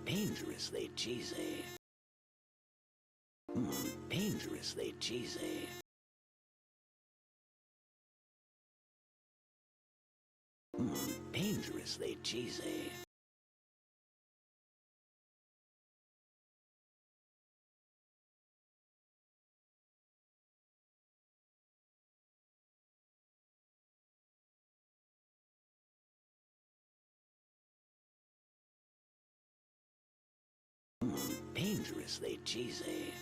Dangerously cheesy. Dangerously cheesy. Dangerously cheesy. Dangerously cheesy.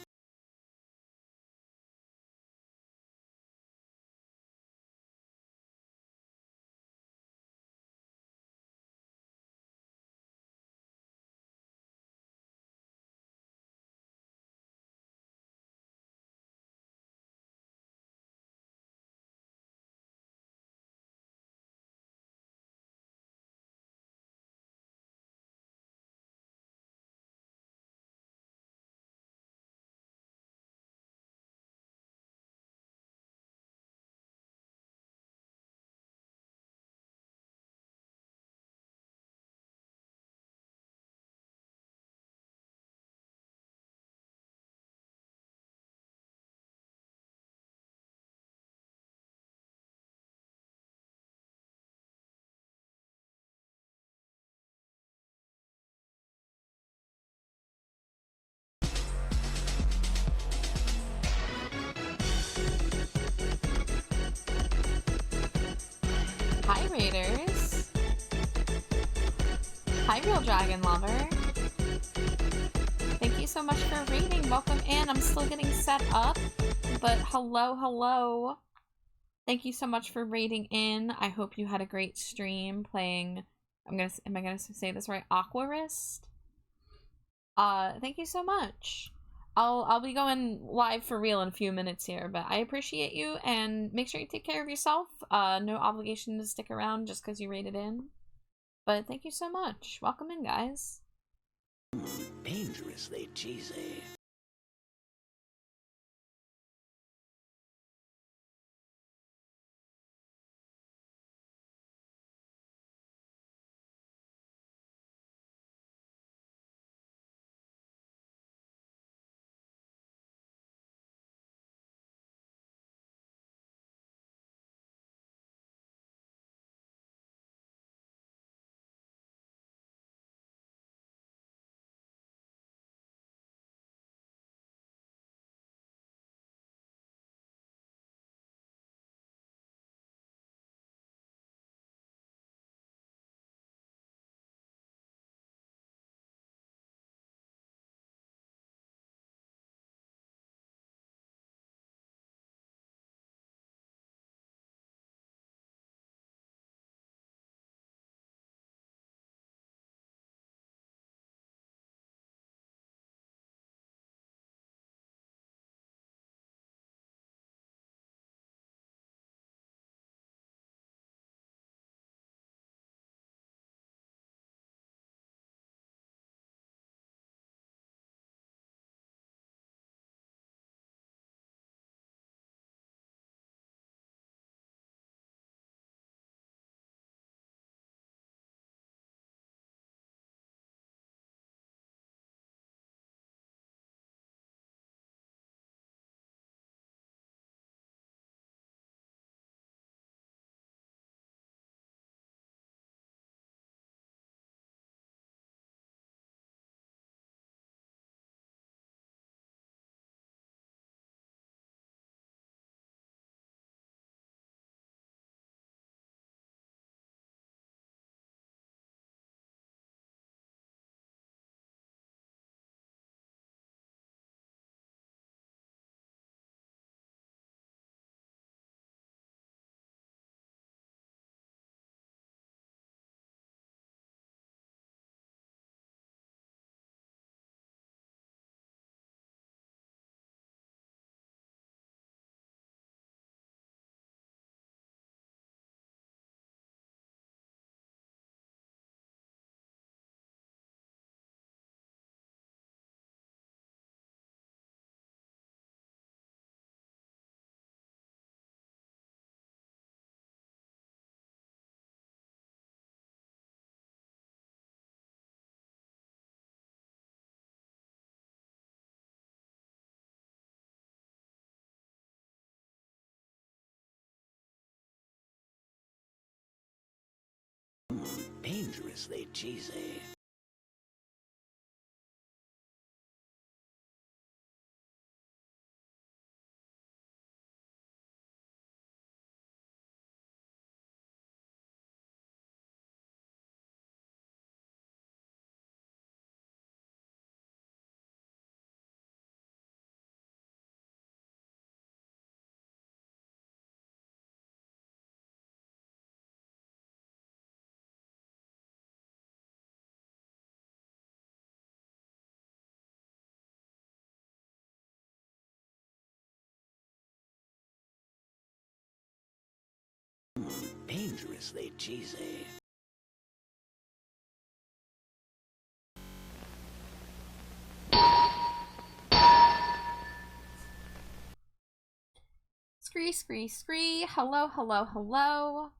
Hi, Raiders. Hi, Real Dragon Lover. Thank you so much for reading. Welcome in. I'm still getting set up, but hello, hello. Thank you so much for raiding in. I hope you had a great stream playing, am I gonna say this right? Aquarist? Thank you so much. I'll be going live for real in a few minutes here, but I appreciate you, and make sure you take care of yourself. No obligation to stick around just because you raided in. But thank you so much. Welcome in, guys. Dangerously cheesy. Dangerously cheesy. Dangerously cheesy. Scree, scree, scree. Hello, hello, hello.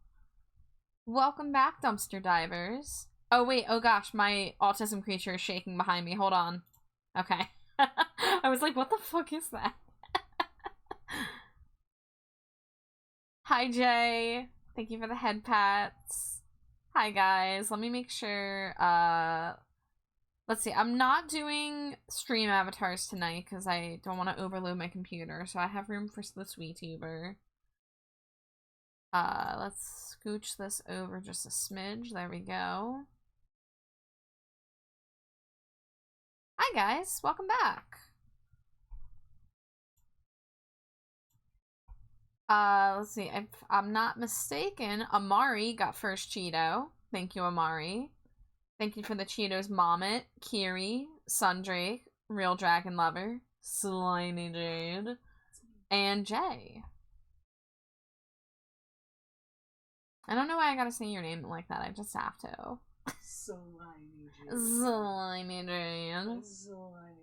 Welcome back, dumpster divers. Oh, wait. Oh, gosh. My autism creature is shaking behind me. Hold on. Okay. I was like, what the fuck is that? Hi, Jay. Thank you for the head pats. Hi, guys. Let me make sure, let's see. I'm not doing stream avatars tonight because I don't want to overload my computer, so I have room for the SweetTuber. Let's scooch this over just a smidge. There we go. Hi, guys. Welcome back. Let's see. If I'm not mistaken, Amari got first Cheeto. Thank you, Amari. Thank you for the Cheetos, Mommet, Kiri, Sundrake, Real Dragon Lover, Slimy Jade, and Jay. I don't know why I gotta say your name like that. I just have to. Slimy Jade. Slimy Jade. Slimy Jade.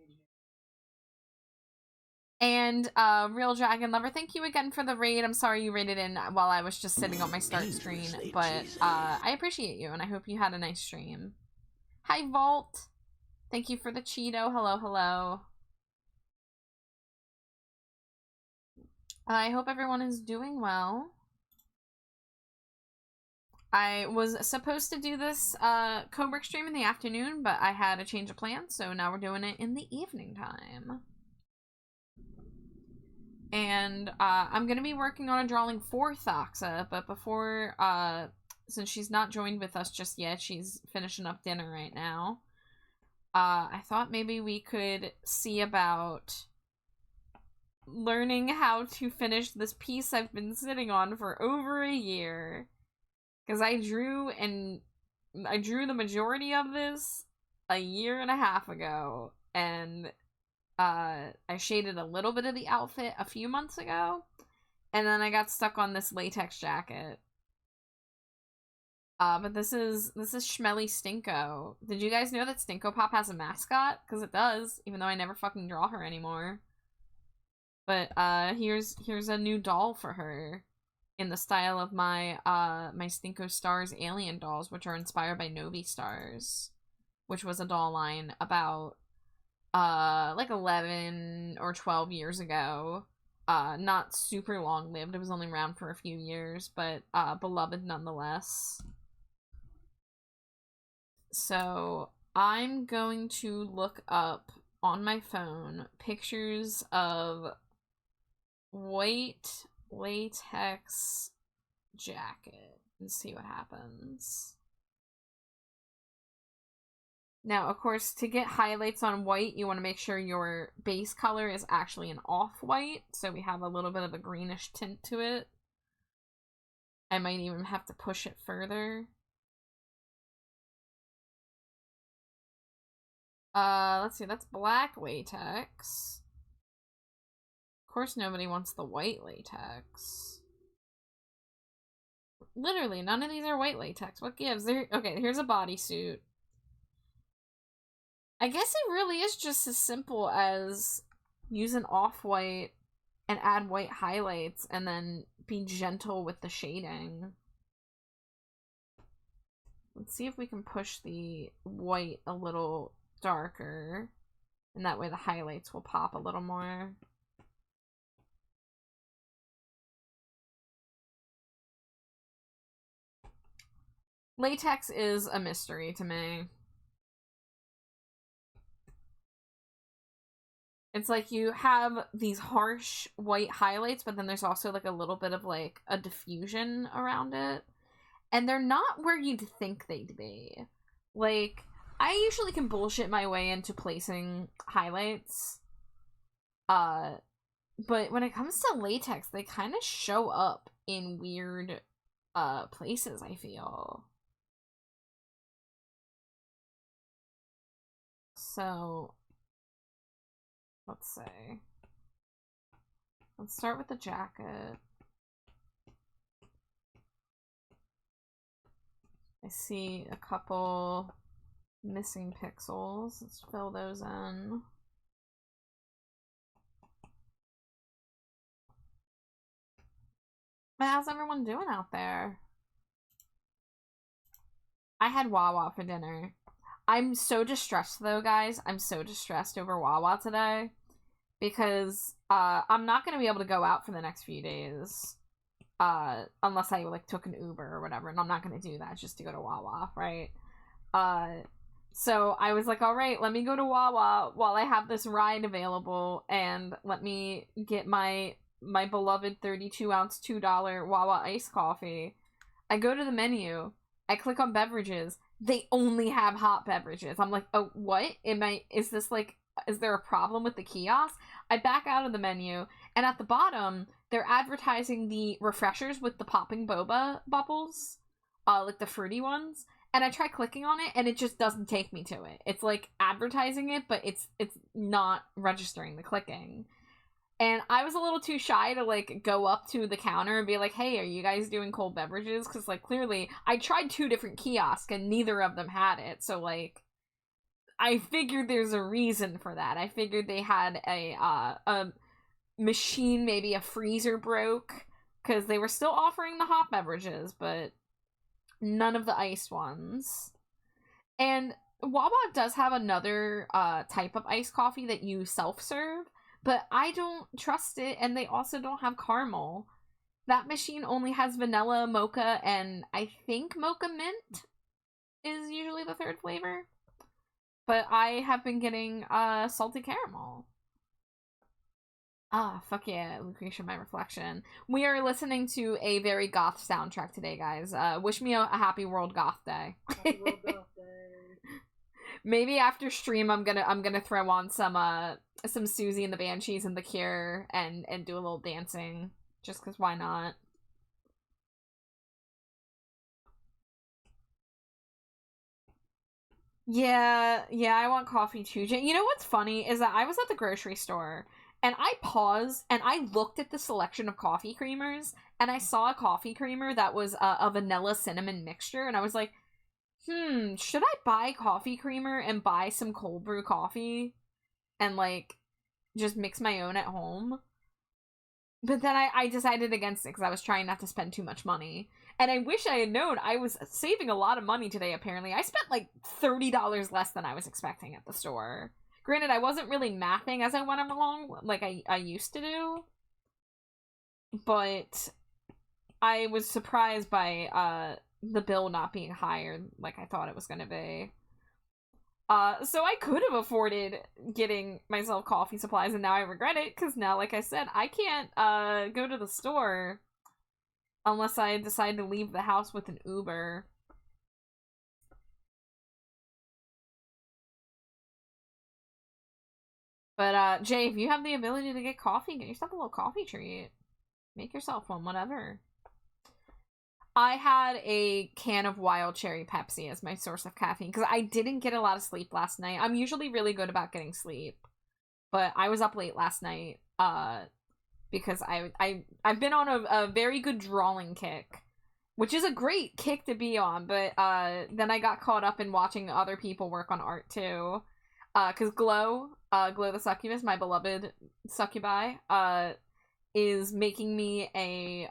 And Real Dragon Lover, thank you again for the raid. I'm sorry you raided in while I was just sitting on my start screen, but I appreciate you, and I hope you had a nice stream. Hi, Vault. Thank you for the Cheeto. Hello, hello. I hope everyone is doing well. I was supposed to do this co-work stream in the afternoon, but I had a change of plans, so now we're doing it in the evening time. And I'm going to be working on a drawing for Thoxa, but before, since she's not joined with us just yet, she's finishing up dinner right now, I thought maybe we could see about learning how to finish this piece I've been sitting on for over a year. Because I drew the majority of this a year and a half ago, and I shaded a little bit of the outfit a few months ago, and then I got stuck on this latex jacket. But this is Schmelly Stinko. Did you guys know that Stinko Pop has a mascot? Because it does, even though I never fucking draw her anymore. But here's a new doll for her in the style of my my Stinko Stars alien dolls, which are inspired by Novi Stars, which was a doll line about like 11 or 12 years ago. Not super long lived. It was only around for a few years, but beloved nonetheless. So I'm going to look up on my phone pictures of white latex jacket and see what happens. Now, of course, to get highlights on white, you want to make sure your base color is actually an off-white, so we have a little bit of a greenish tint to it. I might even have to push it further. Let's see, that's black latex. Of course, nobody wants the white latex. Literally, none of these are white latex. What gives? Okay, here's a bodysuit. I guess it really is just as simple as use an off-white and add white highlights and then be gentle with the shading. Let's see if we can push the white a little darker, and that way the highlights will pop a little more. Latex is a mystery to me. It's like you have these harsh white highlights, but then there's also like a little bit of like a diffusion around it. And they're not where you'd think they'd be. Like, I usually can bullshit my way into placing highlights. But when it comes to latex, they kind of show up in weird places, I feel. So let's see. Let's start with the jacket. I see a couple missing pixels. Let's fill those in. But how's everyone doing out there? I had Wawa for dinner. I'm so distressed though, guys. I'm so distressed over Wawa today. Because I'm not going to be able to go out for the next few days. Unless I like took an Uber or whatever. And I'm not going to do that just to go to Wawa, right? So I was like, all right, let me go to Wawa while I have this ride available. And let me get my beloved 32-ounce $2 Wawa iced coffee. I go to the menu. I click on beverages. They only have hot beverages. I'm like, oh, what? Is there a problem with the kiosk? I back out of the menu, and at the bottom, they're advertising the refreshers with the popping boba bubbles, like the fruity ones. And I try clicking on it, and it just doesn't take me to it. It's like advertising it, but it's not registering the clicking. And I was a little too shy to, like, go up to the counter and be like, hey, are you guys doing cold beverages? Because, like, clearly, I tried 2 different kiosks and neither of them had it. So, like, I figured there's a reason for that. I figured they had a machine, maybe a freezer broke, because they were still offering the hot beverages, but none of the iced ones. And Wawa does have another type of iced coffee that you self-serve, but I don't trust it, and they also don't have caramel. That machine only has vanilla, mocha, and I think mocha mint is usually the third flavor. But I have been getting salted caramel. Ah, fuck yeah, Lucretia, my reflection. We are listening to a very goth soundtrack today, guys. Wish me a happy World Goth Day. Happy World Goth Day. Maybe after stream, I'm gonna throw on some Susie and the Banshees and The Cure and do a little dancing, just cause why not? Yeah, I want coffee too. You know what's funny is that I was at the grocery store and I paused and I looked at the selection of coffee creamers and I saw a coffee creamer that was a vanilla cinnamon mixture and I was like, should I buy coffee creamer and buy some cold brew coffee and like just mix my own at home? But then I decided against it because I was trying not to spend too much money. And I wish I had known. I was saving a lot of money today, apparently. I spent like $30 less than I was expecting at the store. Granted, I wasn't really mathing as I went along like I used to do. But I was surprised by the bill not being higher like I thought it was going to be. So I could have afforded getting myself coffee supplies, and now I regret it, because now, like I said, I can't, go to the store unless I decide to leave the house with an Uber. But, Jay, if you have the ability to get coffee, get yourself a little coffee treat. Make yourself one, whatever. I had a can of wild cherry Pepsi as my source of caffeine because I didn't get a lot of sleep last night. I'm usually really good about getting sleep, but I was up late last night because I've been on a very good drawing kick, which is a great kick to be on, but then I got caught up in watching other people work on art too. Because Glow the Succubus, my beloved succubi, is making me a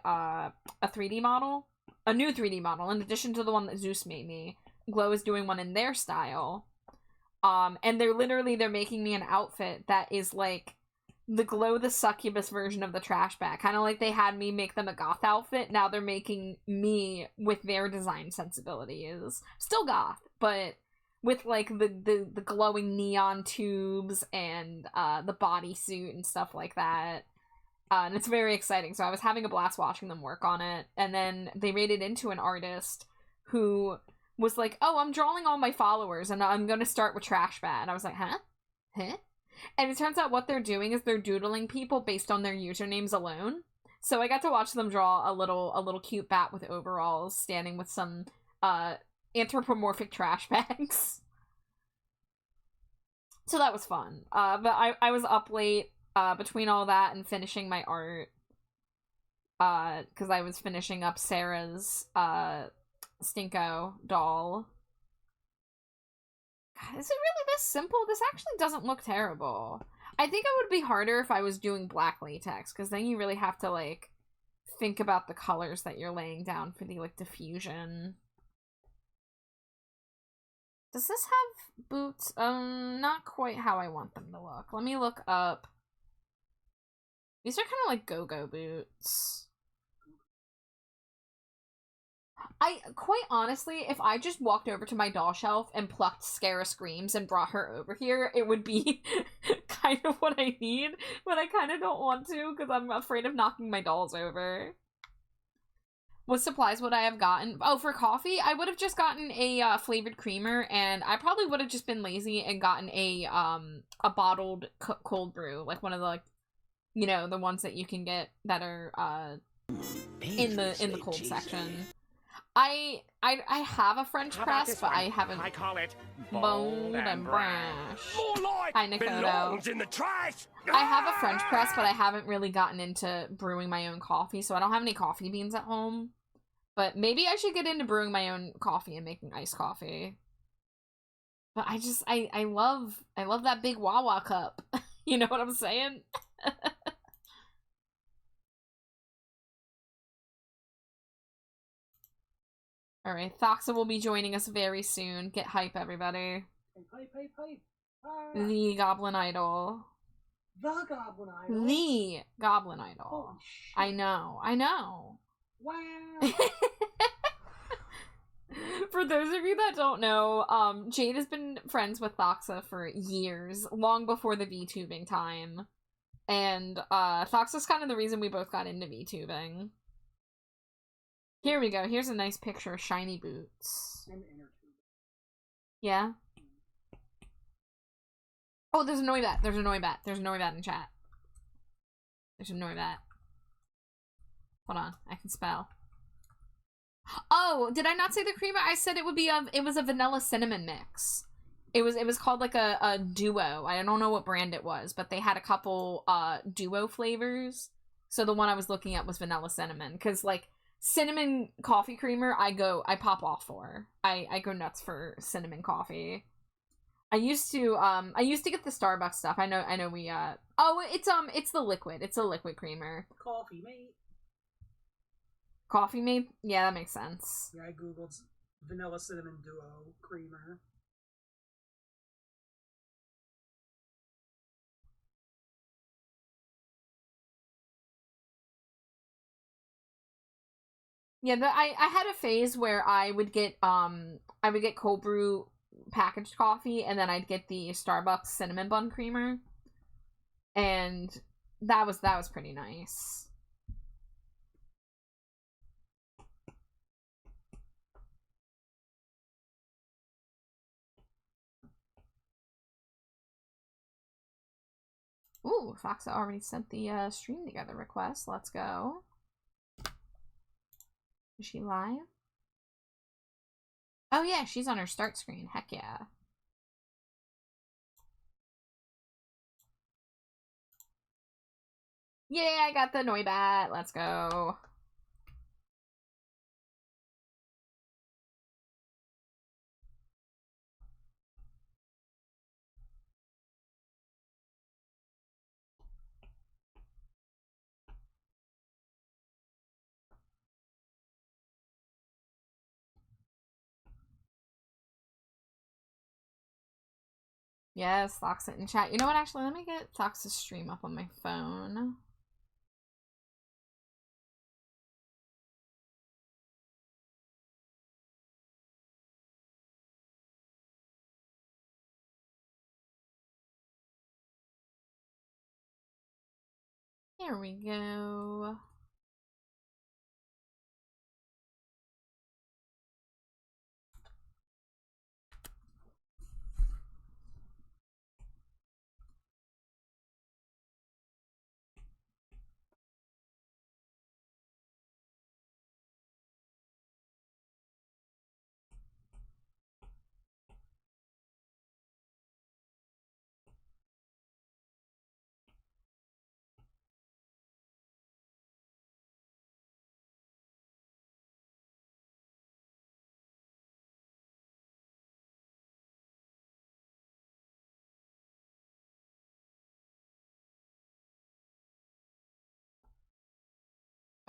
3D model. A new 3D model, in addition to the one that Zeus made me. Glow is doing one in their style. And they're making me an outfit that is like the Glow the Succubus version of the trash bag. Kind of like they had me make them a goth outfit. Now they're making me with their design sensibilities. Still goth, but with like the glowing neon tubes and the bodysuit and stuff like that. And it's very exciting. So I was having a blast watching them work on it. And then they made it into an artist who was like, oh, I'm drawing all my followers and I'm going to start with trash bag. And I was like, huh? And it turns out what they're doing is they're doodling people based on their usernames alone. So I got to watch them draw a little cute bat with overalls standing with some anthropomorphic trash bags. So that was fun. But I was up late between all that and finishing my art. Because I was finishing up Sarah's Stinko doll. God, is it really this simple? This actually doesn't look terrible. I think it would be harder if I was doing black latex, because then you really have to, like, think about the colors that you're laying down for the, like, diffusion. Does this have boots? Not quite how I want them to look. Let me look up. These are kind of like go-go boots. Quite honestly, if I just walked over to my doll shelf and plucked Scara Screams and brought her over here, it would be kind of what I need, but I kind of don't want to because I'm afraid of knocking my dolls over. What supplies would I have gotten? Oh, for coffee, I would have just gotten a flavored creamer, and I probably would have just been lazy and gotten a bottled cold brew, like one of the, like, you know, the ones that you can get that are in the cold section. I have a French press, but I haven't. I call it bold and brash. More like Hi, Nikoto. belongs in the trash. I have a French press, but I haven't really gotten into brewing my own coffee, so I don't have any coffee beans at home. But maybe I should get into brewing my own coffee and making iced coffee. But I love that big Wawa cup. You know what I'm saying? Alright, Thoxa will be joining us very soon. Get hype, everybody. Hype. Ah, The Goblin Idol. the Goblin Idol. The Goblin Idol. Holy shit. I know. Wow. For those of you that don't know, Jade has been friends with Thoxa for years, long before the VTubing time. And Thoxa's kind of the reason we both got into VTubing. Here we go. Here's a nice picture of shiny boots. And inner tube. Yeah? Oh, there's a Noibat. There's a Noibat in chat. There's a Noibat. Hold on. I can spell. Oh, did I not say the creamer? I said it was a vanilla cinnamon mix. It was called like a duo. I don't know what brand it was, but they had a couple duo flavors. So the one I was looking at was vanilla cinnamon, because like cinnamon coffee creamer I pop off for. I go nuts for cinnamon coffee. I used to get the Starbucks stuff. I know we oh, it's the liquid. It's a liquid creamer. Coffee mate. Coffee mate? Yeah, that makes sense. Yeah, I googled vanilla cinnamon duo creamer. Yeah, I had a phase where I would get cold brew packaged coffee, and then I'd get the Starbucks cinnamon bun creamer, and that was pretty nice. Ooh, Foxa already sent the stream together request. Let's go. Is she live? Oh yeah, she's on her start screen. Heck yeah. Yeah, I got the Noibat. Let's go. Yes, Thoxit in chat. You know what? Actually, let me get Thox's stream up on my phone. Here we go.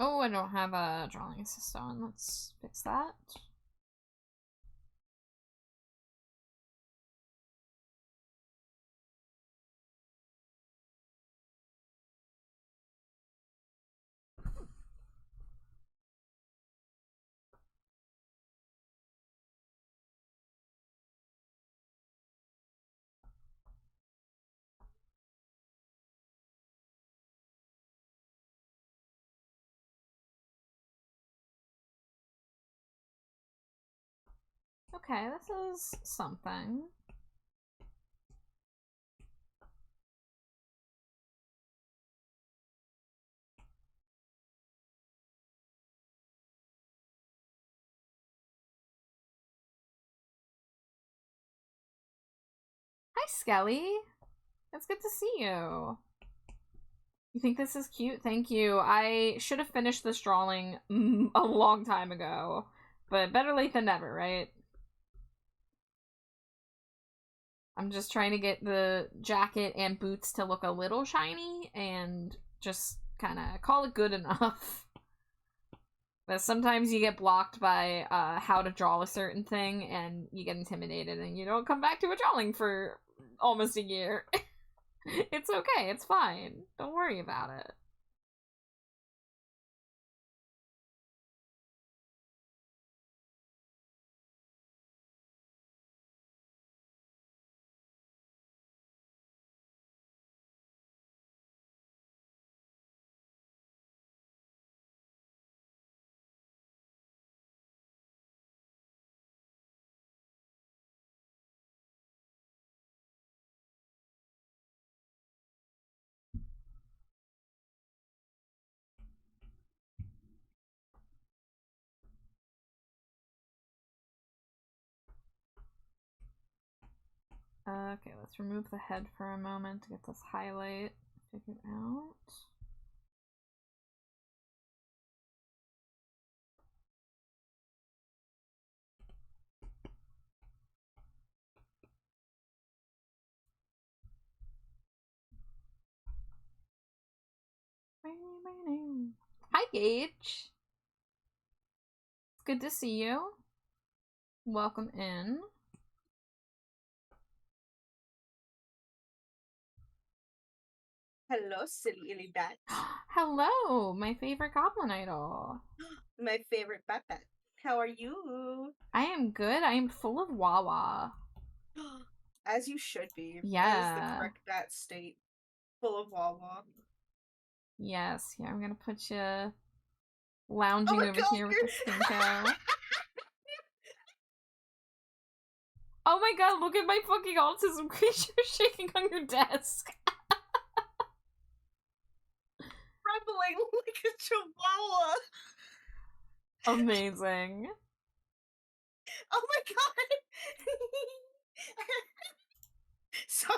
Oh, I don't have a drawing assist on. Let's fix that. Okay, this is something. Hi, Skelly. It's good to see you. You think this is cute? Thank you. I should have finished this drawing a long time ago. But better late than never, right? I'm just trying to get the jacket and boots to look a little shiny and just kind of call it good enough. But sometimes you get blocked by how to draw a certain thing and you get intimidated and you don't come back to a drawing for almost a year. It's okay, it's fine. Don't worry about it. Okay, let's remove the head for a moment to get this highlight figured out. Hi, Gage. It's good to see you. Welcome in. Hello, silly illy bat. Hello, my favorite Goblin Idol. My favorite bat bat. How are you? I am good. I am full of Wawa. As you should be. Yeah. That is the correct bat state. Full of Wawa. Yes, here, I'm gonna put you lounging over here with the stinko. Oh my god, look at my fucking autism creature shaking on your desk. Trembling like a chihuahua. Amazing. Oh my god. Sorry.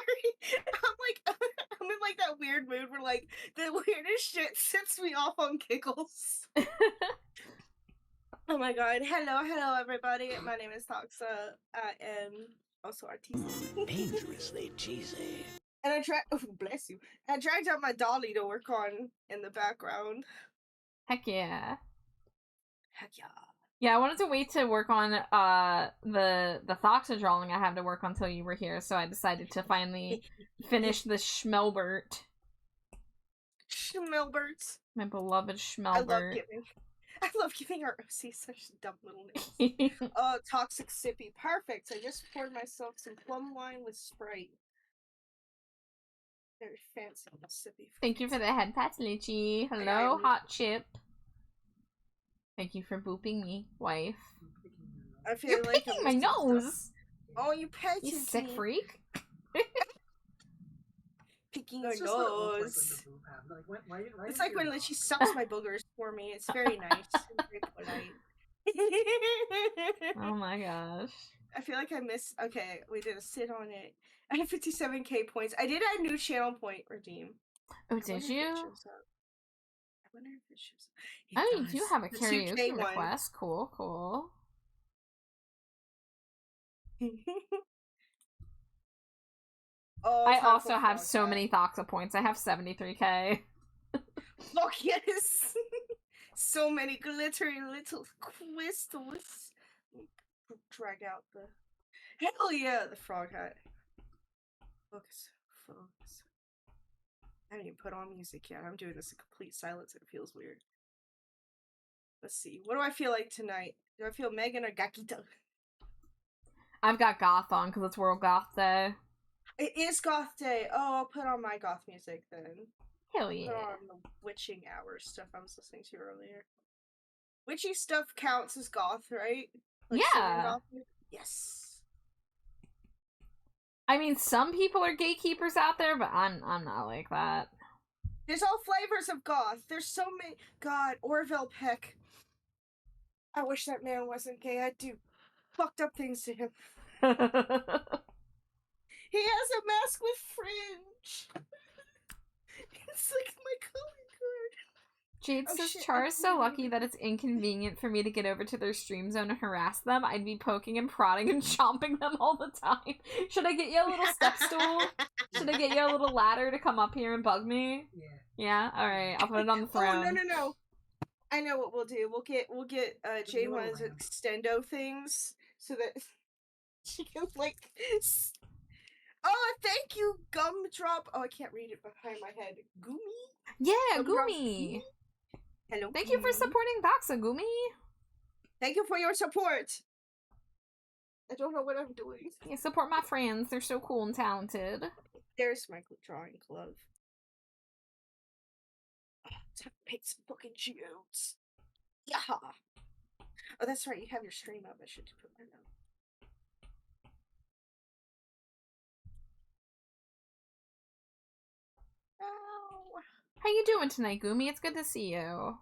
I'm in like that weird mood where like the weirdest shit sets me off on giggles. Oh my god. Hello everybody. My name is Toxa. I am also artistic. Dangerously cheesy. And I tried, oh, bless you. I dragged out my dolly to work on in the background. Heck yeah. Heck yeah. Yeah, I wanted to wait to work on the Thoxa drawing I have to work on until you were here, so I decided to finally finish the Schmelbert. Schmelberts. My beloved I love Schmelbert. giving our OC such dumb little names. Toxic sippy. Perfect. I just poured myself some plum wine with Sprite. Very fancy sippy. Thank you for the head pats, Lychee. Hello, Hot Chip. Thank you for booping me, wife. I feel You're like picking my nose! Oh, you petted You sick me. freak. Picking your nose. It's like when she sucks my boogers for me. It's very nice. It's very polite. Oh my gosh. I feel like I missed. Okay, we did a sit on it. I had 57k points. I did a new channel point redeem. Oh, did you? I wonder if it shows up. Oh, you do have a karaoke request. Cool, cool. Oh, I also have so many Thoxa points. I have 73k. Fuck yes! So many glittery little crystals. Drag out the... Hell yeah, the frog hat. Focus. I haven't even put on music yet. I'm doing this in complete silence and it feels weird. Let's see. What do I feel like tonight? Do I feel Megan or Gakita? I've got Goth on because it's World Goth Day. It is Goth Day. Oh, I'll put on my Goth music then. Hell yeah. Put on the Witching Hours stuff I was listening to earlier. Witchy stuff counts as Goth, right? Like yeah. Goth? Yes. I mean, some people are gatekeepers out there, but I'm not like that. There's all flavors of Goth. There's so many. God, Orville Peck. I wish that man wasn't gay. I'd do fucked up things to him. He has a mask with fringe. It's like my calling card. Jade says Char is so lucky that it's inconvenient for me to get over to their stream zone and harass them. I'd be poking and prodding and chomping them all the time. Should I get you a little step stool? Should I get you a little ladder to come up here and bug me? Yeah. Yeah? Alright, I'll put it on the throne. Oh, no. I know what we'll do. We'll get Jade one of those extendo things so that she can like... Oh, thank you, Gumdrop. Oh, I can't read it behind my head. Gumi? Yeah, Gumi. Hello. Thank you for supporting Doxa, Gumi. Thank you for your support. I don't know what I'm doing. Yeah, support my friends. They're so cool and talented. There's my drawing glove. Time to paint some fucking geodes. Yeah. Oh, that's right. You have your stream up. I should put my note. Oh. How you doing tonight, Gumi? It's good to see you.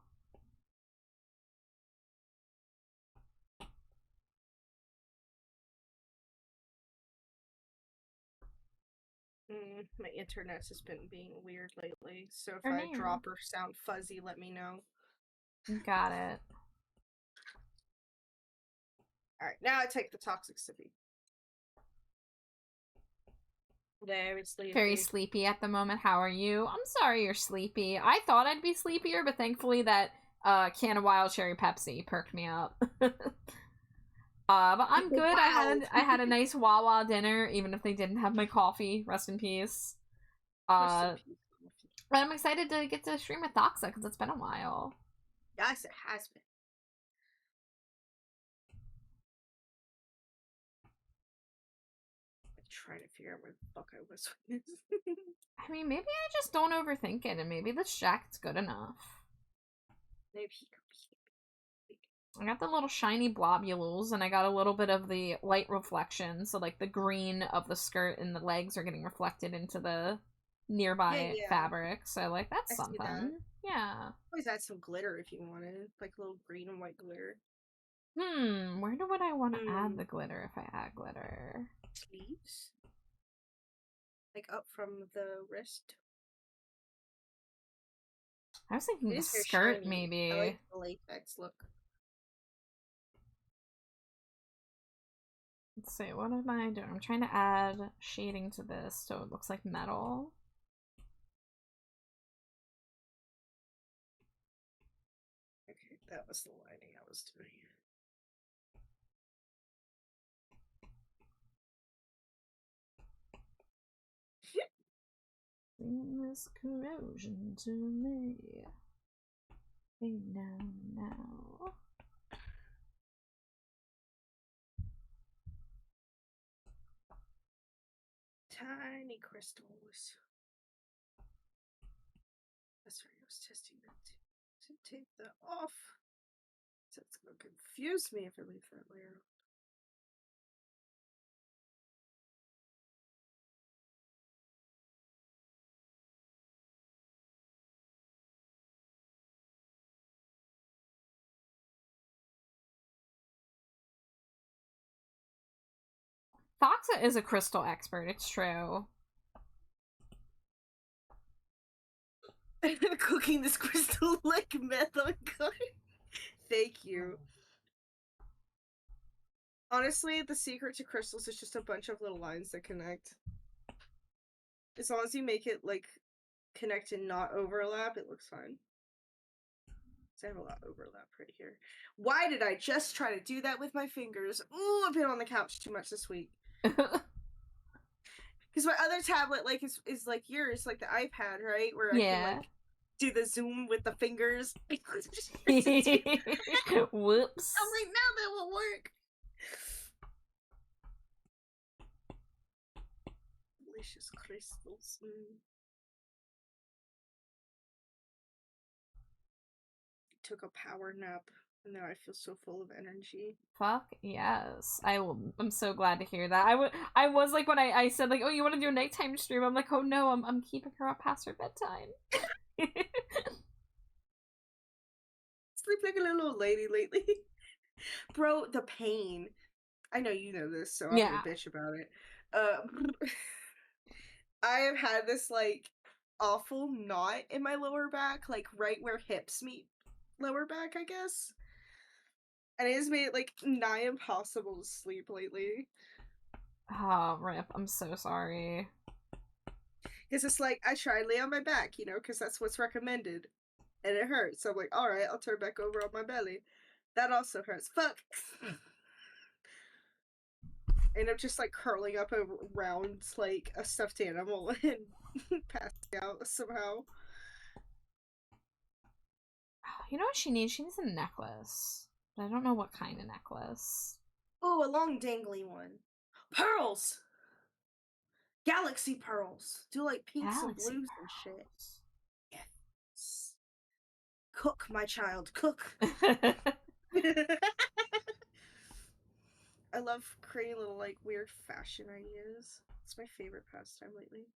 My internet has been being weird lately, so if I drop or sound fuzzy, let me know. Got it. Alright, now I take the toxic sippy. Very sleepy. Very sleepy at the moment. How are you? I'm sorry you're sleepy. I thought I'd be sleepier, but thankfully that can of wild cherry Pepsi perked me up. But I'm good. Wow. I had a nice Wawa dinner, even if they didn't have my coffee. Rest in peace. But I'm excited to get to stream with Doxa because it's been a while. Yes, it has been. I'm trying to figure out where the fuck I was with this. I mean, maybe I just don't overthink it, and maybe this jacket's good enough. Maybe. I got the little shiny blobules, and I got a little bit of the light reflection, so like the green of the skirt and the legs are getting reflected into the nearby fabric, so like that's something. That. Yeah. Always add some glitter if you wanted, like a little green and white glitter. Where would I want to add the glitter if I add glitter? Sleeves? Like up from the wrist? I was thinking the skirt, maybe. I like the latex look. Let's see, what am I doing? I'm trying to add shading to this so it looks like metal. Okay, that was the lining I was doing. bring this corrosion to me. Hey, now. Tiny crystals. That's right, I was testing that to take that off. So it's gonna confuse me if I leave that layer. Foxa is a crystal expert, it's true. Cooking this crystal like meth on gun. Thank you. Honestly, the secret to crystals is just a bunch of little lines that connect. As long as you make it, like, connect and not overlap, it looks fine. So I have a lot of overlap right here. Why did I just try to do that with my fingers? Ooh, I've been on the couch too much this week. Because my other tablet, like, is like yours, like the iPad, right? Where I can, like, do the zoom with the fingers. Whoops. I'm like, now that will work. Delicious crystals. Took a power nap, and now I feel so full of energy. Fuck yes. I'm so glad to hear that. I was like, when I said, like, oh, you want to do a nighttime stream, I'm like, oh no, I'm keeping her up past her bedtime. Sleep like a little old lady lately. Bro, the pain. I know you know this, so I'm gonna bitch about it. I have had this, like, awful knot in my lower back, like, right where hips meet lower back, I guess. And it has made it, like, nigh impossible to sleep lately. Oh, rip. I'm so sorry. Because it's like, I try and lay on my back, you know, because that's what's recommended. And it hurts. So I'm like, alright, I'll turn back over on my belly. That also hurts. Fuck! And I'm just, like, curling up around, like, a stuffed animal and passing out somehow. You know what she needs? She needs a necklace. But I don't know what kind of necklace. Oh, a long dangly one. Pearls! Galaxy pearls. Do, like, pinks and blues and shit. Yes. Cook, my child, cook! I love creating little, like, weird fashion ideas. It's my favorite pastime lately.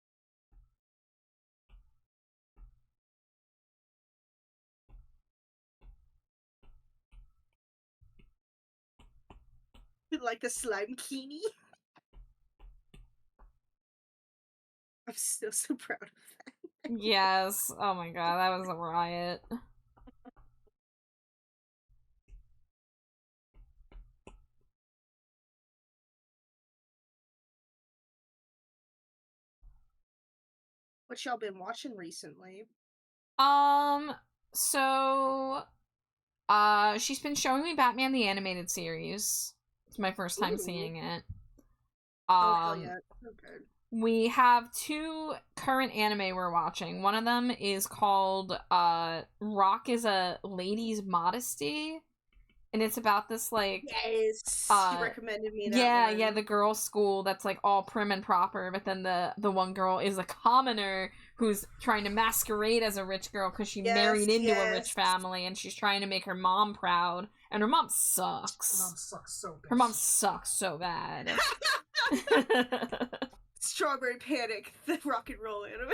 Like the slime bikini. I'm still so proud of that. Yes. Oh my god, that was a riot. What y'all been watching recently? So she's been showing me Batman the Animated Series. It's my first time seeing it. Oh hell yeah, it's so good. We have 2 current anime we're watching. One of them is called Rock is a Lady's Modesty. And it's about this, like... Yes! You recommended me that one. Yeah, the girls' school that's, like, all prim and proper, but then the one girl is a commoner who's trying to masquerade as a rich girl because she married into a rich family, and she's trying to make her mom proud, and her mom sucks. Her mom sucks so bad. Her mom sucks so bad. Strawberry Panic, the rock and roll anime.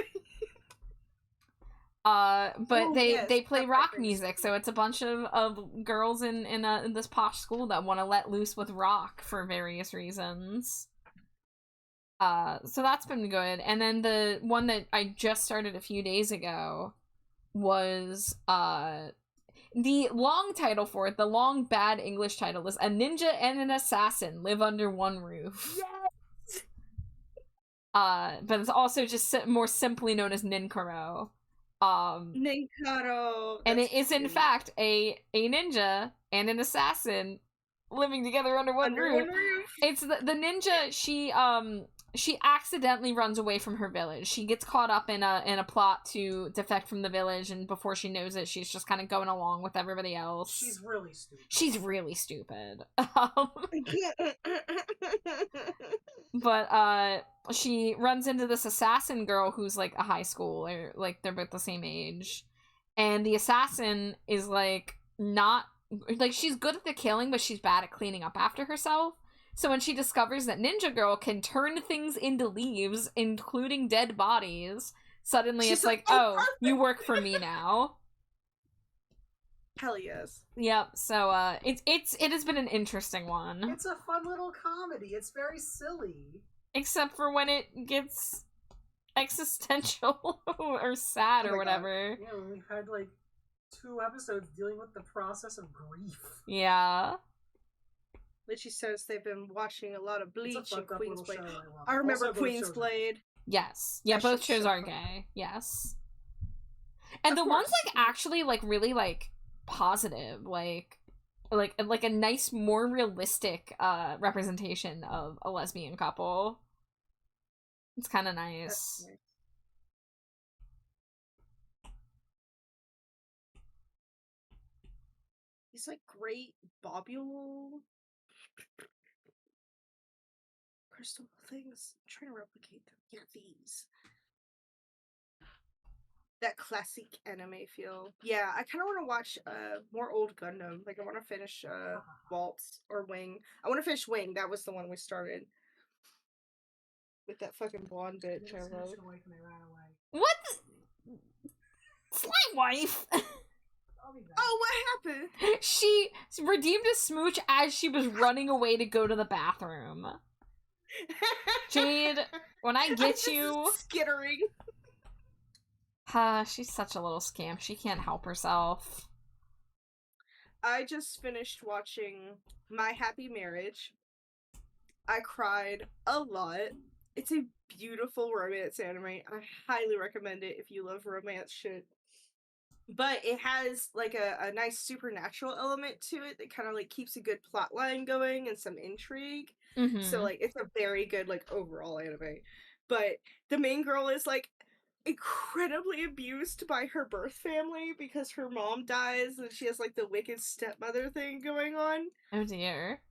But they play rock music, so it's a bunch of girls in this posh school that want to let loose with rock for various reasons. So that's been good. And then the one that I just started a few days ago was the long title for it, the long bad English title is A Ninja and an Assassin Live Under One Roof. Yes! But it's also just more simply known as Ninkaro. Ninkaro. And it is in fact a ninja and an assassin living together under one roof. It's the ninja. She accidentally runs away from her village. She gets caught up in a plot to defect from the village, and before she knows it, she's just kind of going along with everybody else. She's really stupid. She's really stupid. But she runs into this assassin girl who's like a high schooler, like they're both the same age, and the assassin is like not like she's good at the killing, but she's bad at cleaning up after herself. So when she discovers that Ninja Girl can turn things into leaves, including dead bodies, suddenly it's like, oh, perfect. You work for me now. Hell yes. Yep. So it has been an interesting one. It's a fun little comedy. It's very silly. Except for when it gets existential or sad or whatever. God. Yeah, we've had like 2 episodes dealing with the process of grief. Yeah. Litchi says they've been watching a lot of Bleach and Queen's Blade. I remember Queen's Blade. Yes. Yeah, both shows are gay. Yes. And the one's like actually like really like positive, like a nice, more realistic representation of a lesbian couple. It's kind of nice. These like great bobule crystal things. I'm trying to replicate them. Yeah, these. That classic anime feel. Yeah, I kind of want to watch more old Gundam. Like I want to finish Waltz or Wing. I want to finish Wing. That was the one we started with that fucking blonde bitch. I love. What? Slime wife. Oh, what happened? She redeemed a smooch as she was running away to go to the bathroom. Jade, when I get you... Skittering. She's such a little scamp. She can't help herself. I just finished watching My Happy Marriage. I cried a lot. It's a beautiful romance anime. I highly recommend it if you love romance shit. But it has like a nice supernatural element to it that kind of like keeps a good plot line going and some intrigue. Mm-hmm. So like it's a very good like overall anime. But the main girl is like incredibly abused by her birth family because her mom dies and she has like the wicked stepmother thing going on. Oh dear.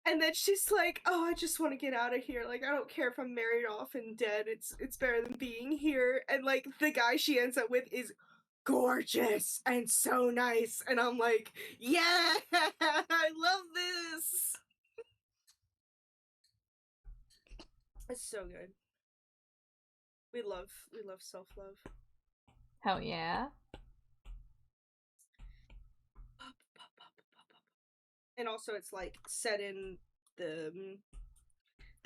And then she's like, oh, I just want to get out of here. Like, I don't care if I'm married off and dead. It's better than being here. And like the guy she ends up with is gorgeous and so nice, and I'm like, yeah, I love this. It's so good. We love self-love. Hell yeah. And also it's like set in the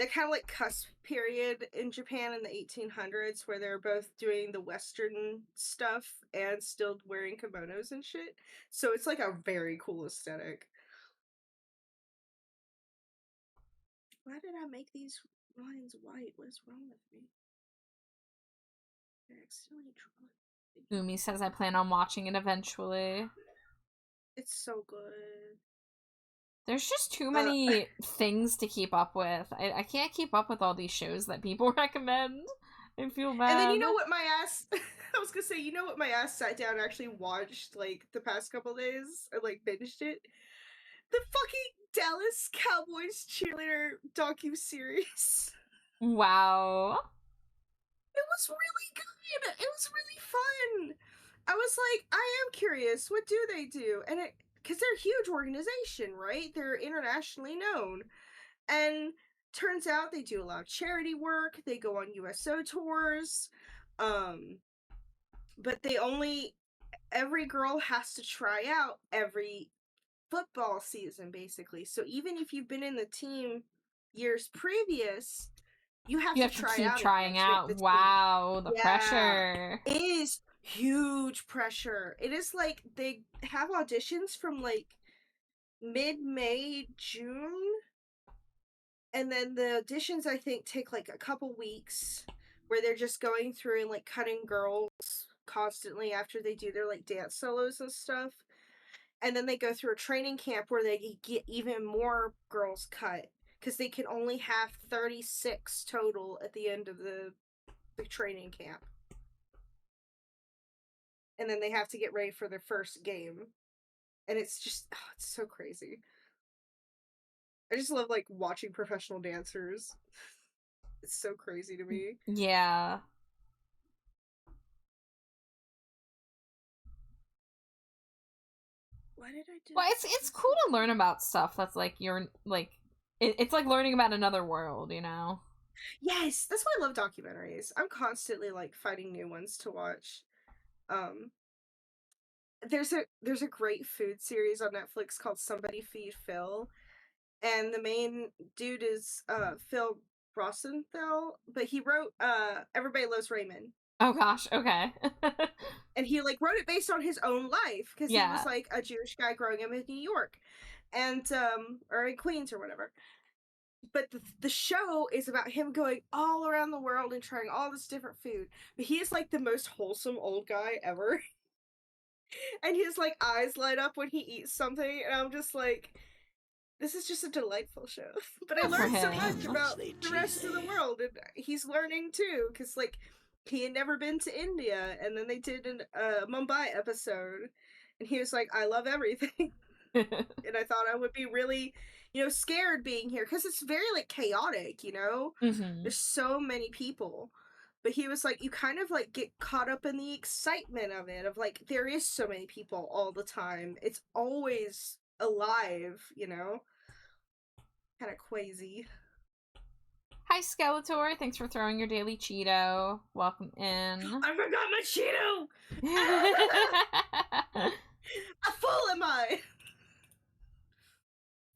kind of like cusp period in Japan in the 1800s where they're both doing the Western stuff and still wearing kimonos and shit. So it's like a very cool aesthetic. Why did I make these lines white? What is wrong with me? They're accidentally drawn. Umi says I plan on watching it eventually. It's so good. There's just too many things to keep up with. I can't keep up with all these shows that people recommend. I feel bad. And then you know what my ass... I was gonna say, you know what my ass sat down and actually watched, like, the past couple days? I, like, binged it? The fucking Dallas Cowboys cheerleader docu-series. Wow. It was really good! It was really fun! I was like, I am curious, what do they do? And it... because they're a huge organization, right? They're internationally known. And turns out they do a lot of charity work. They go on USO tours. But they only... every girl has to try out every football season, basically. So even if you've been in the team years previous, you have to keep trying out. Wow, the pressure. It is huge pressure. It is like they have auditions from like mid-May, June, and then the auditions I think take like a couple weeks where they're just going through and like cutting girls constantly after they do their like dance solos and stuff. And then they go through a training camp where they get even more girls cut because they can only have 36 total at the end of the training camp. And then they have to get ready for their first game. And it's just, it's so crazy. I just love, like, watching professional dancers. It's so crazy to me. Yeah. Why did I do Well, it's cool to learn about stuff that's like you're like it's like learning about another world, you know? Yes, that's why I love documentaries. I'm constantly like finding new ones to watch. Um there's a great food series on Netflix called Somebody Feed Phil, and the main dude is Phil Rosenthal, but he wrote Everybody Loves Raymond. Oh gosh, okay. And he like wrote it based on his own life because he was Yeah. like a Jewish guy growing up in New York and or in Queens or whatever. But the show is about him going all around the world and trying all this different food. But he is like the most wholesome old guy ever. And his like eyes light up when he eats something, and I'm just like, this is just a delightful show. But I Good for learned so him. much about Honestly, the rest of the cheesy. world, and he's learning too, because like he had never been to India, and then they did an Mumbai episode, and he was like, I love everything. And I thought I would be really, scared being here because it's very like chaotic, Mm-hmm. There's so many people. But he was like, you kind of like get caught up in the excitement of it, of like there is so many people all the time. It's always alive, kind of crazy. Hi Skeletor, thanks for throwing your daily Cheeto. Welcome in. I forgot my Cheeto. A fool am I?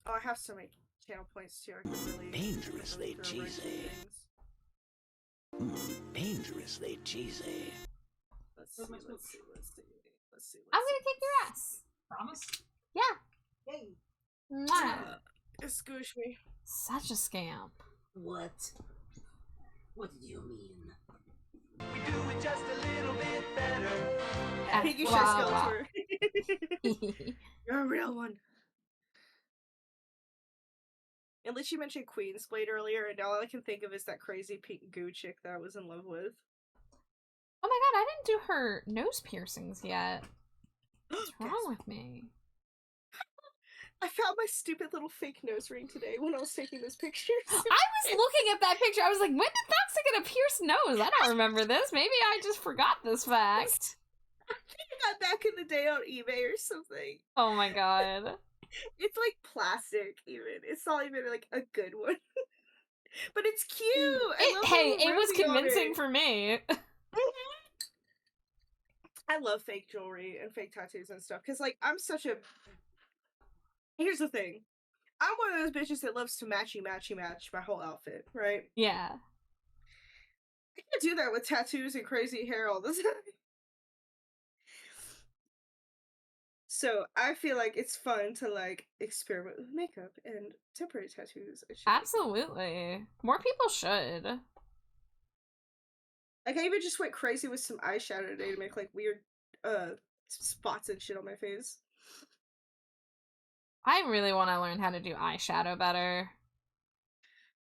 Oh, I have so many channel points too. I can really Dangerously throw right cheesy. things. Dangerously cheesy. Let's see. I'm gonna kick your ass. Promise? Yeah. Yay. Mwah. Excuse me. Such a scamp. What? What do you mean? We do it just a little bit better. Piggy Wow, Skeletor. You're a real one. Unless you mentioned Queen's Blade earlier, and all I can think of is that crazy pink goo chick that I was in love with. Oh my god, I didn't do her nose piercings yet. What's wrong with me? I found my stupid little fake nose ring today when I was taking those pictures. I was looking at that picture. I was like, when did Foxa get a pierced nose? I don't remember this. Maybe I just forgot this fact. I think I got back in the day on eBay or something. Oh my god. It's like plastic, even. It's not even like a good one. But it's cute. It was convincing for me. I love fake jewelry and fake tattoos and stuff because, like, I'm such a. Here's the thing. I'm one of those bitches that loves to match my whole outfit, right? Yeah. I can't do that with tattoos and crazy hair all the time. So I feel like it's fun to like experiment with makeup and temporary tattoos. Absolutely. More people should. Like I even just went crazy with some eyeshadow today to make like weird spots and shit on my face. I really want to learn how to do eyeshadow better.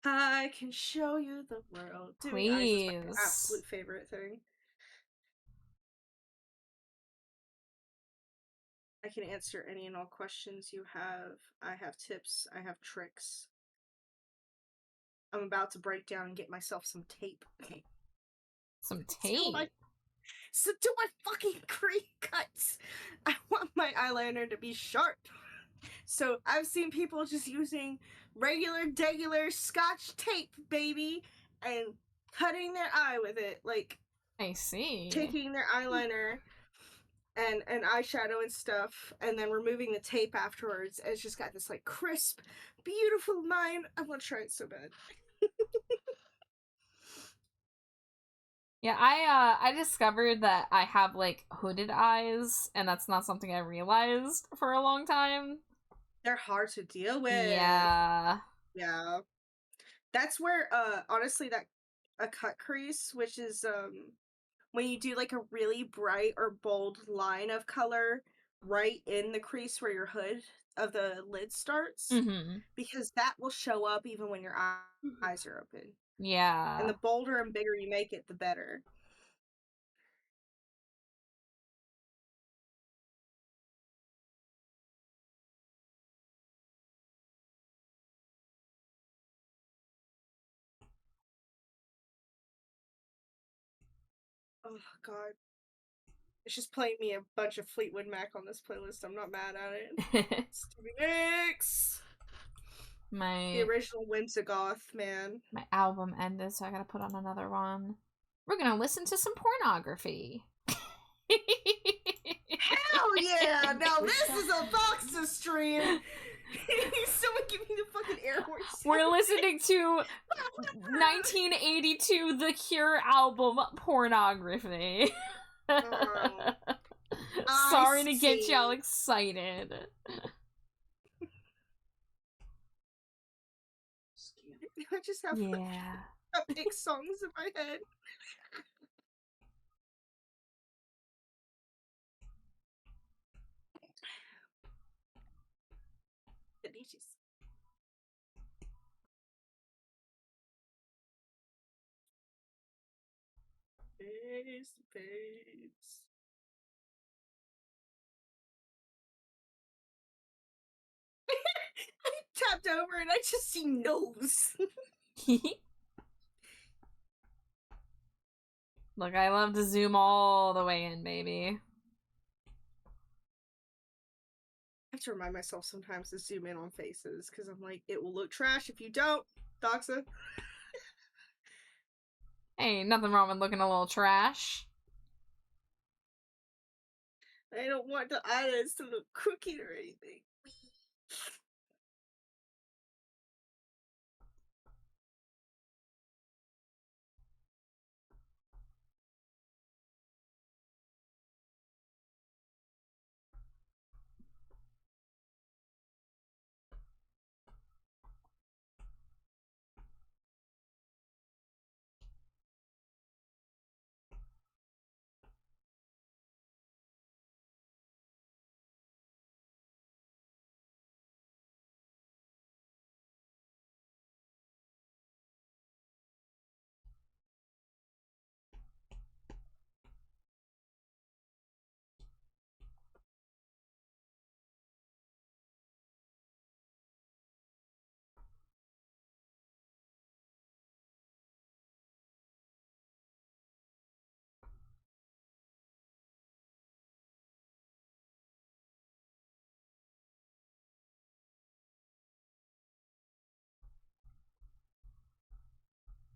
I can show you the world. Doing eyes is my absolute favorite thing. I can answer any and all questions you have. I have tips. I have tricks. I'm about to break down and get myself some tape. Some tape? So do my fucking cream cuts. I want my eyeliner to be sharp. So I've seen people just using regular Scotch tape, baby, and cutting their eye with it. Like, I see. taking their eyeliner and eyeshadow and stuff, and then removing the tape afterwards. And it's just got this like crisp, beautiful line. I want to try it so bad. Yeah, I discovered that I have like hooded eyes, and that's not something I realized for a long time. They're hard to deal with. Yeah. Yeah. That's where honestly that a cut crease, which is when you do like a really bright or bold line of color right in the crease where your hood lid starts, Mm-hmm. because that will show up even when your eyes are open. Yeah. And the bolder and bigger you make it, the better. Oh god. It's just playing me a bunch of Fleetwood Mac on this playlist. I'm not mad at it. Stevie Nicks! The My original Whimsigoth, man. album ended, so I gotta put on another one. We're gonna listen to some pornography. Hell yeah! Now this is a Fox's stream! Someone give me the fucking air horn. We're listening to 1982 The Cure album Pornography. Sorry to get y'all excited. I just have epic songs in my head. Delicious. Face. I tapped over and I just see nose. Look, I love to zoom all the way in, baby. I have to remind myself sometimes to zoom in on faces, because I'm like, it will look trash if you don't, Doxa. Hey, nothing wrong with looking a little trash. I don't want the eyelids to look crooked or anything.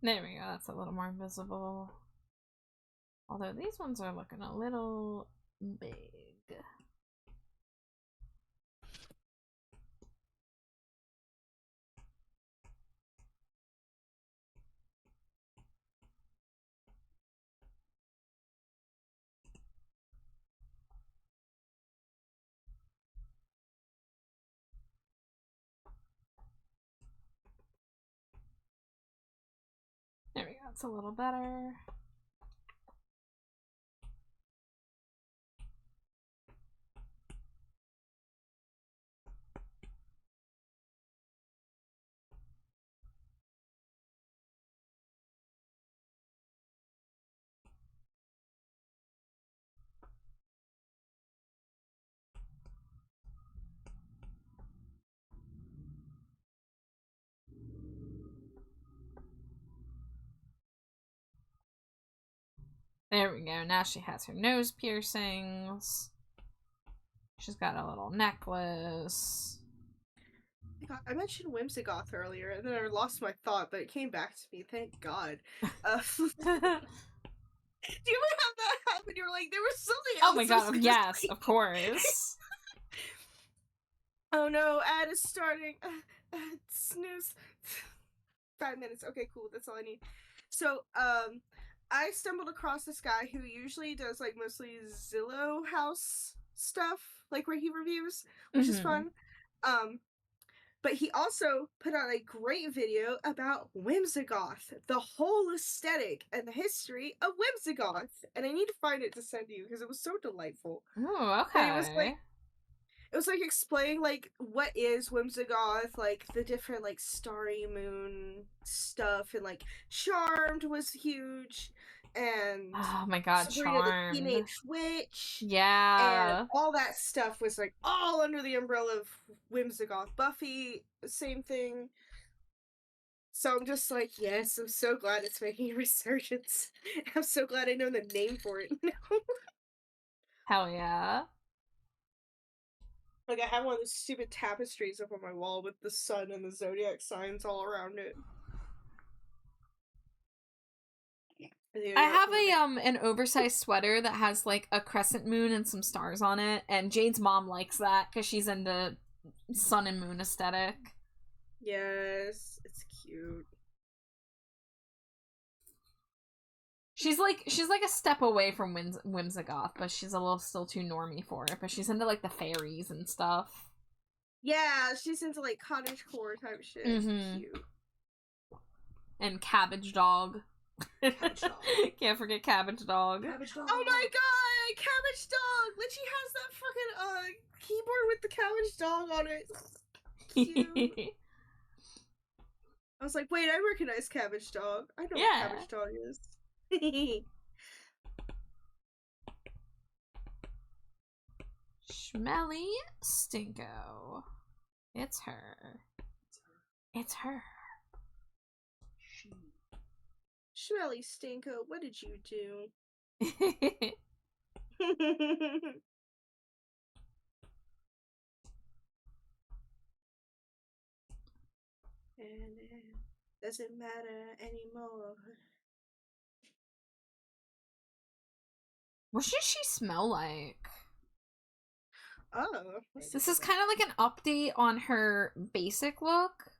There we go, that's a little more visible. Although these ones are looking a little big. There we go, it's a little better. There we go, now she has her nose piercings. She's got a little necklace. I mentioned Whimsigoth earlier, and then I lost my thought, but it came back to me, thank God. Do you ever have that happen? You're like, there was something else. Oh my god, yes, of course. Oh no, ad is starting. Snooze. 5 minutes. Okay, cool. That's all I need. So, I stumbled across this guy who usually does like mostly Zillow house stuff, like where he reviews, which is fun. But he also put out a great video about Whimsigoth, the whole aesthetic and the history of Whimsigoth. And I need to find it to send you because it was so delightful. Oh, okay. But it it was like explaining like what is Whimsigoth, like the different like Starry Moon stuff, and like Charmed was huge, and Oh my god, Sabrina the Charmed. Teenage Witch, and Yeah. all that stuff was like all under the umbrella of Whimsigoth. Buffy, same thing. So I'm just like, yes, I'm so glad it's making a resurgence. I'm so glad I know the name for it now. Hell yeah. Like, I have one of those stupid tapestries up on my wall with the sun and the zodiac signs all around it. I have an oversized sweater that has like a crescent moon and some stars on it, and Jade's mom likes that because she's into sun and moon aesthetic. Yes, it's cute. She's like a step away from Whimsigoth, but she's a little still too normie for it. But she's into like the fairies and stuff. Yeah, she's into like cottagecore type shit. Mhm. Cute. And Cabbage Dog. Cabbage Dog. Can't forget Cabbage Dog. Cabbage Dog. Oh my god, Cabbage Dog! Lychee has that fucking keyboard with the Cabbage Dog on it. Cute. I was like, wait, I recognize Cabbage Dog. I know Yeah. what Cabbage Dog is. Schmelly Stinko. It's her. It's her. Schmelly Stinko, what did you do? And it doesn't matter anymore. What should she smell like? Oh, This is kind of like an update on her basic look.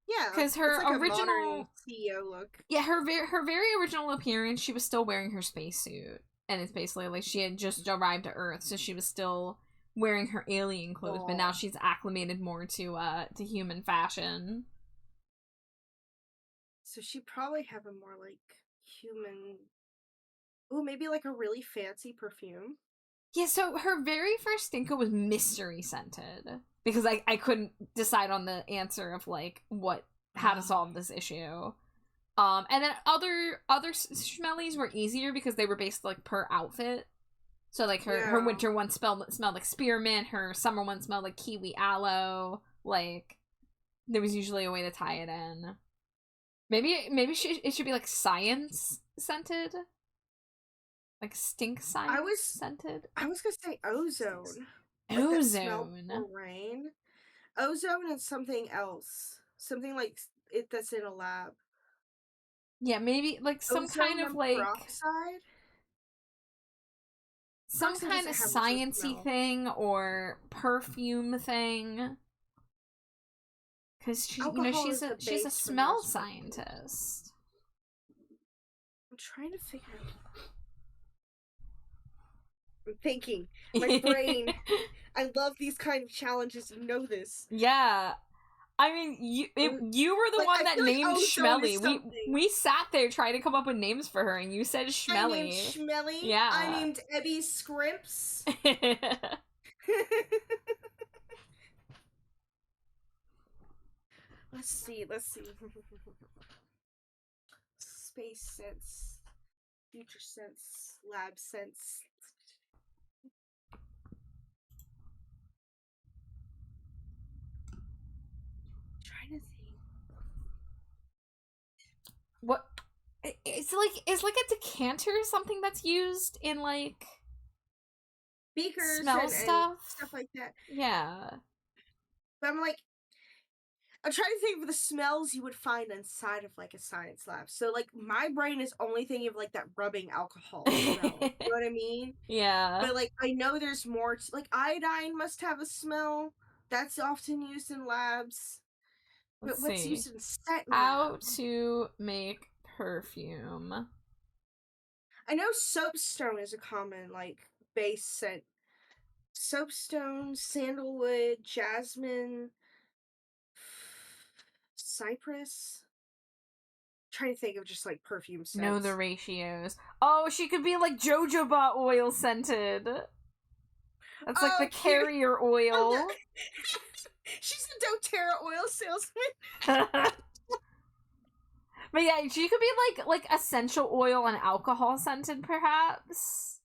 yeah, 'Cause her it's like a original- modern CEO look. Yeah, her very original appearance, she was still wearing her spacesuit. And it's basically like she had just arrived to Earth, so she was still wearing her alien clothes, but now she's acclimated more to human fashion. So she'd probably have a more like human. Oh, maybe like a really fancy perfume. Yeah, so her very first Stinko was mystery scented. Because I couldn't decide on the answer of like how to solve this issue. And then other Schmellies were easier because they were based like per outfit. So like her winter one smelled like spearmint, her summer one smelled like kiwi aloe. Like there was usually a way to tie it in. Maybe it should be like science scented. Like stink science scented. I was gonna say ozone. Like that smell Ozone. for rain. Ozone and something else. Something like it that's in a lab. Yeah, maybe like some Ozone kind of and like peroxide? some Peroxide kind of doesn't have much of a sciencey smell. thing or perfume thing. Because she, Alcohol she's is the she's a base for smell most perfumes. scientist. I'm trying to figure out. I'm thinking. My brain. I love these kind of challenges. You know this. Yeah. I mean, you were the Like, one I that feel like named ozone is Schmelly. something. We sat there trying to come up with names for her, and you said I Schmelly. named Schmelly. Yeah. I named Ebby Scrimps. Let's see. Space sense, future sense, lab sense. Trying to think. What? It's like a decanter or something that's used in like Beakers smell and stuff like that. Yeah. But I'm trying to think of the smells you would find inside of like a science lab. So like my brain is only thinking of like that rubbing alcohol smell. You know what I mean? Yeah. But like I know there's more. Like iodine must have a smell. That's often used in labs. Let's But what's see. used in set How labs? to make perfume. I know soapstone is a common like base scent. Soapstone, sandalwood, jasmine, cypress. Trying to think of just like perfume scents. Know the ratios. Oh, she could be like jojoba oil scented. That's like Oh, the cute. carrier oil. She's a doTERRA oil salesman. But yeah, she could be like essential oil and alcohol scented, perhaps.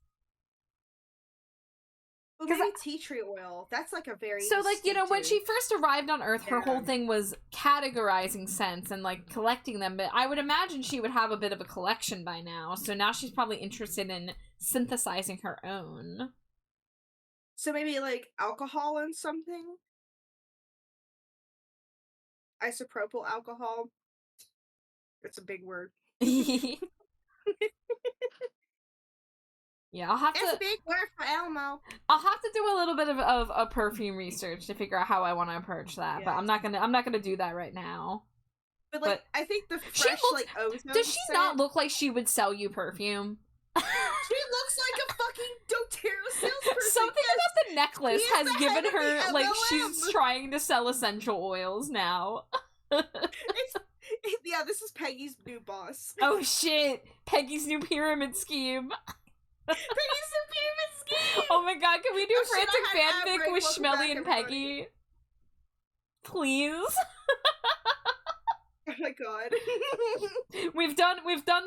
Well, maybe tea tree oil. That's like a very so like, you know, when she distinctive- first arrived on Earth, her Yeah. whole thing was categorizing scents and like collecting them. But I would imagine she would have a bit of a collection by now. So now she's probably interested in synthesizing her own. So maybe like alcohol and something. Isopropyl alcohol. It's a big word. Yeah, I'll have It's to. a big word for Elmo. I'll have to do a little bit of a perfume research to figure out how I want to approach that. But Yeah. I'm not gonna do that right now. But like, But I think the she fresh looks- like ozone. Does she not scent- look like she would sell you perfume? She looks like a fucking doTERRA salesperson. Something yes. about the necklace She is has the given head of her the like MLM. she's trying to sell essential oils now. Yeah, this is Peggy's new boss. Oh shit! Peggy's new pyramid scheme. Peggy's new pyramid scheme. Oh my god, can we do Oh, shit, frantic I had ad fanfic break. with Welcome Schmelly back, and everybody. Peggy? Please. Oh my god. We've done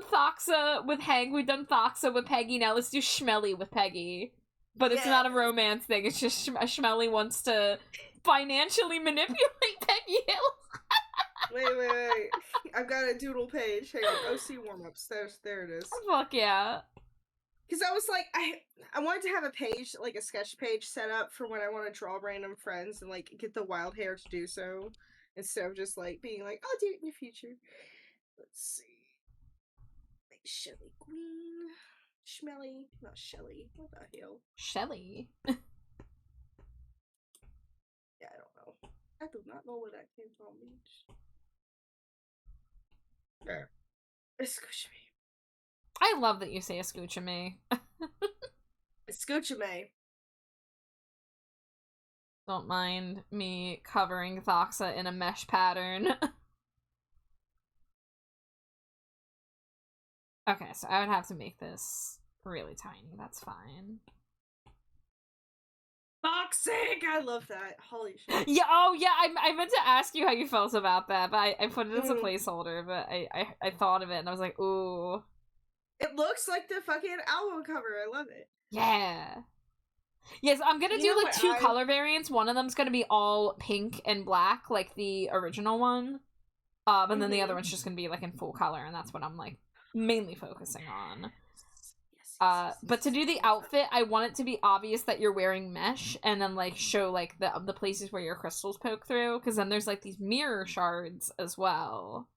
Thoxa with Hank, we've done Thoxa with Peggy, now let's do Schmelly with Peggy. But it's not a Yes. romance thing, it's just Schmelly wants to financially manipulate Peggy Hill. Wait. I've got a doodle page. Hang on. OC warm-ups. There it is. Fuck yeah. Because I was like, I wanted to have a page, like a sketch page set up for when I want to draw random friends and like get the wild hair to do so. Instead of just like being like, I'll do it in the future. Let's see. Like Shelly Queen. Schmelly. Not Shelly. What the hell? Shelly. Yeah, I don't know. I do not know where that came from, bitch. There. Excuse me. I love that you say escucha me. Escúchame. Don't mind me covering Thoxa in a mesh pattern. Okay, so I would have to make this really tiny. That's fine. Toxic! I love that. Holy shit. Yeah, oh yeah, I meant to ask you how you felt about that, but I put it as a Mm. placeholder, but I thought of it and I was like, ooh. It looks like the fucking album cover. I love it. Yeah. Yes, I'm gonna You do know like what two I- color variants. One of them's gonna be all pink and black, like the original one. And then the other Mhm. one's just gonna be like in full color, and that's what I'm like mainly focusing on. Yes, But to do the outfit, I want it to be obvious that you're wearing mesh, and then like show like the places where your crystals poke through, because then there's like these mirror shards as well.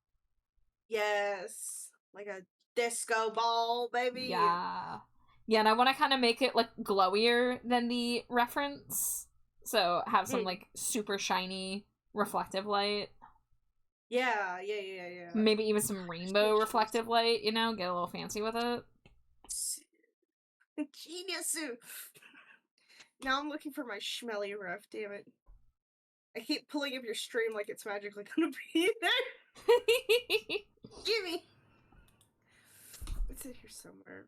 Yes. Like a disco ball, baby. Yeah. Yeah, and I want to kind of make it like glowier than the reference. So have some Mm. like super shiny reflective light. Yeah. Maybe even some rainbow reflective light, you know, get a little fancy with it. Genius. Now I'm looking for my Schmelly ref, damn it. I keep pulling up your stream like it's magically gonna be there. Gimme. It's in here somewhere.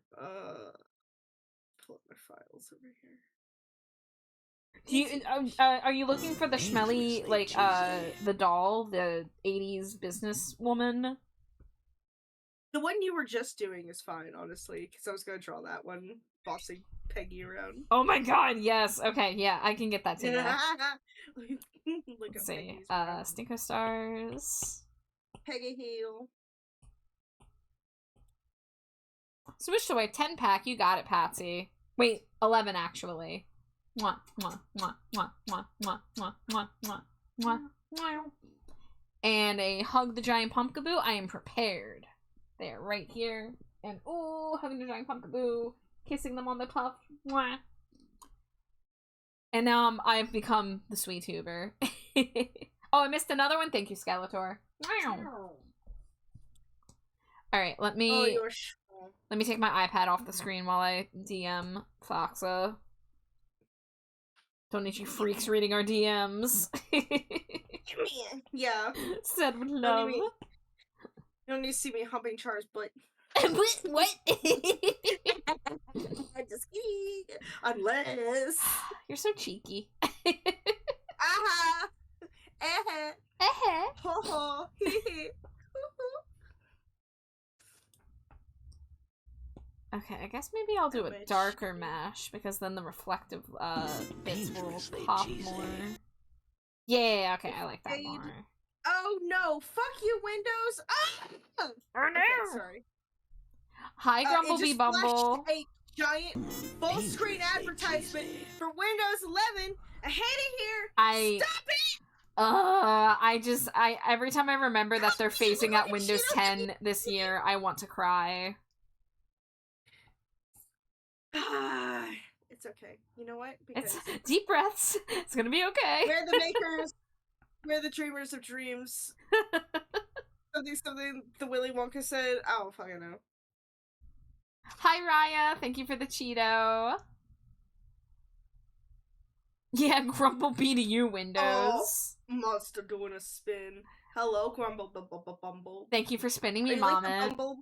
Pull up my files over here. Do you are you looking for the Schmelly, like the doll, the 80s businesswoman? The one you were just doing is fine, honestly, because I was gonna draw that one, bossing Peggy around. Oh my god, yes. Okay, yeah, I can get that to you. Look Let's at see. Peggy's around. Stinko Stars. Peggy Heel. Switch away 10-pack, you got it, Patsy. Wait, 11 actually. Mwah, mwah, mwah, mwah, mwah, mwah, mwah, mwah, mwah, mwah, mwah. And a hug the giant pumpkaboo. I am prepared. They are right here. And ooh, hugging the giant pumpkaboo, kissing them on the puff. Mwah. And now I've become the sweet tuber. Oh, I missed another one. Thank you, Skeletor. All right, let me Oh, you're let me take my iPad off the screen while I DM Foxa. Don't need you freaks reading our DMs. Yeah. Said with Don't love. need me- You don't need to see me humping Char's butt. What? I'm just kidding. Unless. You're so cheeky. Aha. Eh. Ho ho. Okay, I guess maybe I'll do a Mesh. darker mesh because then the reflective bits will Dangerously pop cheesy. more. Yeah, okay, I like that Fade. more. Oh no! Fuck you, Windows! Ah! Oh no! Okay, sorry. Hi, It Grumblebee just Bumble. flashed a giant full-screen advertisement for Windows 11. I hate it here. Stop it! Every time I remember that they're phasing out Windows 10 this year, I want to cry. It's okay. You know what? It's deep breaths. It's gonna be okay. We're the makers. We're the dreamers of dreams. Something the Willy Wonka said. I don't fucking know. Hi, Raya. Thank you for the Cheeto. Yeah, Grumblebee to you, Windows. Monster doing a spin. Hello, Grumble Bumble. Thank you for spinning me, Are you like Mama. the Bumble?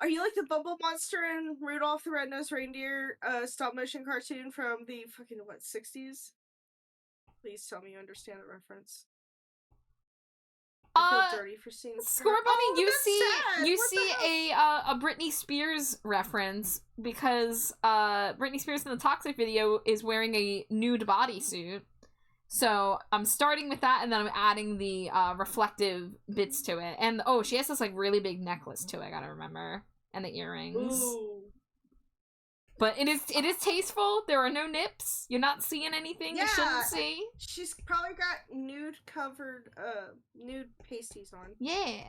Are you like the Bumble monster in Rudolph the Red-Nosed Reindeer stop motion cartoon from the fucking 60s? Please tell me you understand the reference. I feel dirty for seeing Score Bunny, sad. you What see the hell? a Britney Spears reference because Britney Spears in the Toxic video is wearing a nude bodysuit. So I'm starting with that, and then I'm adding the reflective bits to it. And oh, she has this like really big necklace too. I gotta remember, and the earrings. Ooh. But it is tasteful. There are no nips. You're not seeing anything you shouldn't see. She's probably got nude pasties on. Yeah.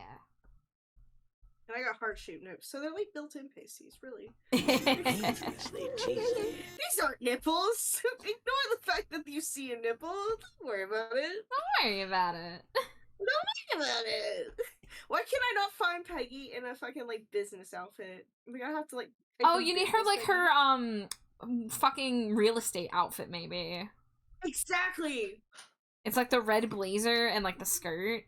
And I got heart shaped nips, so they're like built-in pasties, really. Dangerously cheesy. These aren't nipples. Ignore the fact that you see a nipple. Don't worry about it. Don't worry about it. Don't worry about it. Why can I not find Peggy in a fucking like business outfit? We're gonna have to like. Oh, you need her like her fucking real estate outfit maybe. Exactly. It's like the red blazer and like the skirt.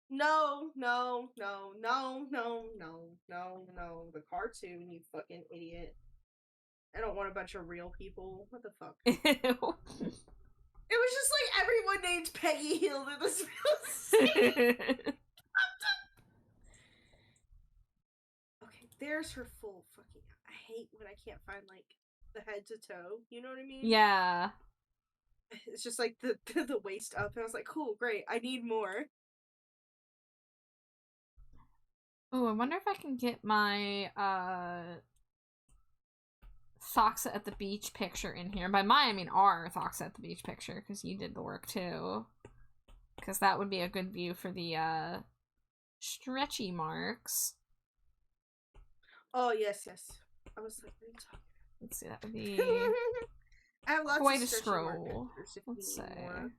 No. The cartoon, you fucking idiot. I don't want a bunch of real people. What the fuck? Ew. It was just like everyone named Peggy Hill in this film. Okay, there's her full fucking. I hate when I can't find like the head to toe. You know what I mean? Yeah. It's just like the waist up, and I was like, cool, great. I need more. Oh, I wonder if I can get my Socks at the Beach picture in here. By my, I mean our Socks at the Beach picture, because you did the work too. Because that would be a good view for the stretchy marks. Oh yes. I was like, what are you talking about? Let's see, that would be I have lots quite of a stretchy mark scroll. pictures if Let's you need say. more.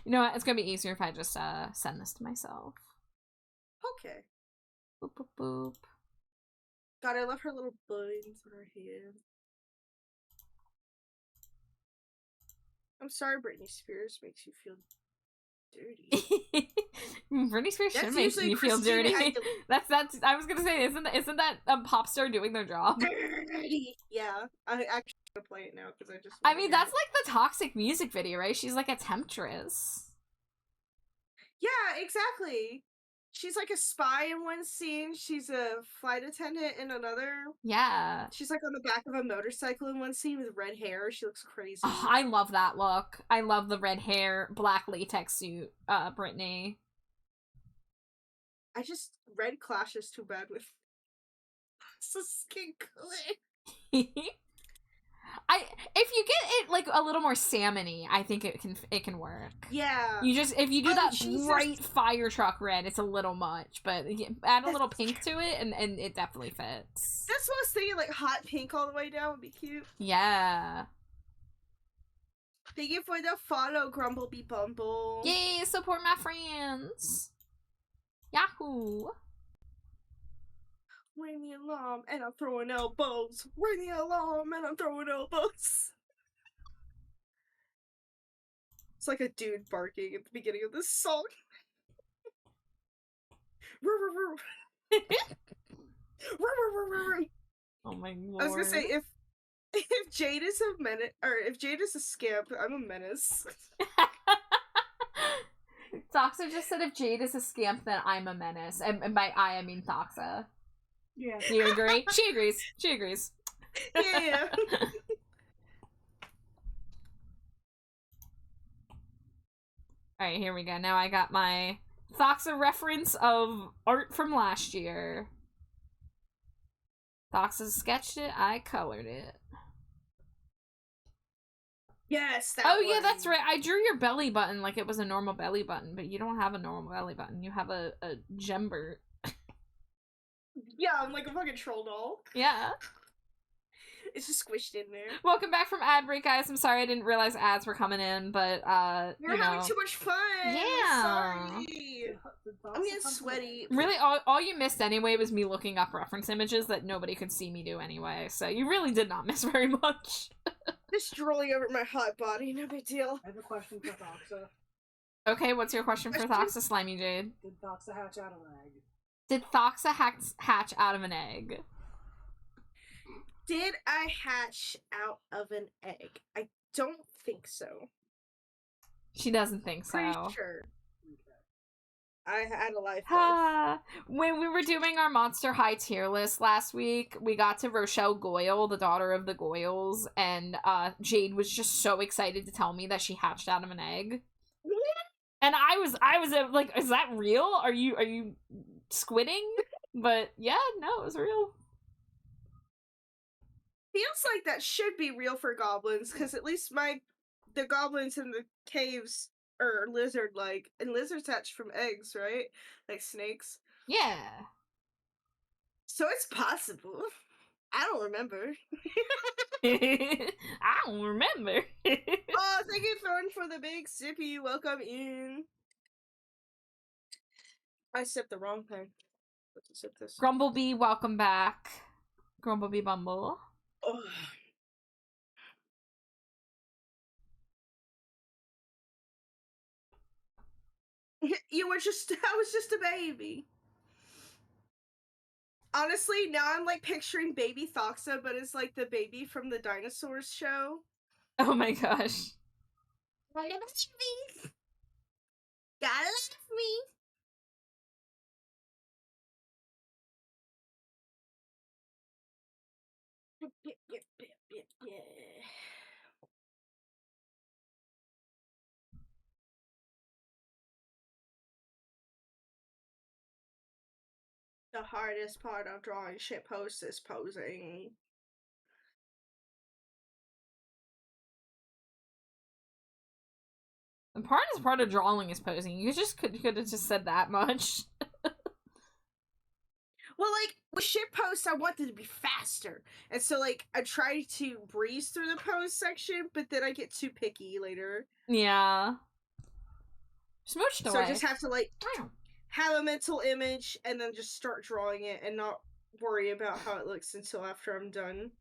You know what? It's gonna be easier if I just send this to myself. Okay. Boop boop boop. God, I love her little buttons on her head. I'm sorry, Britney Spears makes you feel dirty. Britney Spears should make usually you feel Christina dirty. Aguilera. That's. I was gonna say, isn't that a pop star doing their job? Dirty. Yeah, I actually gonna play it now because I just. I wanna mean, hear that's it. like the Toxic music video, right? She's like a temptress. Yeah, exactly. She's like a spy in one scene. She's a flight attendant in another. Yeah. She's like on the back of a motorcycle in one scene with red hair. She looks crazy. Oh, I love that look. I love the red hair, black latex suit, Britney. Red clashes too bad with so skin color. If you get it like a little more salmony, I think it can work. Yeah. If you do Oh, that Jesus. bright fire truck red, it's a little much, but add a little pink to it and it definitely fits. That's what I was thinking, like hot pink all the way down would be cute. Yeah. Thank you for the follow, Grumblebee Bumble. Yay, support my friends. Yahoo. Ring the alarm and I'm throwing elbows. Ring the alarm and I'm throwing elbows. It's like a dude barking at the beginning of this song. Oh my lord. I was gonna say if Jade is a menace, or if Jade is a scamp, I'm a menace. Thoxa just said if Jade is a scamp, then I'm a menace. And by I mean Thoxa. Yeah. Do you agree? She agrees. She agrees. Yeah. Alright, here we go. Now I got my Thoxa reference of art from last year. Thoxa sketched it, I colored it. Yes, that Oh yeah, one. that's right. I drew your belly button like it was a normal belly button, but you don't have a normal belly button. You have a gembert. Yeah, I'm like a fucking troll doll. Yeah. It's just squished in there. Welcome back from ad break, guys. I'm sorry I didn't realize ads were coming in, but You're having too much fun. Yeah. Sorry. I'm getting sweaty. Really, all you missed anyway was me looking up reference images that nobody could see me do anyway, so you really did not miss very much. Just drooling over my hot body, no big deal. I have a question for Thoxa. Okay, what's your question for Thoxa, Slimy Jade? Did Thoxa hatch out of an egg? Did Thoxa hatch out of an egg? Did I hatch out of an egg? I don't think so. She doesn't think so. Pretty sure. I had a life. When we were doing our Monster High tier list last week, we got to Rochelle Goyle, the daughter of the Goyles, and Jade was just so excited to tell me that she hatched out of an egg. And I was like, is that real? Are you squidding? But yeah, no, it was real. Feels like that should be real for goblins, because at least the goblins in the caves are lizard-like, and lizards hatch from eggs, right? Like snakes. Yeah. So it's possible. I don't remember. I don't remember. Oh, thank you, Thorn, for the big sippy. Welcome in. I sipped the wrong thing. Let's sip this. Grumblebee, welcome back. Grumblebee Bumble. Oh. I was just a baby. Honestly, now I'm like picturing baby Thoxa, but it's like the baby from the dinosaurs show. Oh my gosh. Gotta love me. Gotta love me. Yeah. The hardest part of drawing shitposts is posing. The hardest part of drawing is posing. You just could have just said that much. Well, like, with shitposts, I wanted to be faster. And so, like, I try to breeze through the pose section, but then I get too picky later. Yeah. Smooched away. So I just have to, like, have a mental image and then just start drawing it and not worry about how it looks until after I'm done.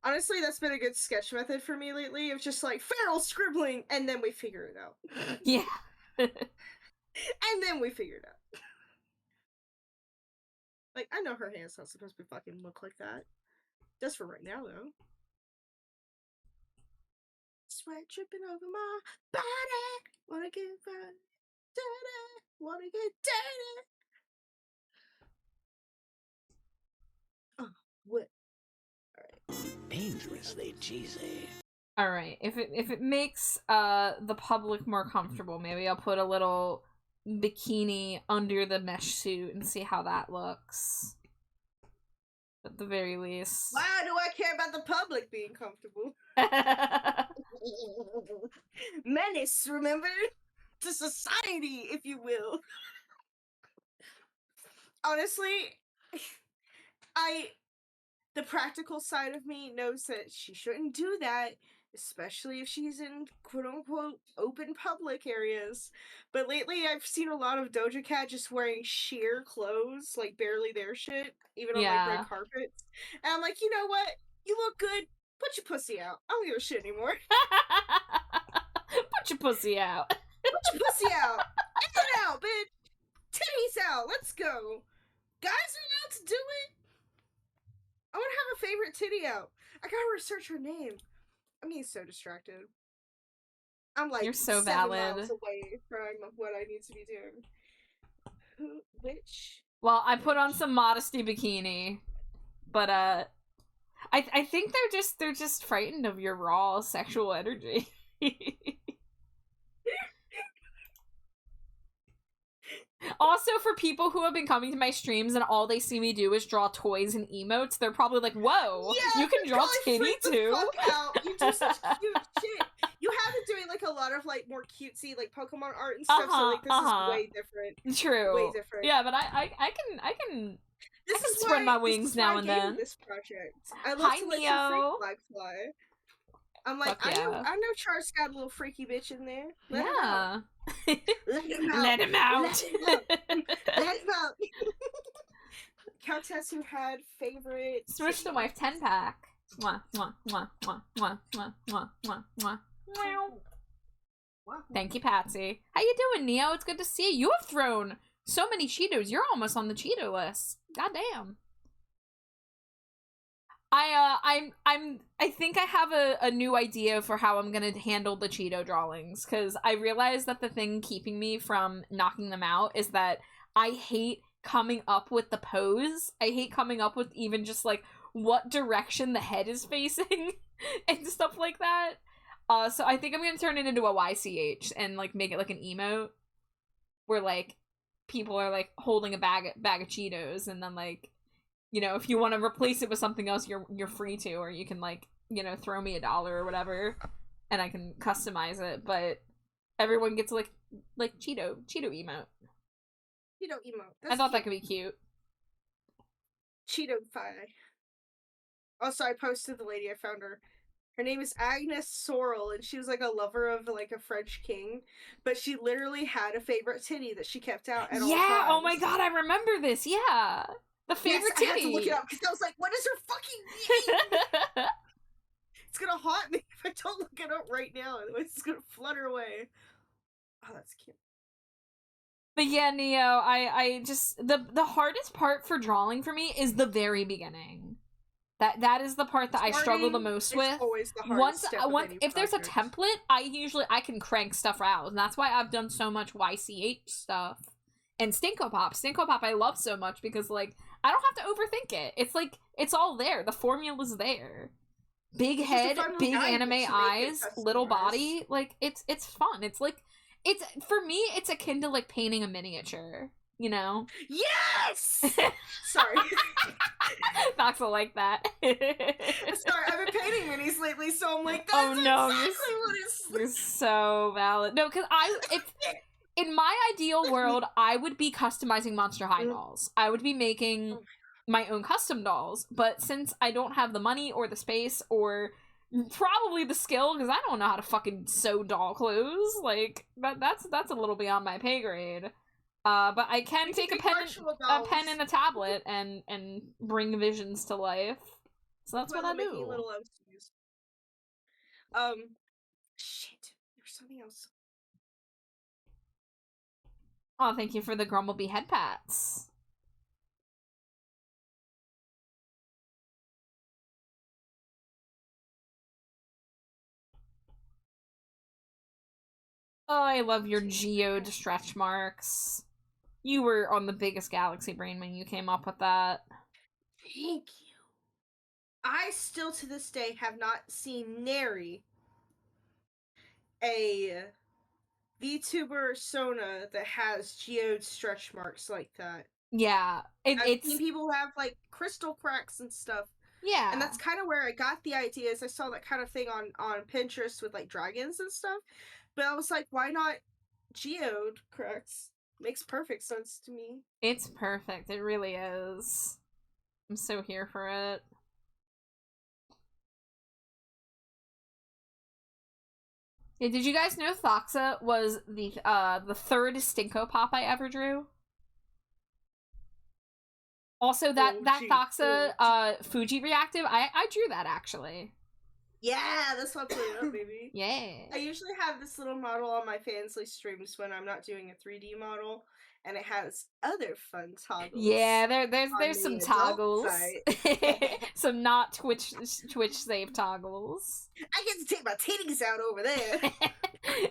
Honestly, that's been a good sketch method for me lately, of just, like, feral scribbling, and then we figure it out. Yeah. And then we figure it out. Like, I know her hand's not supposed to fucking look like that. Just for right now, though. Sweat dripping over my body. Wanna get dirty. Wanna get dirty. Oh, what? Alright. Dangerously cheesy. Alright. If it makes the public more comfortable, maybe I'll put a little bikini under the mesh suit and see how that looks. At the very least. Why do I care about the public being comfortable? Menace, remember? To society, if you will. Honestly, the practical side of me knows that she shouldn't do that, especially if she's in quote-unquote open public areas. But lately I've seen a lot of Doja Cat just wearing sheer clothes, like barely their shit, even on like red carpets. And I'm like, you know what? You look good. Put your pussy out. I don't give a shit anymore. Put Put your pussy out. Put your pussy out. In and out, bitch. Titties out. Let's go. Guys are allowed to do it. I want to have a favorite titty out. I gotta research her name. I'm getting so distracted. I'm like You're so 7 valid. miles away from what I need to be doing. Who? Which? Well, I put on some modesty bikini, but I think they're just frightened of your raw sexual energy. Also, for people who have been coming to my streams and all they see me do is draw toys and emotes, they're probably like, "Whoa, Yeah, you can draw titty freak the too." fuck out. You do such cute shit. You have been doing like a lot of like more cutesy like Pokemon art and stuff. So like this is way different. True. Way different. Yeah, but I can This I can is spread why- my this wings is why now I and gave you then. This project. I love Hi, to let Neo. your freak flag fly. I'm like, Fuck yeah. I know Char's got a little freaky bitch in there. Let him out. Yeah. Let him out. Let him out. Let him out. Let him out. Countess who had favorite. Switch the wife 10-pack. Mwah, mwah, mwah, mwah, mwah, mwah, mwah, mwah, mwah. Meow. Thank you, Patsy. How you doing, Neo? It's good to see you. You have thrown so many Cheetos. You're almost on the Cheeto list. Goddamn. I think I have a new idea for how I'm gonna handle the Cheeto drawings, because I realized that the thing keeping me from knocking them out is that I hate coming up with the pose. I hate coming up with even just like what direction the head is facing and stuff like that. So I think I'm gonna turn it into a YCH and like make it like an emote where like people are like holding a bag of Cheetos, and then like, you know, if you want to replace it with something else, you're free to, or you can like, you know, throw me $1 or whatever, and I can customize it. But everyone gets like Cheeto emote. Cheeto emote. I thought that could be cute. Cheeto fi. Also, I posted the lady. I found her. Her name is Agnes Sorrel, and she was like a lover of like a French king, but she literally had a favorite titty that she kept out at all times. Yeah. Oh my god, I remember this. Yeah. The favorite yes, I had titty. to look it up because I was like, "What is her fucking name?" It's gonna haunt me if I don't look it up right now. Otherwise, it's gonna flutter away. Oh, that's cute. But yeah, Neo, I just the hardest part for drawing for me is the very beginning. That is the part that I struggle the most with. Always the Once hardest step of any if there's a project. template, I can crank stuff out, and that's why I've done so much YCH stuff. And Stinko Pop, I love so much because like I don't have to overthink it. It's like it's all there. The formula's there. Big It's just a head, fun big guide anime to make it eyes, little customized. body. Like it's fun. It's like it's for me. It's akin to like painting a miniature. You know. Yes. Sorry. Not so like that. Sorry, I've been painting minis lately, so I'm like, Oh, that's no, exactly what it's You're so valid. No, because if in my ideal world, I would be customizing Monster High dolls. I would be making my own custom dolls. But since I don't have the money or the space or probably the skill, because I don't know how to fucking sew doll clothes, like that's a little beyond my pay grade. But I can We take can a make pen, virtual a dolls. pen and a tablet and bring visions to life. So that's what I making do. little MCs. Shit. There's something else. Oh, thank you for the Grumblebee head pats. Oh, I love your geode stretch marks. You were on the biggest galaxy brain when you came up with that. Thank you. I still to this day have not seen nary a VTuber Sona that has geode stretch marks like that. Yeah, I've it's seen people who have like crystal cracks and stuff. yeah, And that's kind of where I got the ideas. I saw that kind of thing on Pinterest with like dragons and stuff. But I was like, why not geode cracks? Makes perfect sense to me. it's perfect. It really is. I'm so here for it. Yeah, did you guys know Thoxa was the third Stinko Pop I ever drew? Also, that Oh, that gee. Thoxa Oh, Fuji reactive, I drew that actually. Yeah, that's what I'm putting up, baby. Yeah. I usually have this little model on my Fansly streams when I'm not doing a 3D model, and it has other fun toggles. Yeah, there's on some the adult toggles. site. Some not Twitch save toggles. I get to take my titties out over there.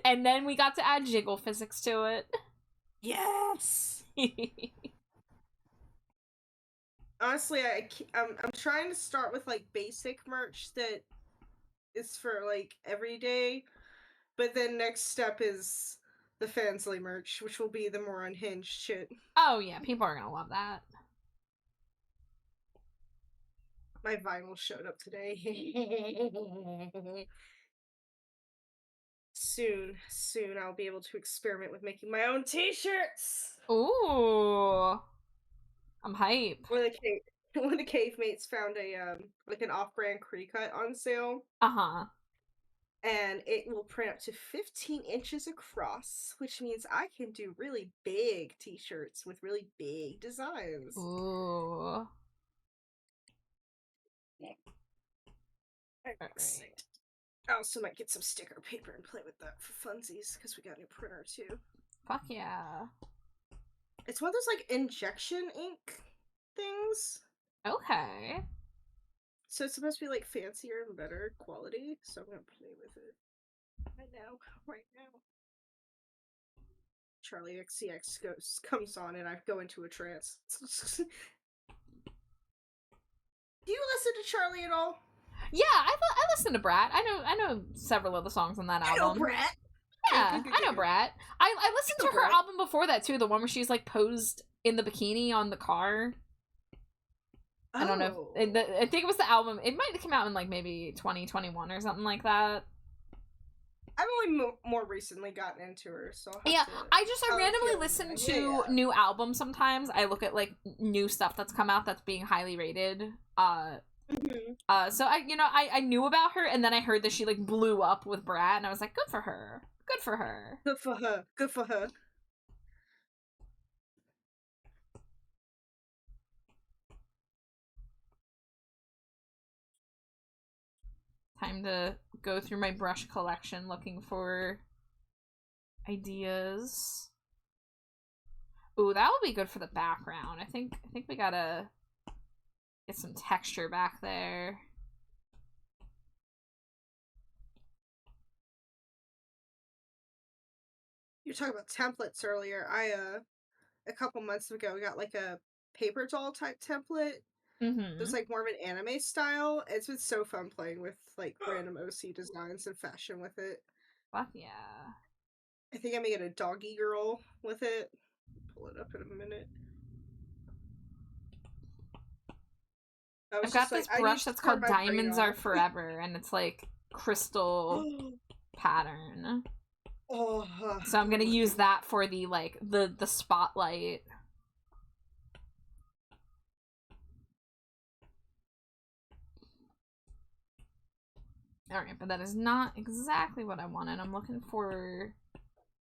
And then we got to add jiggle physics to it. Yes. Honestly, I'm trying to start with like basic merch that is for like every day, but then next step is the Fansly merch, which will be the more unhinged shit. Oh yeah, people are gonna love that. My vinyl showed up today. Soon I'll be able to experiment with making my own t-shirts. Ooh. I'm hype. One of the cave mates found a like an off-brand Cree-cut on sale. Uh-huh. And it will print up to 15 inches across, which means I can do really big t-shirts with really big designs. Ooh. I'm excited. I also might get some sticker paper and play with that for funsies, because we got a new printer too. Fuck yeah. It's one of those like injection ink things. Okay. So it's supposed to be like fancier and better quality, so I'm gonna play with it. Right now. Charlie XCX comes on and I go into a trance. Do you listen to Charlie at all? Yeah, I listen to Brat. I know several of the songs on that album. I know Brat. Yeah, I know Brat. I listened to her Brat. album before that too, the one where she's like posed in the bikini on the car. I don't know. I think it was the album. It might have come out in like maybe 2021 or something like that. I've only more recently gotten into her, so I randomly listen to new albums sometimes. I look at like new stuff that's come out that's being highly rated. So I knew about her, and then I heard that she like blew up with Brat, and I was like, good for her. Good for her. Good for her. Good for her. Time to go through my brush collection looking for ideas. Ooh, that would be good for the background. I think we gotta get some texture back there. You were talking about templates earlier. A couple months ago got like a paper doll type template. Mm-hmm. It was like more of an anime style. It's been so fun playing with like random OC designs and fashion with it. Fuck yeah. I think I'm gonna get a doggy girl with it. Pull it up in a minute. I've got this brush that's called Diamonds Are Forever, and it's like crystal pattern. Oh, so I'm gonna use that for the like the spotlight. Alright, but that is not exactly what I wanted. I'm looking for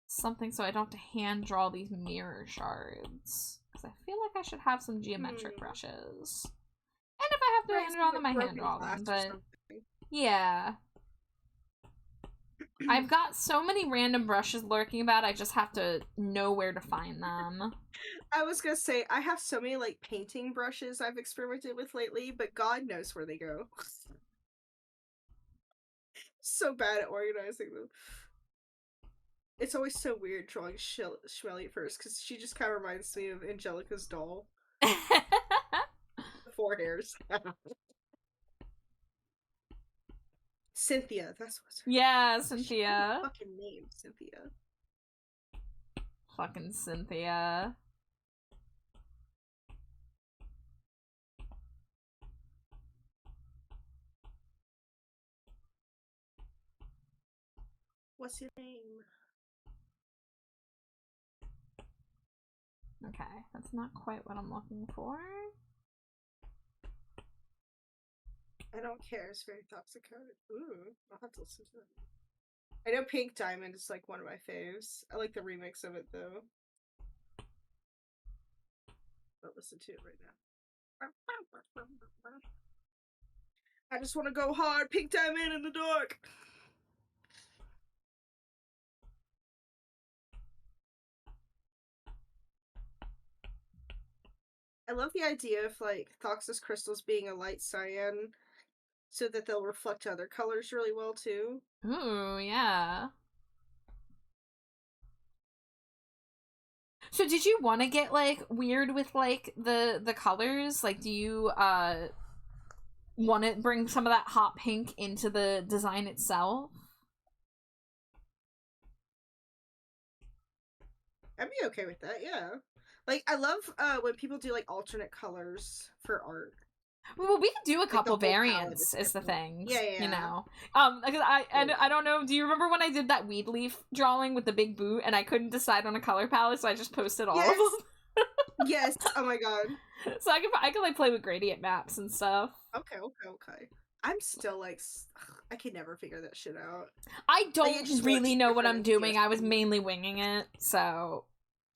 something so I don't have to hand draw these mirror shards. Because I feel like I should have some geometric brushes. And if I have to hand draw them, I hand draw them. But yeah. I've got so many random brushes lurking about, I just have to know where to find them. I was gonna say, I have so many like painting brushes I've experimented with lately, but God knows where they go. So bad at organizing them. It's always so weird drawing Shmelly first, because she just kind of reminds me of Angelica's doll. The 4 hairs. Cynthia, that's what's her Yeah, Cynthia. fucking name, Cynthia. Fucking Cynthia. What's your name? Okay, that's not quite what I'm looking for. I don't care, it's very toxic-coated. Ooh, I'll have to listen to that. I know Pink Diamond is like one of my faves. I like the remix of it though. I'll listen to it right now. I just want to go hard, pink diamond in the dark. I love the idea of like Thoxis crystals being a light cyan, so that they'll reflect other colors really well too. Ooh, yeah. So did you want to get like weird with like the colors? Like, do you want to bring some of that hot pink into the design itself? I'd be okay with that, yeah. Like, I love when people do like alternate colors for art. Well, we could do a Like, couple the whole palette variants, is the different. thing. Yeah. You know, because I don't know. Do you remember when I did that weed leaf drawing with the big boot and I couldn't decide on a color palette, so I just posted all of them. Yes. Oh my god. So I can like play with gradient maps and stuff. Okay. I'm still like, I can never figure that shit out. I don't Like, just really works know what different I'm in doing. I was CSP. mainly winging it, so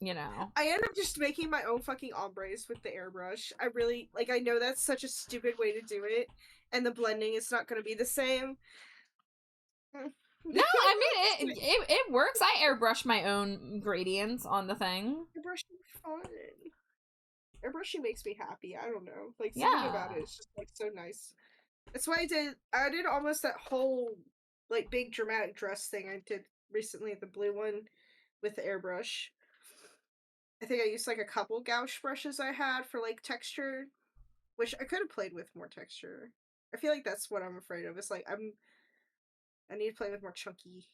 you know. I end up just making my own fucking ombres with the airbrush. I really like. I know that's such a stupid way to do it, and the blending is not going to be the same. No, I mean it works. I airbrush my own gradients on the thing. Airbrushing fun. Airbrushing makes me happy. I don't know. Like something about it is just like so nice. That's why I did almost that whole like big dramatic dress thing I did recently, the blue one with the airbrush. I think I used like a couple gouache brushes I had for like texture, which I could have played with more texture. I feel like that's what I'm afraid of. It's like I need to play with more chunky,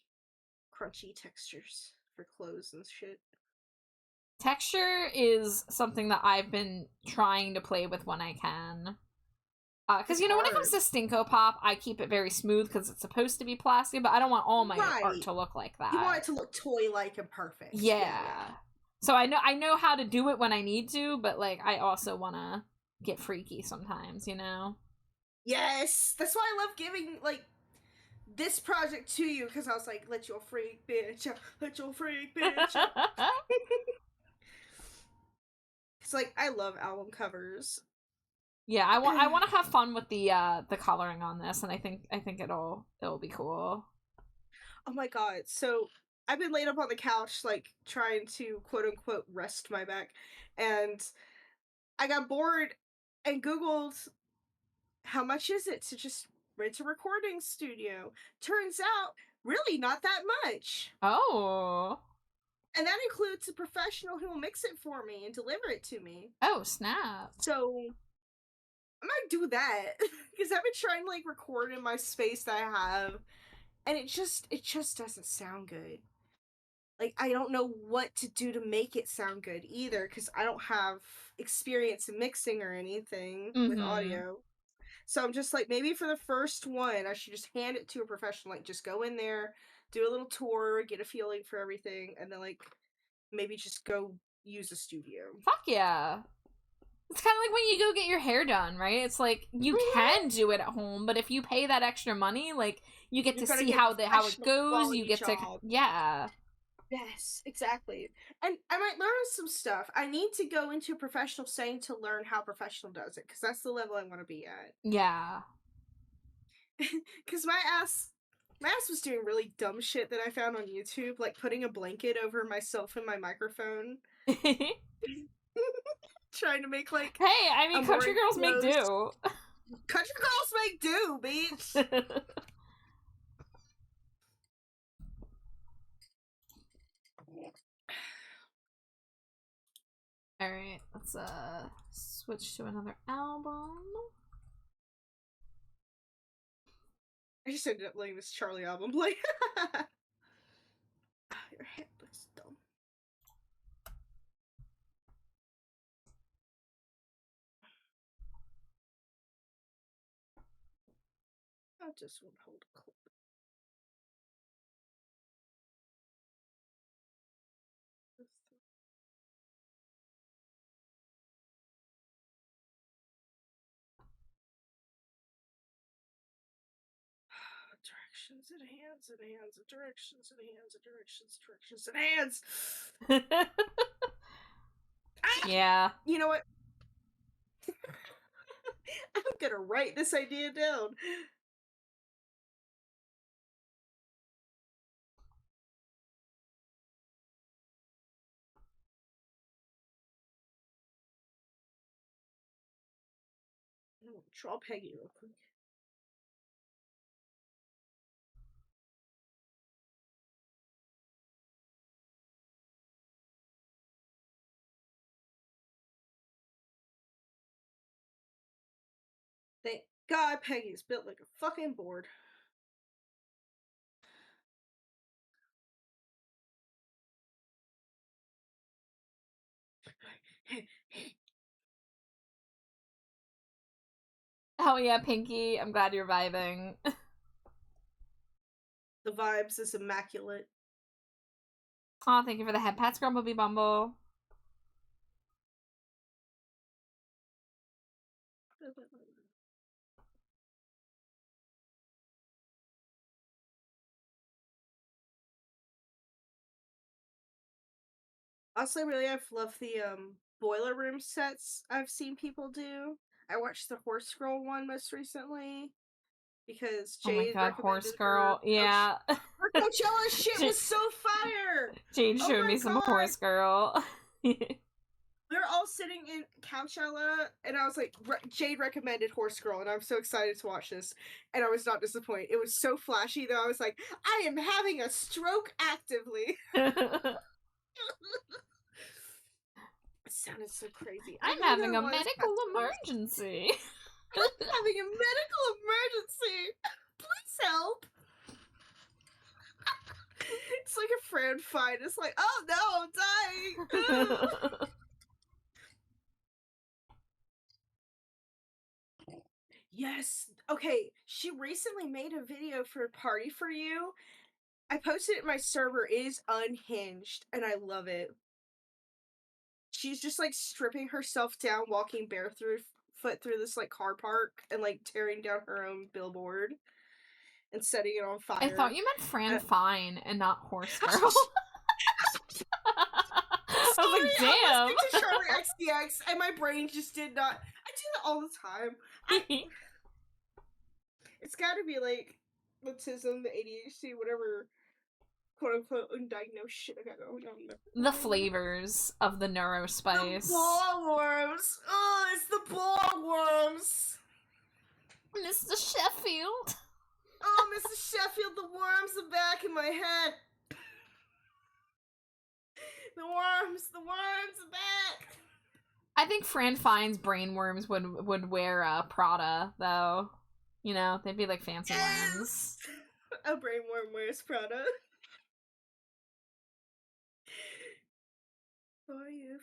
crunchy textures for clothes and shit. Texture is something that I've been trying to play with when I can. Because, you know, when it comes to Stinko Pop, I keep it very smooth because it's supposed to be plastic, but I don't want all my art to look like that. You want it to look toy-like and perfect. Yeah. So I know how to do it when I need to, but, like, I also want to get freaky sometimes, you know? Yes! That's why I love giving, like, this project to you, because I was like, let your freak bitch out, let your freak bitch out. It's like, I love album covers. Yeah, I want to have fun with the coloring on this, and I think it'll be cool. Oh my god! So I've been laid up on the couch, like trying to quote unquote rest my back, and I got bored and Googled how much is it to just rent a recording studio. Turns out, really not that much. Oh. And that includes a professional who will mix it for me and deliver it to me. Oh snap! So I might do that because I've been trying to like record in my space that I have, and it just doesn't sound good. Like I don't know what to do to make it sound good either because I don't have experience in mixing or anything with audio. So I'm just like, maybe for the first one, I should just hand it to a professional. Like, just go in there, do a little tour, get a feeling for everything, and then like maybe just go use a studio. Fuck yeah! It's kind of like when you go get your hair done, right? It's like you can do it at home, but if you pay that extra money, like you get to see how it goes. You get to yeah. Yes, exactly. And I might learn some stuff. I need to go into a professional setting to learn how professional does it, because that's the level I want to be at. Yeah. Because my ass was doing really dumb shit that I found on YouTube, like putting a blanket over myself and my microphone. Trying to make like... Hey, I mean, country girls make do. Country girls make do, bitch! Alright, let's switch to another album. I just ended up letting this Charlie album play. Your head looks dumb. I just want to hold a clip. Directions and hands and hands and directions and hands and directions and hands. Yeah. You know what? I'm gonna write this idea down. I'm gonna draw Peggy real quick. Thank God Peggy's built like a fucking board. Oh yeah, Pinky, I'm glad you're vibing. The vibes is immaculate. Oh, thank you for the head pats, Grumblebee Bumble. Also, really, I've loved the boiler room sets I've seen people do. I watched the Horse Girl one most recently because Oh my Jade god, recommended Horse Girl. Yeah. Her Coachella shit was so fire! Jade Oh showed my me some God. Horse Girl. We were all sitting in Coachella, and I was like, Jade recommended Horse Girl, and I'm so excited to watch this. And I was not disappointed. It was so flashy that I was like, I am having a stroke actively. It sounded so crazy. I'm having a medical emergency. I'm having a medical emergency. Please help. It's like a Fran fight. It's like, oh no, I'm dying. Yes. Okay, she recently made a video for Party For You. I posted it. My server is unhinged, and I love it. She's just like stripping herself down, walking barefoot through this like car park, and like tearing down her own billboard and setting it on fire. I thought you meant Fran Fine and not Horse Girl. I was like, damn. I was listening to Charlie XCX, and my brain just did not. I do that all the time. It's got to be like autism, the ADHD, whatever quote unquote undiagnosed shit I got going on there. The flavors of the neurospice. The ballworms. Oh, it's the ballworms. Mr. Sheffield. Oh, Mr. Sheffield, the worms are back in my head. The worms are back. I think Fran Fine's brainworms would wear Prada though. You know, they'd be like fancy ones. A brainworm wears Prada. For you,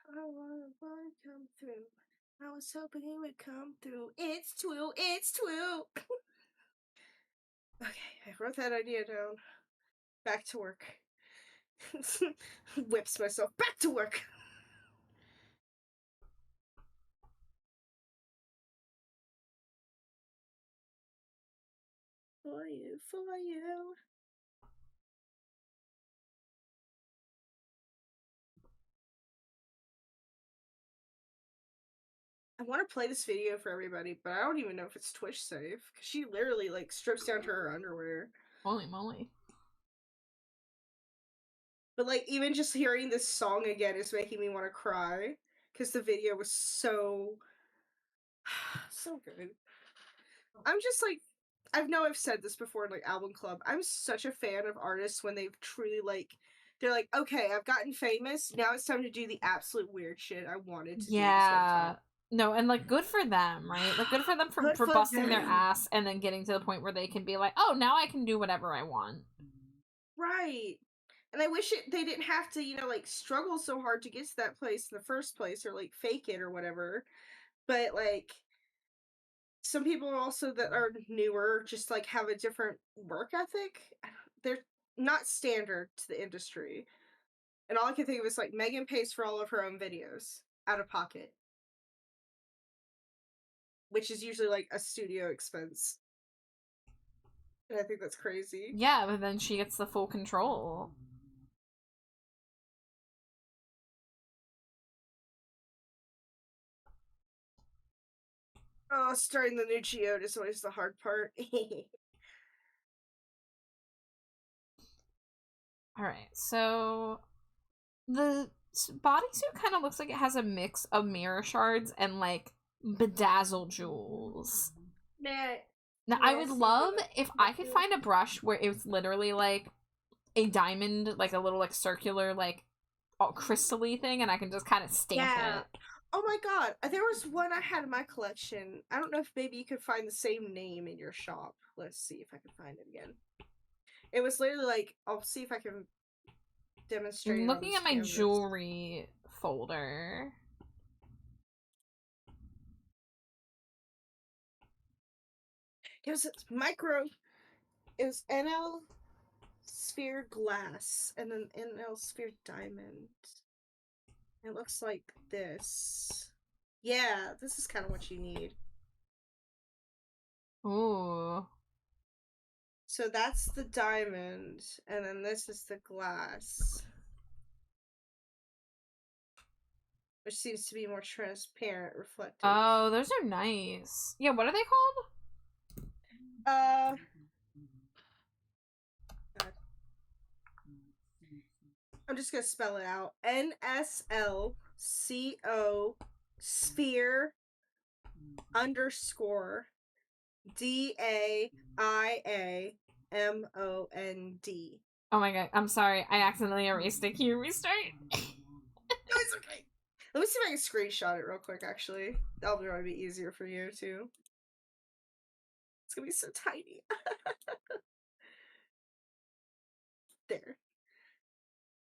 I wanna come through. I was hoping he would come through. It's true. Okay, I wrote that idea down. Back to work. Whips myself. Back to work. For you. I want to play this video for everybody, but I don't even know if it's Twitch safe. Because she literally, like, strips down to her underwear. Holy moly. But, like, even just hearing this song again is making me want to cry. Because the video was so... so good. I'm just, like... I've said this before in, like, Album Club. I'm such a fan of artists when they've truly, like... They're like, okay, I've gotten famous. Now it's time to do the absolute weird shit I wanted to do this whole time. No, and like good for them, right? Like good for them for busting their ass and then getting to the point where they can be like, oh, now I can do whatever I want. Right. And I wish they didn't have to, you know, like struggle so hard to get to that place in the first place or like fake it or whatever. But like some people also that are newer just like have a different work ethic. They're not standard to the industry. And all I can think of is like Megan pays for all of her own videos out of pocket. Which is usually like a studio expense. And I think that's crazy. Yeah, but then she gets the full control. Oh, starting the new geode is always the hard part. Alright, so the bodysuit kind of looks like it has a mix of mirror shards and like bedazzled jewels. Nah. Now, I would love if I could find a brush where it was literally like a diamond, like a little like circular, like all crystally thing, and I can just kind of stamp it. Oh my god, there was one I had in my collection. I don't know if maybe you could find the same name in your shop. Let's see if I can find it again. It was literally like, I'll see if I can demonstrate. I'm looking at my jewelry folder. It was micro. It was NL sphere glass and then NL sphere diamond. It looks like this. Yeah, this is kind of what you need. Ooh. So that's the diamond, and then this is the glass. Which seems to be more transparent, reflective. Oh, those are nice. Yeah, what are they called? I'm just gonna spell it out. NSLCO sphere underscore DAIAMOND. Oh my god, I'm sorry. I accidentally erased it. Can you restart? No, it's okay. Let me see if I can screenshot it real quick, actually. That'll probably be easier for you, too. It's gonna be so tiny. There.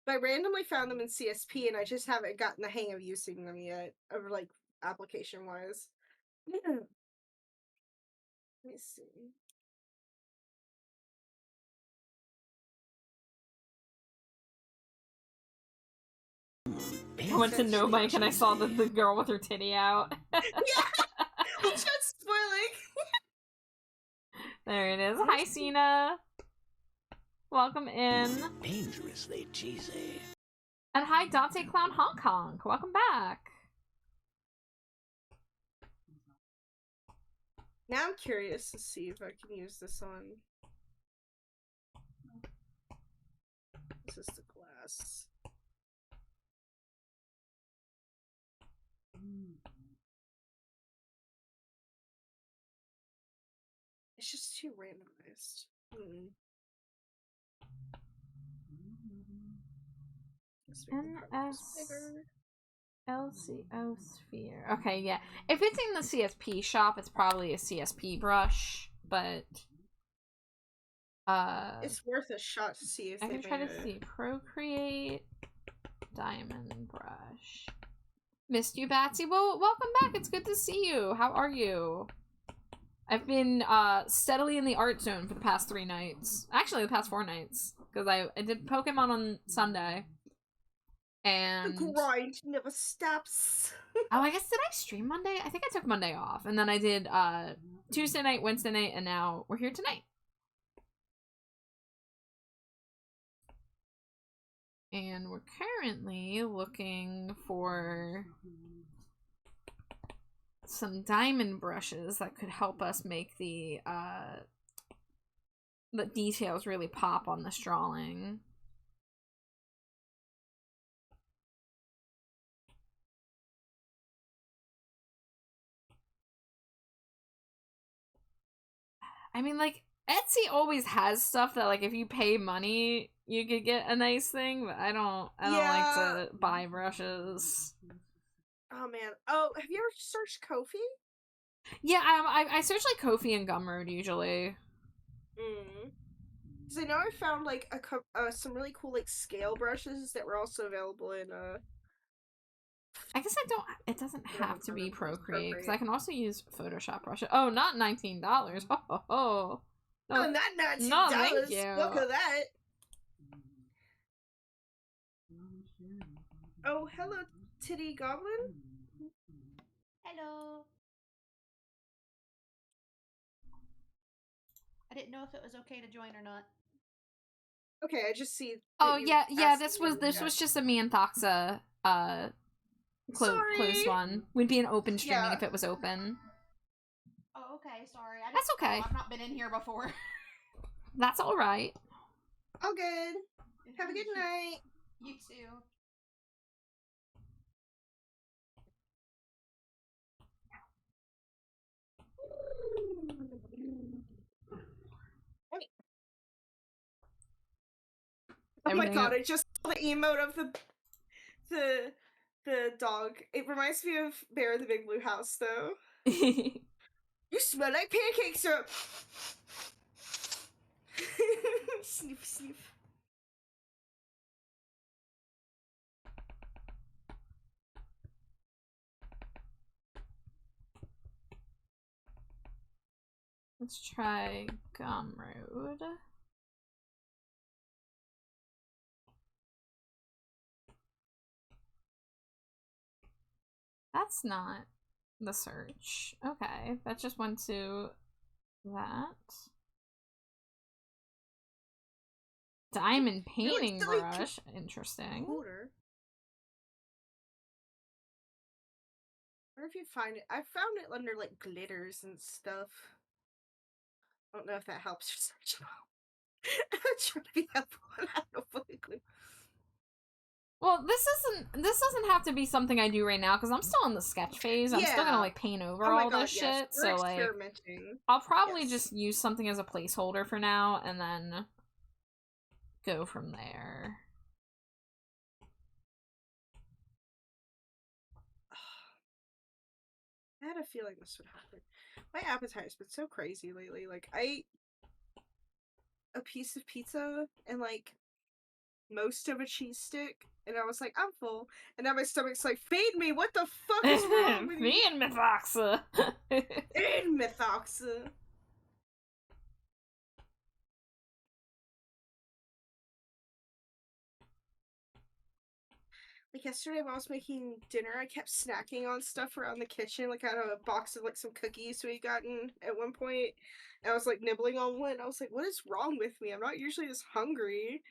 I randomly found them in CSP, and I just haven't gotten the hang of using them yet, or like application-wise. Let me see. I went to No Mike and I saw the girl with her titty out. Yeah! Just spoiling! There it is. Hi, Cena. Welcome in. Dangerously cheesy. And hi, Dante Clown Hong Kong. Welcome back. Now I'm curious to see if I can use this on. This is the glass. It's just too randomized. NSLCO sphere. Okay, yeah. If it's in the CSP shop, it's probably a CSP brush, but it's worth a shot to see if I they can try made to see. Procreate diamond brush. Missed you, Batsy. Well, welcome back. It's good to see you. How are you? I've been steadily in the art zone for the past 3 nights. Actually, the past 4 nights. Because I did Pokemon on Sunday. And the grind never stops. oh, I guess, did I stream Monday? I think I took Monday off. And then I did Tuesday night, Wednesday night, and now we're here tonight. And we're currently looking for some diamond brushes that could help us make the details really pop on this drawing. I mean, like, Etsy always has stuff that, like, if you pay money, you could get a nice thing, but I don't like to buy brushes. Oh, man. Oh, have you ever searched Ko-fi? Yeah, I search, like, Ko-fi and Gumroad, usually. Because I know I found, like, some really cool, like, scale brushes that were also available in, I guess it doesn't have to be Procreate, because I can also use Photoshop brushes. Oh, not $19. Ho, ho, ho. No, not $19. No, thank you. Look at that. Oh, hello, Titty Goblin. Hello. I didn't know if it was okay to join or not. Okay, I just see. Oh yeah, this was just a me and Thoxa closed one. We'd be an open streaming if it was open. Sorry. That's okay. I've not been in here before. That's all right. All good. Have a good night. You too. Oh my Everything god, I just saw the emote of the dog. It reminds me of Bear in the Big Blue House, though. You smell like pancake syrup! Sniff, sniff. Let's try Gumroad. That's not the search. Okay, that just went to that. Diamond painting brush. Interesting. Quarter. Where if you find it? I found it under like glitters and stuff. I don't know if that helps your search at all. I'm trying to be helpful. I have no fucking clue. Well, this doesn't have to be something I do right now because I'm still in the sketch phase. I'm still gonna like paint over all this shit. We're So like, experimenting. I'll probably just use something as a placeholder for now and then go from there. I had a feeling this would happen. My appetite's been so crazy lately. Like, I ate a piece of pizza and like most of a cheese stick, and I was like, I'm full. And now my stomach's like, feed me! What the fuck is wrong with Me you? and Mythoxa. Feed Mythoxa! Like yesterday when I was making dinner, I kept snacking on stuff around the kitchen. Like I had a box of like some cookies we had gotten at one point. And I was like nibbling on one. I was like, what is wrong with me? I'm not usually this hungry.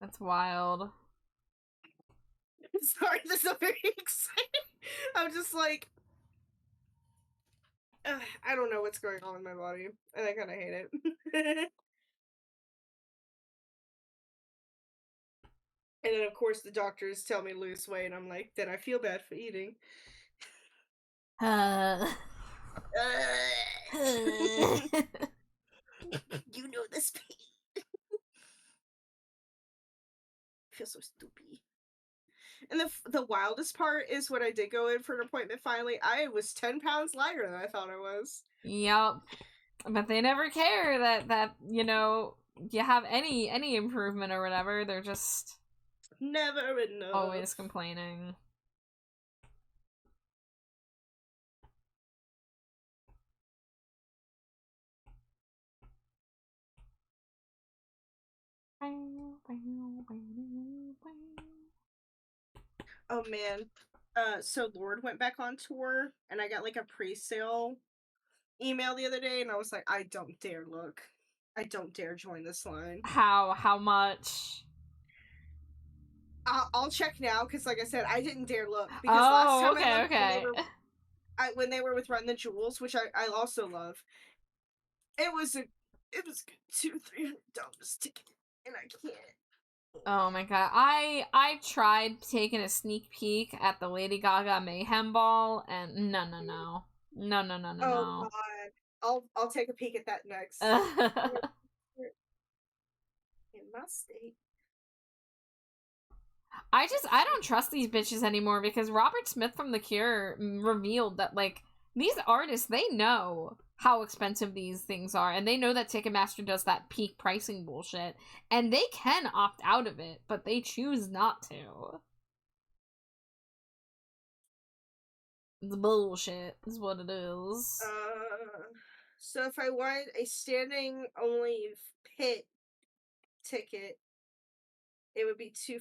That's wild. Sorry, this is not very exciting. I'm just like, I don't know what's going on in my body. And I kind of hate it. And then, of course, the doctors tell me to lose weight, and I'm like, then I feel bad for eating. You know this pain. I feel so stupid. And the wildest part is when I did go in for an appointment finally, I was 10 pounds lighter than I thought I was. Yup. But they never care that you know, you have any improvement or whatever. They're just never enough. Always complaining. Oh man. So Lord went back on tour, and I got like a pre-sale email the other day, and I was like, I don't dare look. I don't dare join this line. How much? I'll check now, because like I said, I didn't dare look. Because last time I looked, when they were with Run the Jewels, which I also love, it was $200-300 ticket, and I can't. Oh my god. I tried taking a sneak peek at the Lady Gaga Mayhem Ball, and no. Oh god. I'll take a peek at that next. In my state. I don't trust these bitches anymore because Robert Smith from The Cure revealed that, like, these artists, they know how expensive these things are, and they know that Ticketmaster does that peak pricing bullshit, and they can opt out of it, but they choose not to. It's bullshit, is what it is. So if I wanted a standing only pit ticket, it would be $241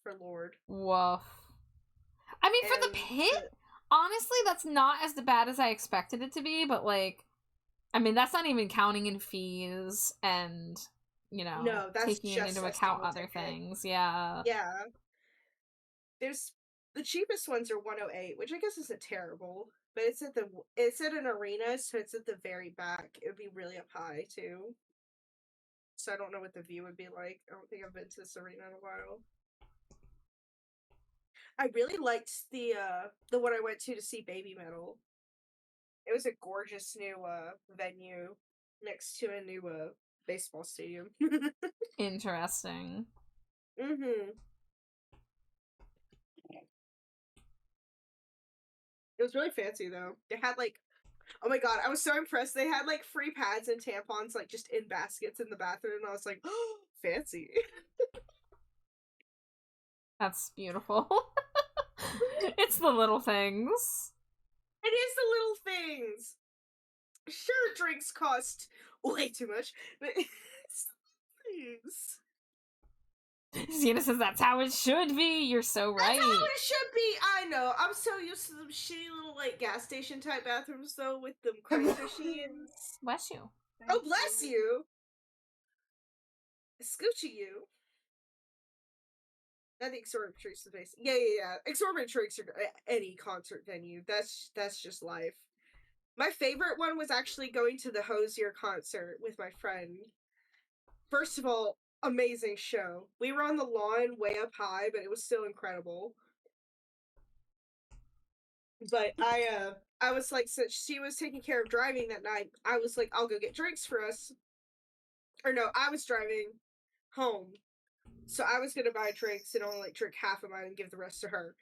for Lord. Woof. I mean, for the pit, honestly, that's not as bad as I expected it to be, but, like, I mean, that's not even counting in fees and, you know, no, that's taking into account other things. Yeah. Yeah. There's The cheapest ones are 108, which I guess isn't terrible, but it's at an arena, so it's at the very back. It would be really up high too. So I don't know what the view would be like. I don't think I've been to this arena in a while. I really liked the one I went to see Baby Metal. It was a gorgeous new venue next to a new baseball stadium. Interesting. Mm-hmm. It was really fancy though. They had like, oh my god, I was so impressed. They had like free pads and tampons like just in baskets in the bathroom, and I was like, oh, fancy. That's beautiful. It's the little things. It is the little things. Sure, drinks cost way too much, but it's the things. Zena says that's how it should be. You're so right. That's how it should be. I know. I'm so used to them shitty little like gas station type bathrooms though, with them crazy machines. Bless you. Oh, bless you. Scoochie you. I think exorbitant drinks is basic. Yeah. Exorbitant drinks are any concert venue. That's just life. My favorite one was actually going to the Hosier concert with my friend. First of all, amazing show. We were on the lawn way up high, but it was still incredible. But I was like, since she was taking care of driving that night, I was like, I'll go get drinks for us. Or no, I was driving home. So I was gonna buy drinks and only like drink half of mine and give the rest to her.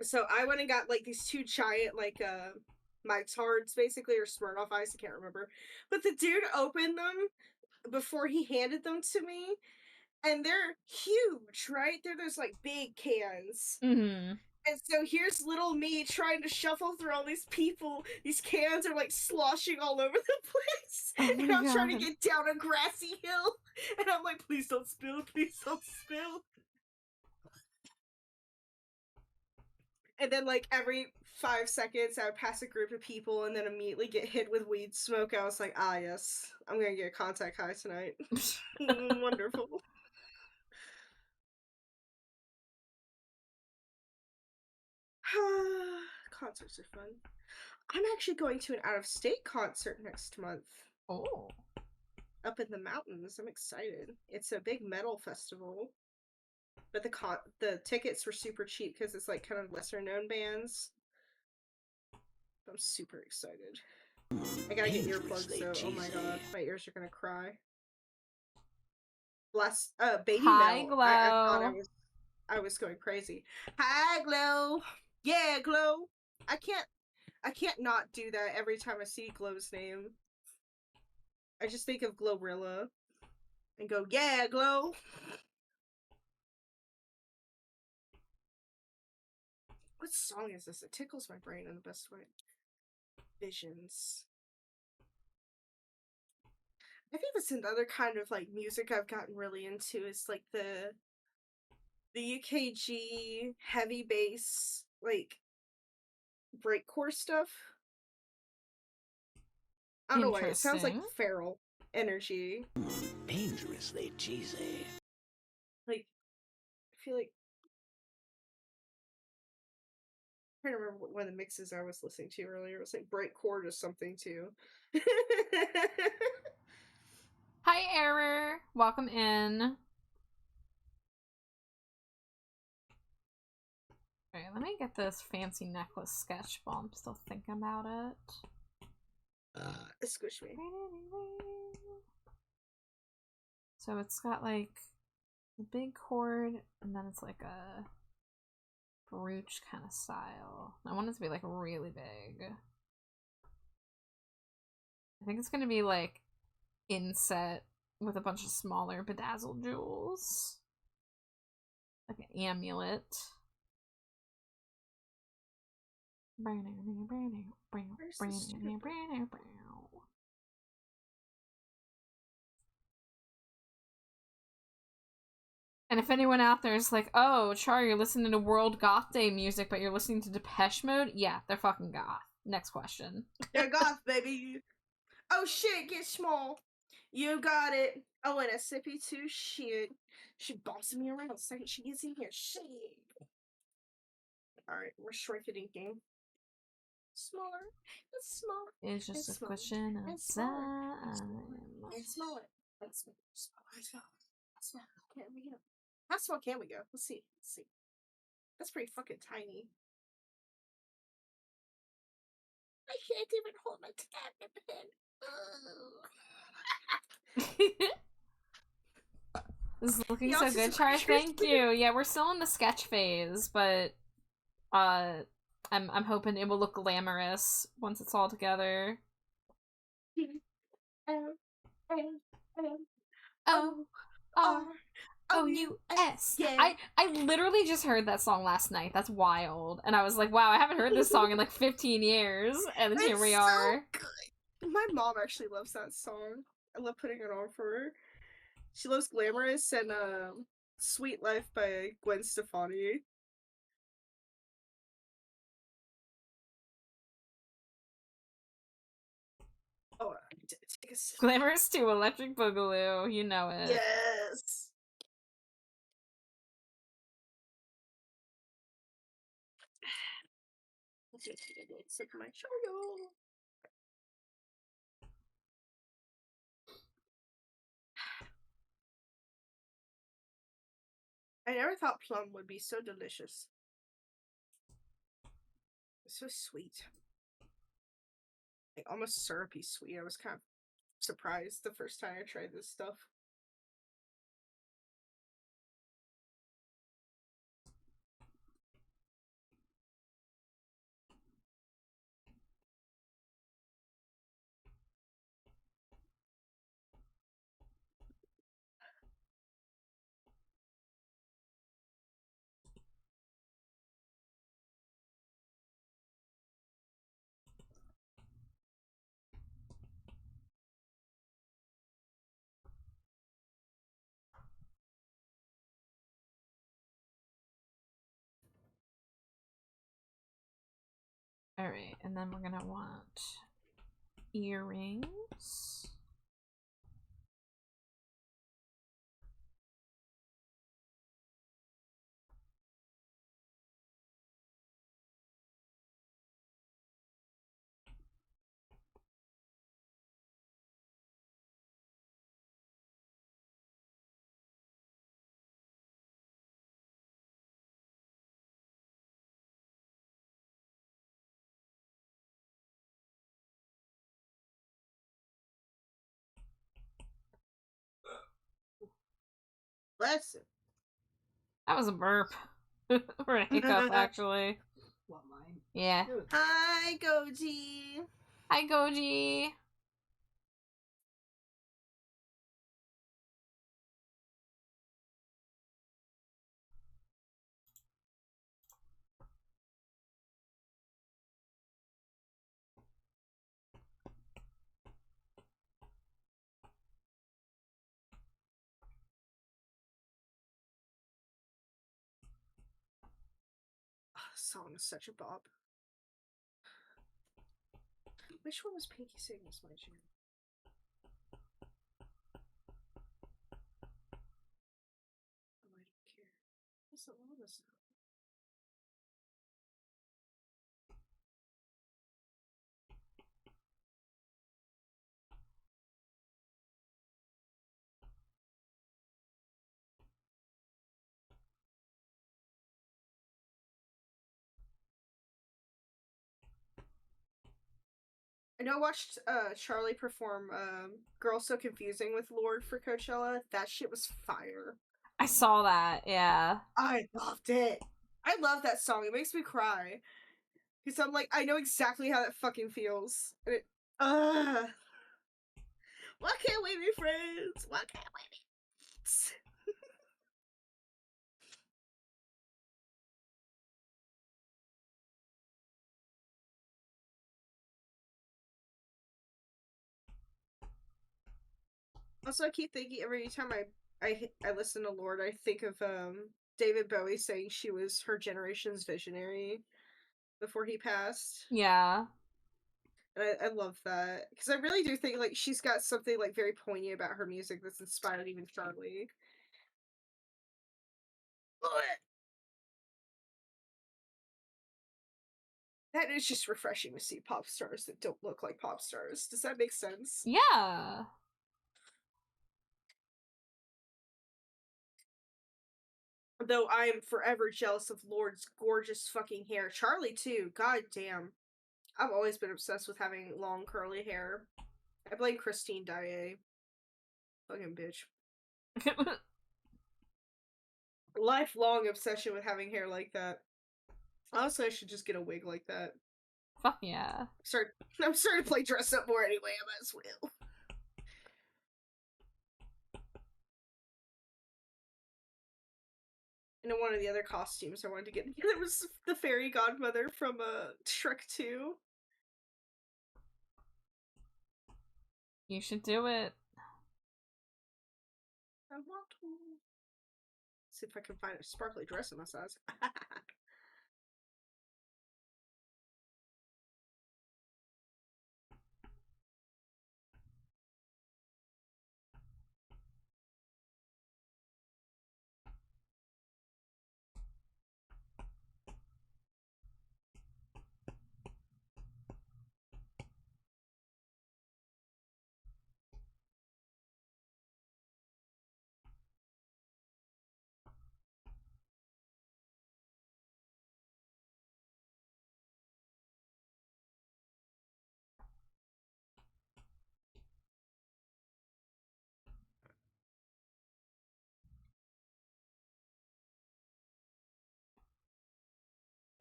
So I went and got like these two giant like Mike's Hards basically, or Smirnoff Ice, I can't remember. But the dude opened them before he handed them to me, and they're huge, right? They're those like big cans. Mm-hmm. And so here's little me trying to shuffle through all these people. These cans are like sloshing all over the place. Oh and my I'm trying to God. get down a grassy hill. And I'm like, please don't spill, please don't spill. And then like every 5 seconds I would pass a group of people and then immediately get hit with weed smoke. I was like, ah yes, I'm gonna get a contact high tonight. Wonderful. Concerts are fun. I'm actually going to an out-of-state concert next month. Oh. Up in the mountains. I'm excited. It's a big metal festival. But the tickets were super cheap because it's like kind of lesser known bands. I'm super excited. I gotta get earplugs though. Oh my god, my ears are gonna cry. Baby Hi, Mel. Glow. I thought I was going crazy. Hi, Glow. Yeah, Glow. I can't not do that every time I see Glow's name. I just think of Glorilla and go, yeah, Glow. What song is this? It tickles my brain in the best way. Visions. I think that's another kind of like music I've gotten really into is like the UKG heavy bass, like breakcore stuff. I don't know why. It sounds like Interesting. feral energy. Dangerously cheesy. Like, I feel like I'm trying to remember what one of the mixes I was listening to earlier. It was like breakcore or something too. Hi, Error. Welcome in. Alright, let me get this fancy necklace sketch while I'm still thinking about it. Squish me. So it's got like a big cord, and then it's like a brooch kind of style. I want it to be like really big. I think it's gonna be like inset with a bunch of smaller bedazzled jewels. Like an amulet. And if anyone out there is like, oh, Char, you're listening to World Goth Day music, but you're listening to Depeche Mode? Yeah, they're fucking goth. Next question. They're goth, baby. Oh shit, get small. You got it. Oh, and a sippy too. Shit. She bossing me around the second she gets in here. Shit. Alright, we're shrinking. Smaller. It's smaller. It's just It's a smaller. question of It's smaller. time. It's smaller. It's smaller. Can we go? How small can we go? Let's see. That's pretty fucking tiny. I can't even hold my tab. This is looking Y'all so see good, some Char. pictures? Thank you. Yeah, we're still in the sketch phase, but I'm hoping it will look glamorous once it's all together. O-R-O-U-S. Yeah. I literally just heard that song last night. That's wild. And I was like, wow, I haven't heard this song in like 15 years. And then here we are. So good. My mom actually loves that song. I love putting it on for her. She loves Glamorous and Sweet Life by Gwen Stefani. Oh, take a sip. Glamorous 2, Electric Boogaloo. You know it. Yes. Let's just take a sip of my shoyo. I never thought plum would be so delicious. It's so sweet. Like almost syrupy sweet. I was kind of surprised the first time I tried this stuff. Alright, and then we're gonna want earrings. Bless it. That was a burp. Or a hiccup, actually. What, mine? Yeah. Good. Hi, Goji. Hi, Goji. This song is such a bop. Which one was Pinky saying was my jam? Oh, I don't care. What's the one this? I know I watched Charlie perform Girl So Confusing with Lord for Coachella. That shit was fire. I saw that, yeah. I loved it. I love that song. It makes me cry. Because I'm like, I know exactly how that fucking feels. And it, why can't we be friends? Why can't we be friends? Also, I keep thinking every time I listen to Lord, I think of David Bowie saying she was her generation's visionary before he passed. Yeah. And I love that. Because I really do think like she's got something like very poignant about her music that's inspired even Charlie. That is just refreshing to see pop stars that don't look like pop stars. Does that make sense? Yeah. Though I am forever jealous of Lord's gorgeous fucking hair. Charlie too. God damn. I've always been obsessed with having long curly hair. I blame Christine Daae. Fucking bitch. Lifelong obsession with having hair like that. Honestly, I should just get a wig like that. Fuck yeah. I'm starting to play dress up more anyway, I might as well. And one of the other costumes I wanted to get, it was the fairy godmother from Shrek 2. You should do it. I want to. See if I can find a sparkly dress in my size.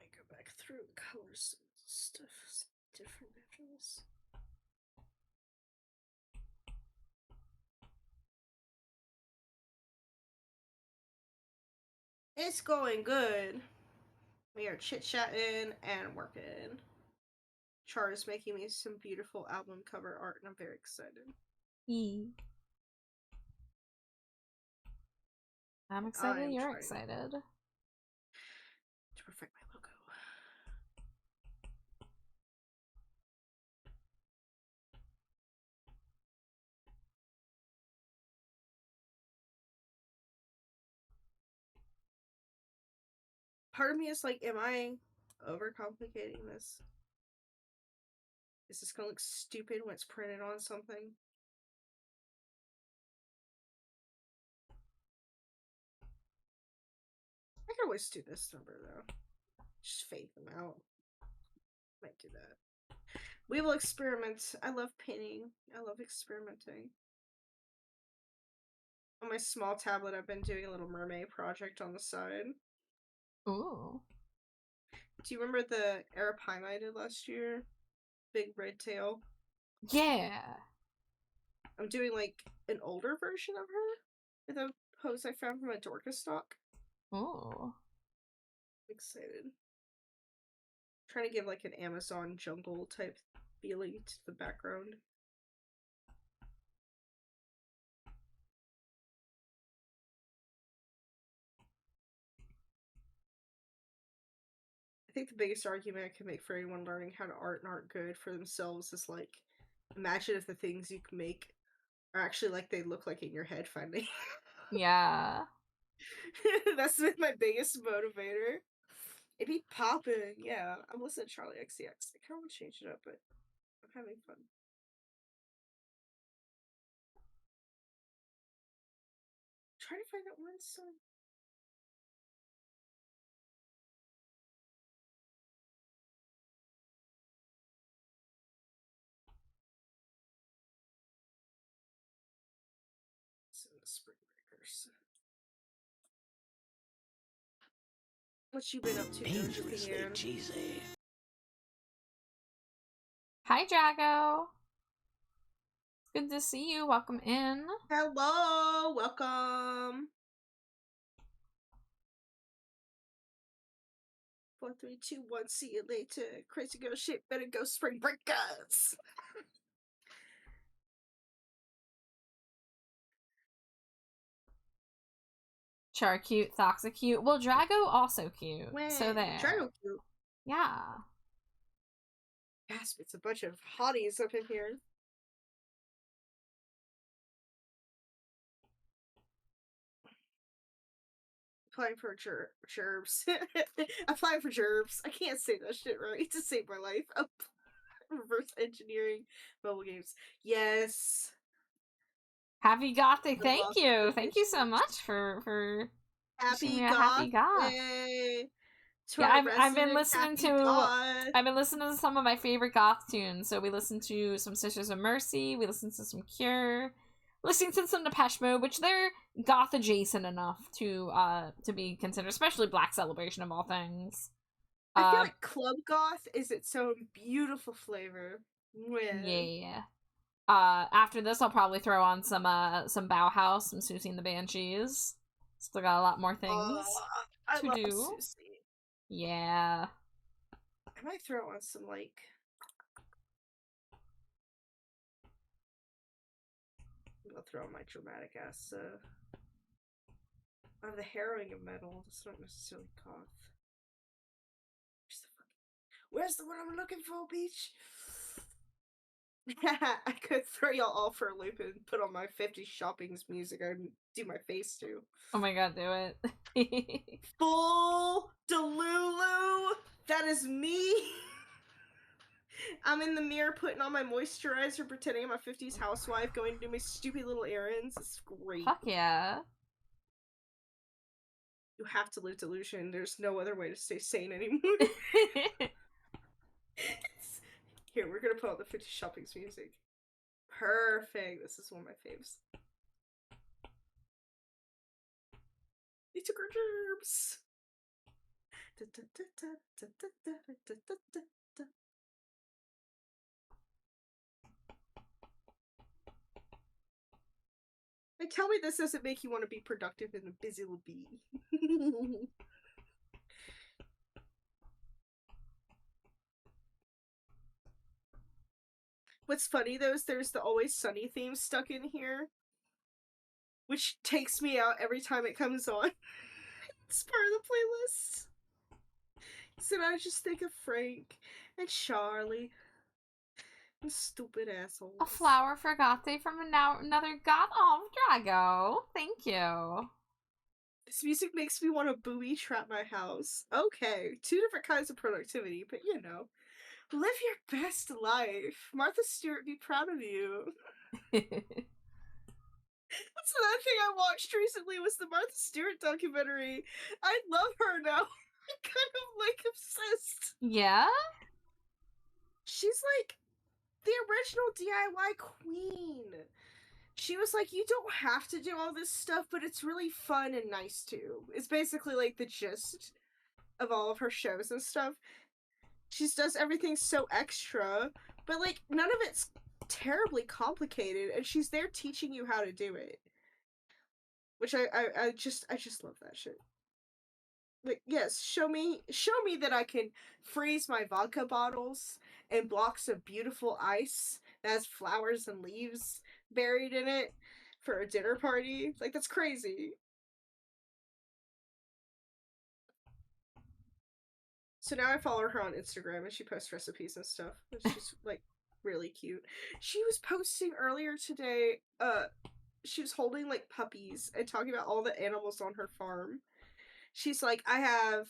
I go back through the colors and stuff is different after this. It's going good. We are chit-chatting and working. Char is making me some beautiful album cover art and I'm very excited. I'm excited you're trying excited. to perfect my logo. Part of me is like, am I overcomplicating this? Is this gonna look stupid when it's printed on something? I can always do this number though. Just fade them out. Might do that. We will experiment. I love painting. I love experimenting. On my small tablet, I've been doing a little mermaid project on the side. Ooh. Do you remember the Arapaima I did last year? Big red tail? Yeah. I'm doing like an older version of her with a pose I found from a Dorcas stock. Ooh. I'm excited. Trying to give like an Amazon jungle type feeling to the background. I think the biggest argument I can make for anyone learning how to art and art good for themselves is like, imagine if the things you can make are actually like they look like in your head finally. Yeah. That's been my biggest motivator. It'd be poppin', yeah. I'm listening to Charlie XCX. I kind of want to change it up, but I'm having fun. Trying to find that one song. The Spring Breakers. What you been up to, Dangerously Josephine? cheesy. Hi, Jago. It's good to see you. Welcome in. Hello, welcome. 4, 3, 2, 1. See you later. Crazy girl shit. Better go Spring Breakers. Char cute, Thoxa cute. Well, Drago also cute. When So there. Drago cute. Yeah. Gasp! It's a bunch of hotties up in here. Applying for gerbs. Applying for gerbs. I can't say that shit right to save my life. Reverse engineering mobile games. Yes. Happy Gothic, The thank lost you. Thank you so traditions. much for wishing Happy me a goth. happy goth. Yay. To Yeah, our I've been resident listening happy to goth. I've been listening to some of my favorite goth tunes. So we listened to some Sisters of Mercy, we listened to some Cure, listening to some Depeche Mode, which they're goth adjacent enough to be considered, especially Black Celebration of all things. I feel like club goth is its own beautiful flavor. Yeah. After this, I'll probably throw on some Bauhaus, some Susie and the Banshees. Still got a lot more things I to love do. Susie. Yeah. I might throw on some like. I'll throw on my dramatic ass. I have the harrowing of metal. That's not necessarily goth. Where's the one I'm looking for, Beach? I could throw y'all all for a loop and put on my 50 shoppings music and do my face too. Oh my god, do it. Full Delulu! That is me! I'm in the mirror putting on my moisturizer, pretending I'm a 50s housewife, going to do my stupid little errands. It's great. Fuck yeah. You have to live delusion. There's no other way to stay sane anymore. Here, we're gonna put on the 50 shoppings music. Perfect. This is one of my faves. They took our gerbs. And tell me this doesn't make you want to be productive and a busy little bee. What's funny though is there's the Always Sunny theme stuck in here, which takes me out every time it comes on. It's part of the playlist. So I just think of Frank and Charlie and stupid assholes. A flower for Gothe from another God of Drago. Thank you. This music makes me want to booby trap my house. Okay, 2 different kinds of productivity, but you know. Live your best life. Martha Stewart, be proud of you. That's another thing I watched recently was the Martha Stewart documentary. I love her now. I'm kind of like obsessed. Yeah? She's like the original DIY queen. She was like, you don't have to do all this stuff, but it's really fun and nice too. It's basically like the gist of all of her shows and stuff. She does everything so extra, but like none of it's terribly complicated, and she's there teaching you how to do it. Which I just love that shit. Like, yes, show me that I can freeze my vodka bottles and blocks of beautiful ice that has flowers and leaves buried in it for a dinner party. Like, that's crazy. So now I follow her on Instagram and she posts recipes and stuff. It's just like really cute. She was posting earlier today, she was holding like puppies and talking about all the animals on her farm. She's like, I have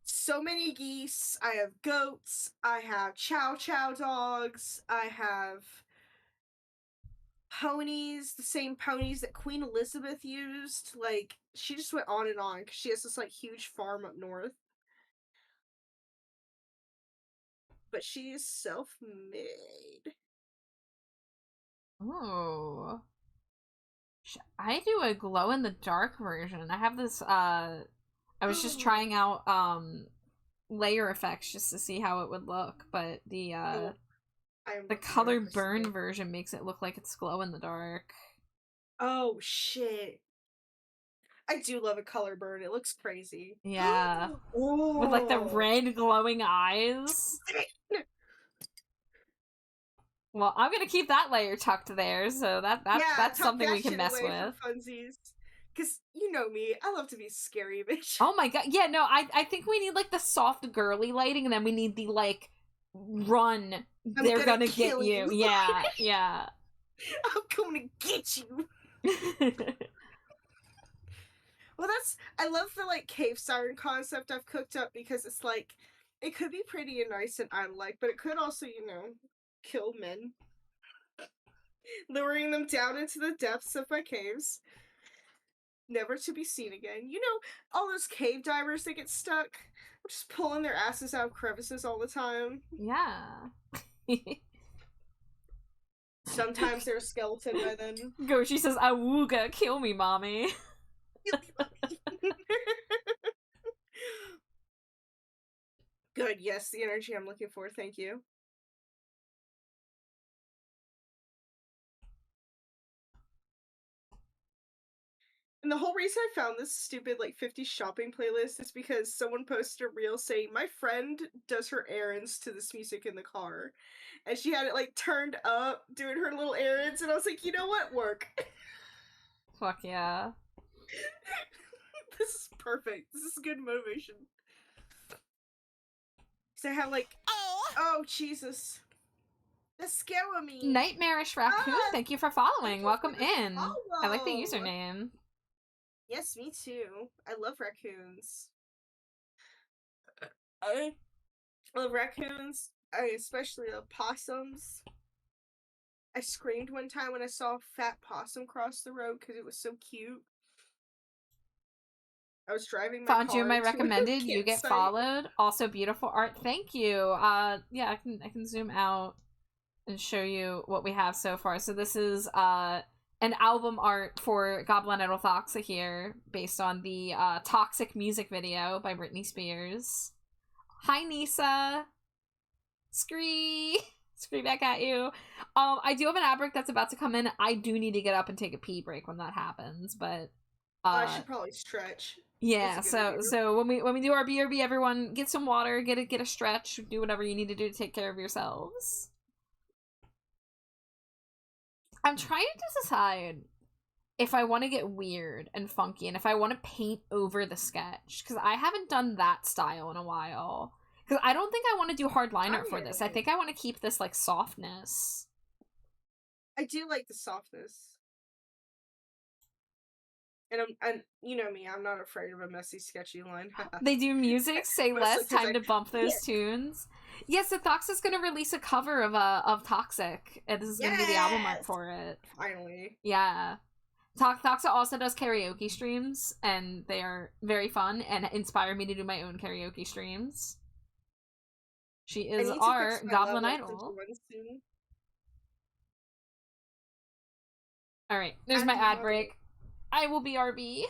so many geese, I have goats, I have chow chow dogs, I have ponies, the same ponies that Queen Elizabeth used. Like, she just went on and on because she has this like huge farm up north. But she is self-made. Ooh. I do a glow-in-the-dark version. I have this, I was just trying out, layer effects just to see how it would look, but the color burn version makes it look like it's glow-in-the-dark. Oh, shit. I do love a color burn. It looks crazy. Yeah. Oh. With, like, the red glowing eyes. Well, I'm gonna keep that layer tucked there, so that's something we can mess with. Funsies. Because, you know me, I love to be scary, bitch. Oh my god, yeah, no, I think we need, like, the soft girly lighting, and then we need the, like, run, they're gonna get you. Yeah, yeah. I'm gonna get you. Well, I love the like cave siren concept I've cooked up because it's like it could be pretty and nice and I'm like, but it could also, kill men, luring them down into the depths of my caves, never to be seen again. All those cave divers that get stuck, just pulling their asses out of crevices all the time. Yeah. Sometimes they're a skeleton by then. Goshi says, "Awooga, kill me, mommy." Good, yes, the energy I'm looking for, thank you. And the whole reason I found this stupid, 50 shopping playlist is because someone posted a reel saying, my friend does her errands to this music in the car. And she had it, turned up, doing her little errands, and I was like, you know what? Work. Fuck yeah. This is perfect. This is good motivation. So I have, oh, Jesus. That's scaring me. Nightmarish Raccoon, thank you for following. Welcome in. Follow. I like the username. Yes, me too. I love raccoons. I love raccoons. I especially love possums. I screamed one time when I saw a fat possum cross the road because it was so cute. I was driving my Found car you in my to a recommended. You get campsite. followed. Also beautiful art. Thank you. Yeah, I can zoom out and show you what we have so far. So this is an album art for Goblin Idol Thoxa here, based on the Toxic music video by Britney Spears. Hi Nisa. Scree. Scree back at you. I do have an ad break that's about to come in. I do need to get up and take a pee break when that happens, but I should probably stretch. Yeah, so when we do our BRB, everyone get some water, get a stretch, do whatever you need to do to take care of yourselves. I'm trying to decide if I want to get weird and funky and if I want to paint over the sketch, because I haven't done that style in a while. Because I don't think I want to do hard liner for this. I think I want to keep this softness. I do like the softness. And you know me, I'm not afraid of a messy, sketchy line. They do music, say less, time to bump those tunes. Yes, the Thoxa's gonna release a cover of Toxic, and this is gonna be the album art for it. Finally. Yeah. Thoxa also does karaoke streams, and they are very fun and inspire me to do my own karaoke streams. She is our Goblin Idol. Alright, there's my ad break. I will be RB.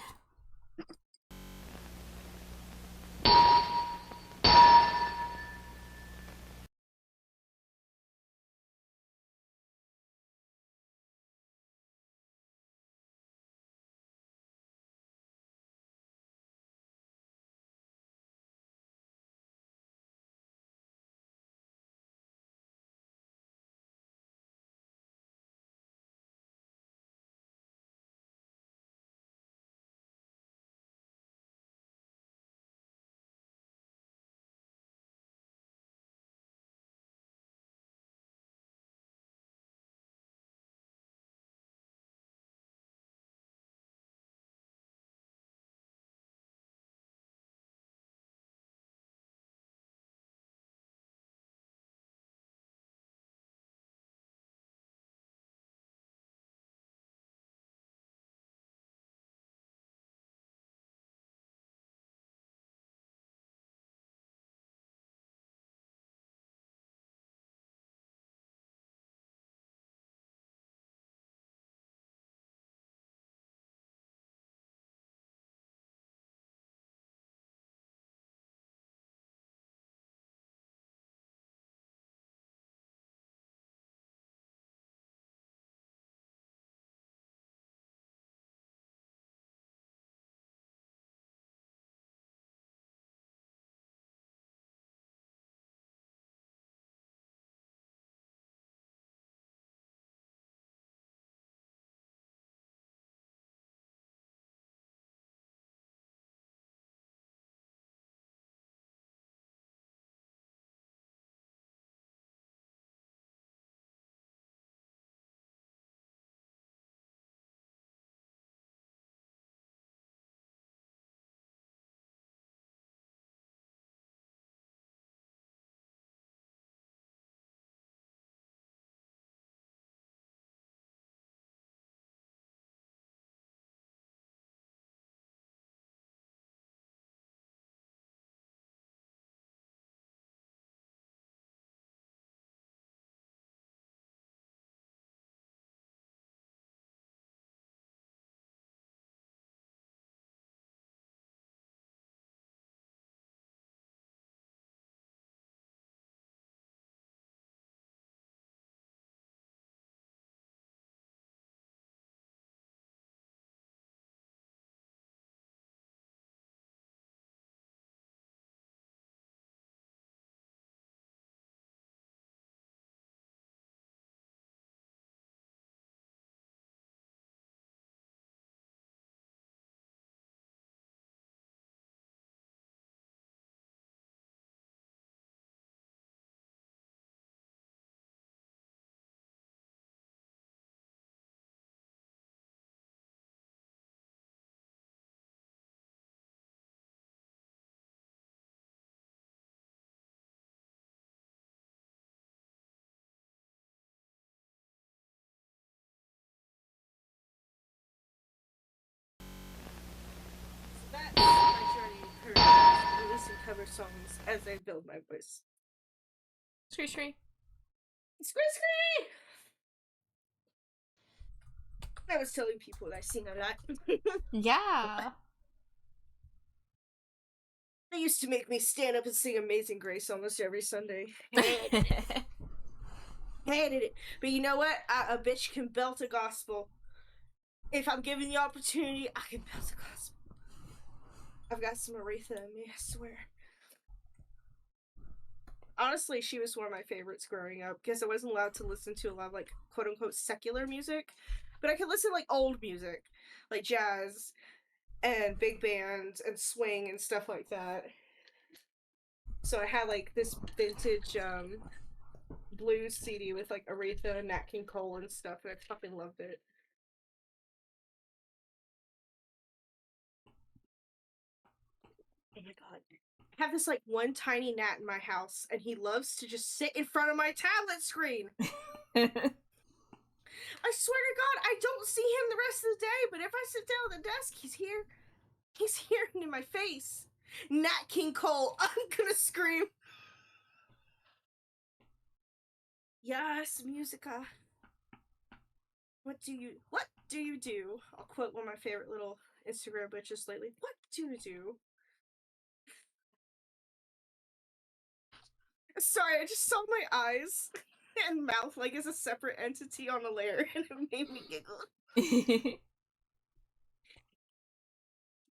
cover songs as I build my voice. Scree scree. Scree scree! I was telling people that I sing a lot. Yeah. They used to make me stand up and sing Amazing Grace almost every Sunday. Hated it. But you know what? A bitch can belt a gospel. If I'm given the opportunity, I can belt a gospel. I've got some Aretha in me, I swear. Honestly, she was one of my favorites growing up because I wasn't allowed to listen to a lot of, like, quote-unquote secular music. But I could listen to, like, old music. Like jazz and big bands and swing and stuff like that. So I had, like, this vintage, blues CD with, like, Aretha and Nat King Cole and stuff, and I fucking loved it. Oh my god. I have this, like, one tiny gnat in my house, and he loves to just sit in front of my tablet screen. I swear to god, I don't see him the rest of the day, but if I sit down at the desk, he's here. He's here in my face. Nat King Cole, I'm gonna scream. Yes, musica. What do you do? I'll quote one of my favorite little Instagram bitches lately. What do you do? Sorry, I just saw my eyes and mouth like as a separate entity on a layer, and it made me giggle.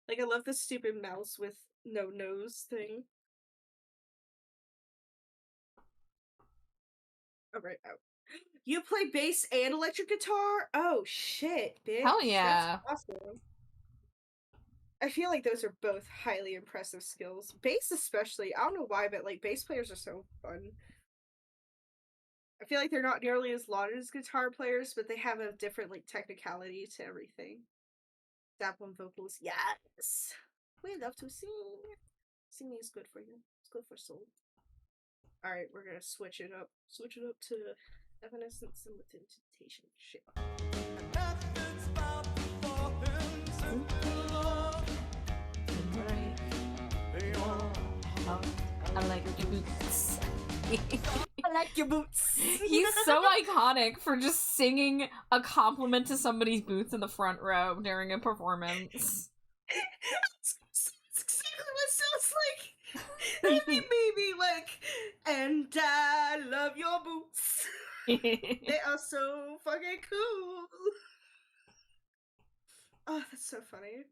Like, I love the stupid mouse with no nose thing. Alright, out. You play bass and electric guitar? Oh shit, bitch. Hell yeah. That's awesome. I feel like those are both highly impressive skills. Bass especially. I don't know why, but like bass players are so fun. I feel like they're not nearly as lauded as guitar players, but they have a different like technicality to everything. Dap on vocals, yes. We love to sing. Singing is good for you. It's good for soul. Alright, we're gonna switch it up. Switch it up to Evanescence and Within Temptation. Shit. I like your boots. I like your boots. He's so iconic for just singing a compliment to somebody's boots in the front row during a performance. That's exactly what it sounds like. Maybe like, and I love your boots. They are so fucking cool. Oh, that's so funny.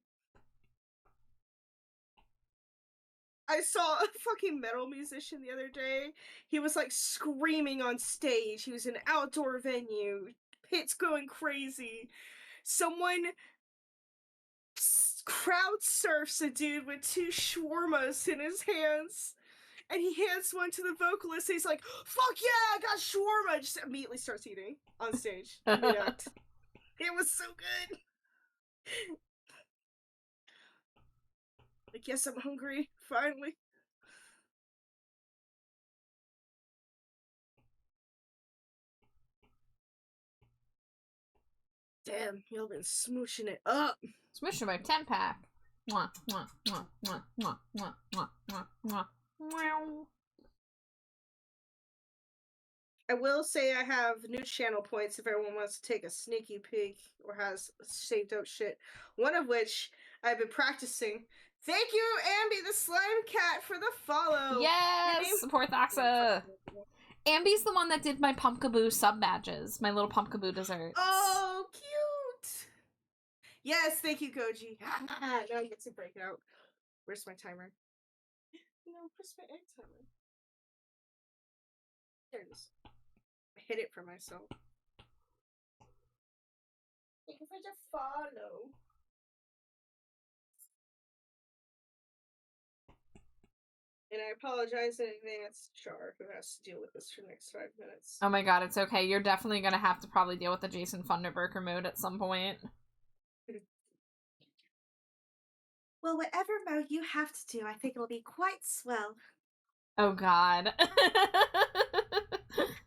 I saw a fucking metal musician the other day. He was like screaming on stage. He was in an outdoor venue. Pit's going crazy. Someone crowd surfs a dude with 2 shawarmas in his hands. And he hands one to the vocalist. And he's like, fuck yeah, I got shawarma. Just immediately starts eating on stage. Mid-act. It was so good. Like, yes, I'm hungry. Finally. Damn, y'all been smooshing it up. Smooshing my 10-pack. Mwah, mwah, mwah, mwah, mwah, mwah, mwah, mwah, mwah, mwah. I will say I have new channel points if everyone wants to take a sneaky peek or has saved out shit. One of which I've been practicing. Thank you, Ambi the Slime Cat, for the follow. Yes! Support Thaxa! Ambi's the one that did my Pumpkaboo sub badges, my little Pumpkaboo desserts. Oh, cute! Yes, thank you, Goji. Now I get to break it out. Where's my timer? No, where's my egg timer? There it is. I hid it for myself. Thank you for the follow. And I apologize in advance to Char, who has to deal with this for the next 5 minutes. Oh my god, it's okay. You're definitely gonna have to probably deal with the Jason Funderburker mode at some point. Well, whatever mode you have to do, I think it'll be quite swell. Oh god.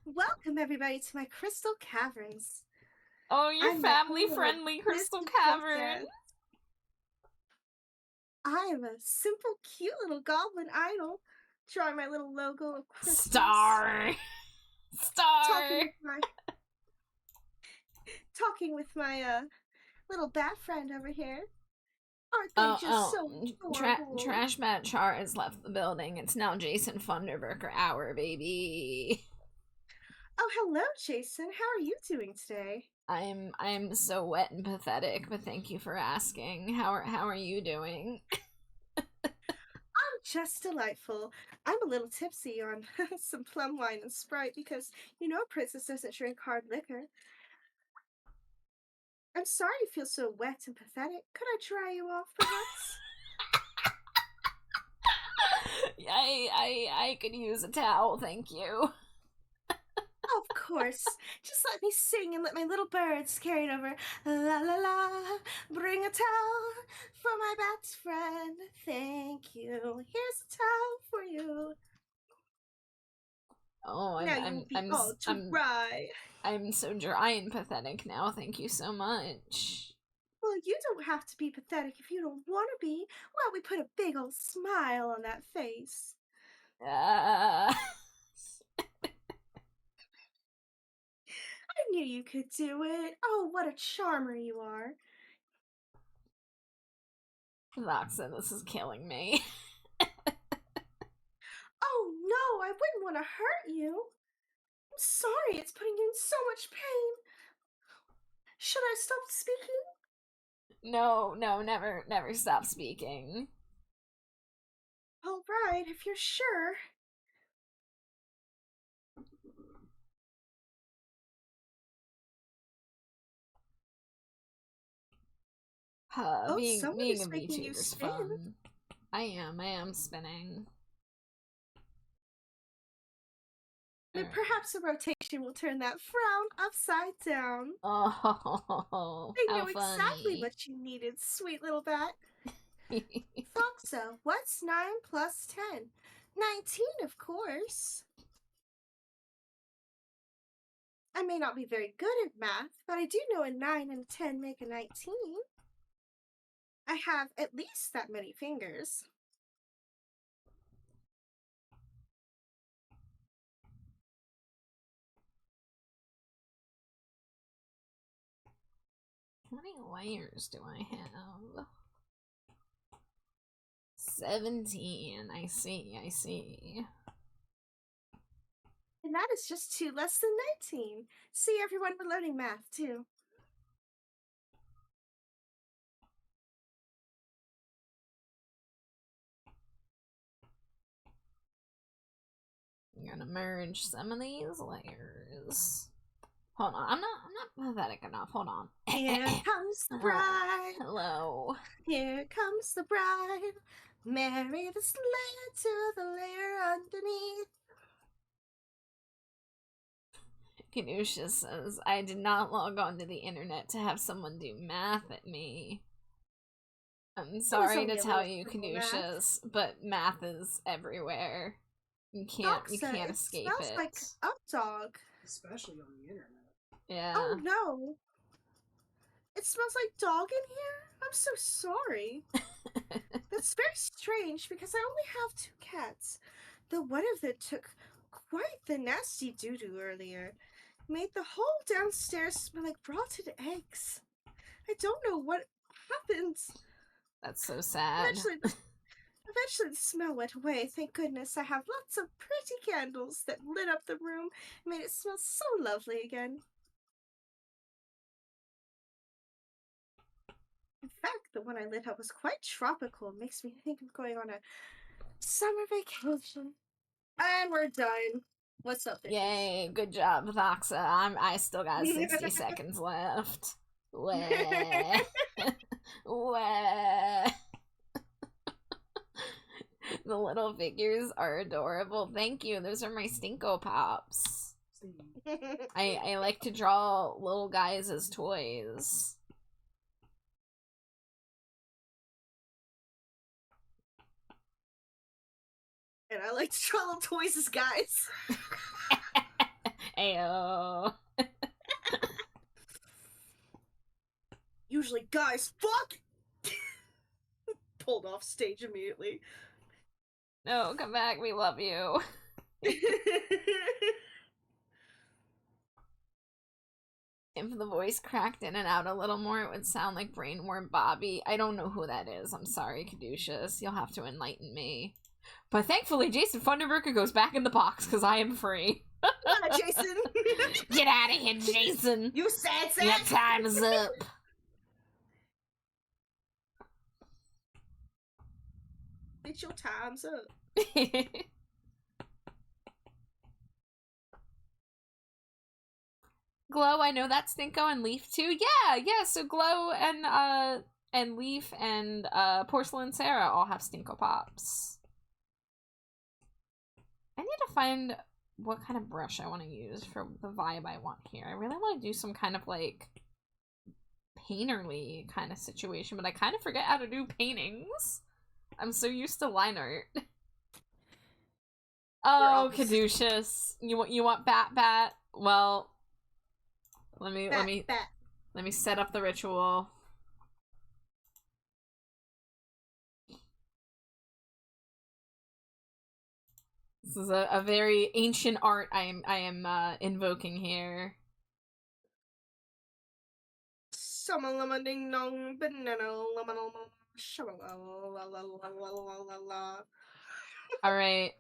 Welcome, everybody, to my Crystal Caverns. Oh, your I'm family-friendly Crystal Cavern. I am a simple, cute little Goblin Idol. Drawing my little logo of Christmas. Star. Talking with my little bat friend over here. Aren't they just so adorable? Trash Matt Char has left the building. It's now Jason Funderburker hour, baby. Oh, hello, Jason. How are you doing today? I'm so wet and pathetic, but thank you for asking. How are you doing? I'm just delightful. I'm a little tipsy on some plum wine and Sprite because, you know, a princess doesn't drink hard liquor. I'm sorry you feel so wet and pathetic. Could I dry you off, perhaps? I could use a towel, thank you. Of course. Just let me sing and let my little birds carry it over. La la la. Bring a towel for my bat friend. Thank you. Here's a towel for you. Oh, I'm so dry and pathetic now. Thank you so much. Well, you don't have to be pathetic if you don't want to be. Well, we put a big old smile on that face. I knew you could do it. Oh, what a charmer you are. Voxa, this is killing me. Oh, no, I wouldn't want to hurt you. I'm sorry, it's putting you in so much pain. Should I stop speaking? No, never stop speaking. All right, if you're sure. Being a making you VTuber's spin. fun. I am spinning. But perhaps a rotation will turn that frown upside down. Oh, I know how exactly funny. what you needed, sweet little bat. Foxo, what's 9 plus 10? 19, of course. I may not be very good at math, but I do know a 9 and a 10 make a 19. I have at least that many fingers. How many layers do I have? 17. I see. And that is just 2 less than 19. See, everyone, we're learning math, too. I'm gonna merge some of these layers. Hold on, I'm not pathetic enough. Hold on. Here comes the bride. Hello. Here comes the bride. Marry the slayer to the layer underneath. Kanusha says, I did not log on to the internet to have someone do math at me. I'm sorry to tell you, Kanushas, but math is everywhere. You can't escape it. It smells like up dog. Especially on the internet. Yeah. Oh no. It smells like dog in here? I'm so sorry. That's very strange because I only have 2 cats. Though one of them took quite the nasty doo-doo earlier. Made the whole downstairs smell like rotten eggs. I don't know what happened. That's so sad. Eventually the smell went away. Thank goodness I have lots of pretty candles that lit up the room and made it smell so lovely again. In fact, the one I lit up was quite tropical. It makes me think of going on a summer vacation. And we're done. What's up, bitches? Yay, good job, Voxa. I still got 60 seconds left. Wah. Wah. The little figures are adorable. Thank you. Those are my Stinko Pops. I like to draw little guys as toys. And I like to draw little toys as guys. Ayo. Usually guys fuck. pulled off stage immediately. No, come back. We love you. If the voice cracked in and out a little more, it would sound like Brainworm Bobby. I don't know who that is. I'm sorry, Caduceus. You'll have to enlighten me. But thankfully, Jason Funderburker goes back in the box because I am free. Jason! Get out of here, Jason! You sad sack! Your time's up. It's your time's up. Glow, I know that's Stinko and Leaf too. Yeah, so Glow and Leaf and Porcelain Sarah all have Stinko Pops. I need to find what kind of brush I want to use for the vibe I want here. I really want to do some kind of like painterly kind of situation, but I kind of forget how to do paintings. I'm so used to line art. Oh, Caduceus. You want Bat? Well, let me set up the ritual. This is a very ancient art I am invoking here. Ding dong, banana, All right.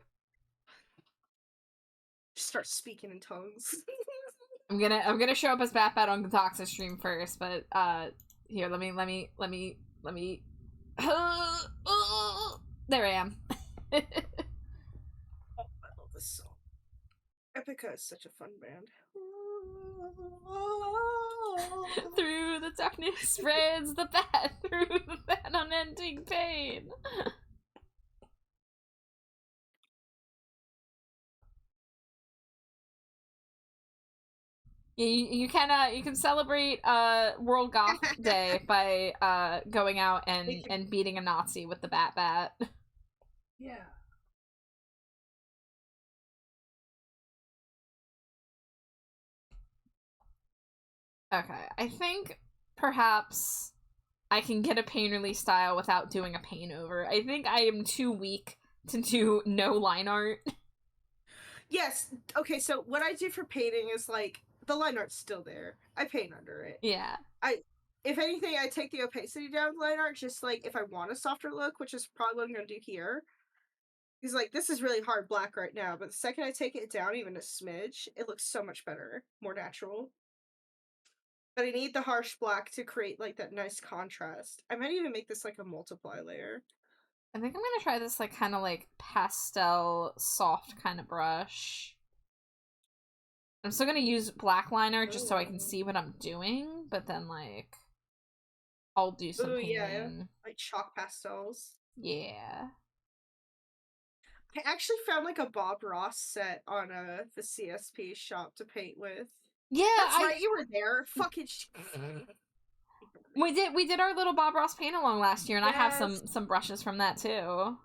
Start speaking in tongues. I'm gonna show up as Bat on the Toxic stream first, but here, let me there I am. Oh, I love this song. Epica is such a fun band. Through the darkness spreads the bat, through that unending pain. Yeah, you can celebrate World Goth Day by going out and beating a Nazi with the bat. Yeah. Okay, I think perhaps I can get a painterly style without doing a paint over. I think I am too weak to do no line art. Yes. Okay, so what I do for painting is like the line art's still there. I paint under it. Yeah. If anything, I take the opacity down with line art, just like if I want a softer look, which is probably what I'm gonna do here. He's like, this is really hard black right now, but the second I take it down even a smidge, it looks so much better, more natural. But I need the harsh black to create like that nice contrast. I might even make this like a multiply layer. I think I'm gonna try this like kind of like pastel soft kind of brush. I'm still gonna use black liner just so I can see what I'm doing, but then like I'll do some painting. Yeah, like chalk pastels. Yeah. I actually found like a Bob Ross set on the CSP shop to paint with. Yeah, that's right. You were there. Fucking. We did our little Bob Ross paint along last year, and yes. I have some brushes from that too.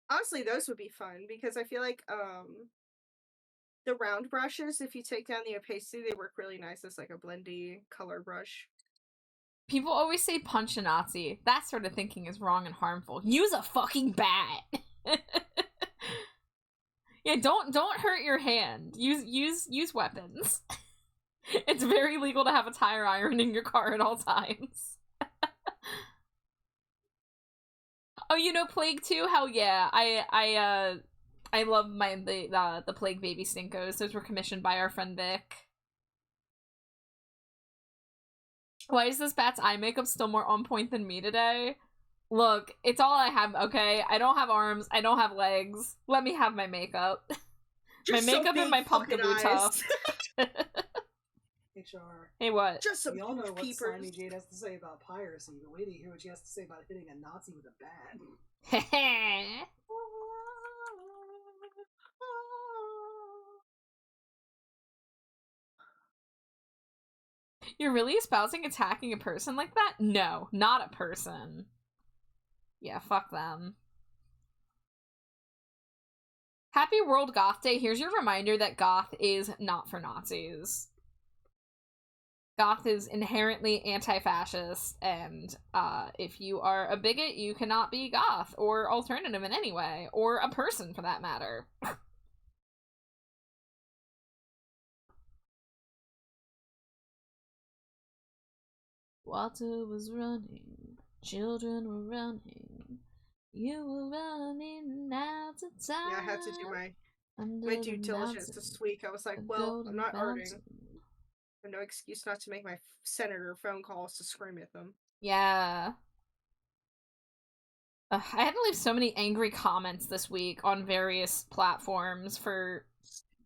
Honestly, those would be fun because I feel like the round brushes, if you take down the opacity, they work really nice as like a blendy color brush. People always say punch a Nazi. That sort of thinking is wrong and harmful. Use a fucking bat. Yeah, don't hurt your hand. Use weapons. It's very legal to have a tire iron in your car at all times. Oh, you know Plague too? Hell yeah. I love the Plague Baby Stinkos. Those were commissioned by our friend Vic. Why is this bat's eye makeup still more on point than me today? Look, it's all I have, okay? I don't have arms, I don't have legs. Let me have my makeup. My makeup and my pumpkin-boo tuft. HR. Hey, what? Just some we all know what peepers. Slimy Jade has to say about piracy, but wait to hear what she has to say about hitting a Nazi with a bat. You're really espousing attacking a person like that? No, not a person. Yeah, fuck them. Happy World Goth Day. Here's your reminder that goth is not for Nazis. Goth is inherently anti-fascist, and if you are a bigot, you cannot be goth or alternative in any way, or a person for that matter. Water was running, children were running, you were running out of time. Yeah, I had to do my due diligence this week. I was like, well, I'm not arting. I have no excuse not to make my senator phone calls to scream at them. Yeah. I had to leave so many angry comments this week on various platforms for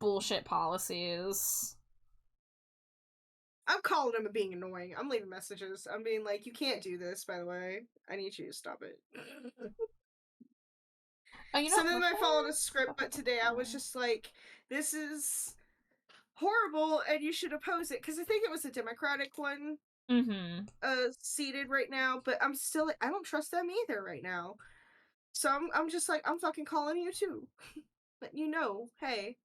bullshit policies. I'm calling them and being annoying. I'm leaving messages. I'm being like, you can't do this, by the way. I need you to stop it. Oh, you know, Some of them I followed a script, but today I was just like, this is horrible and you should oppose it. Because I think it was a Democratic one seated right now, but I'm still, I don't trust them either right now. So I'm just like, I'm fucking calling you too. But you know, hey,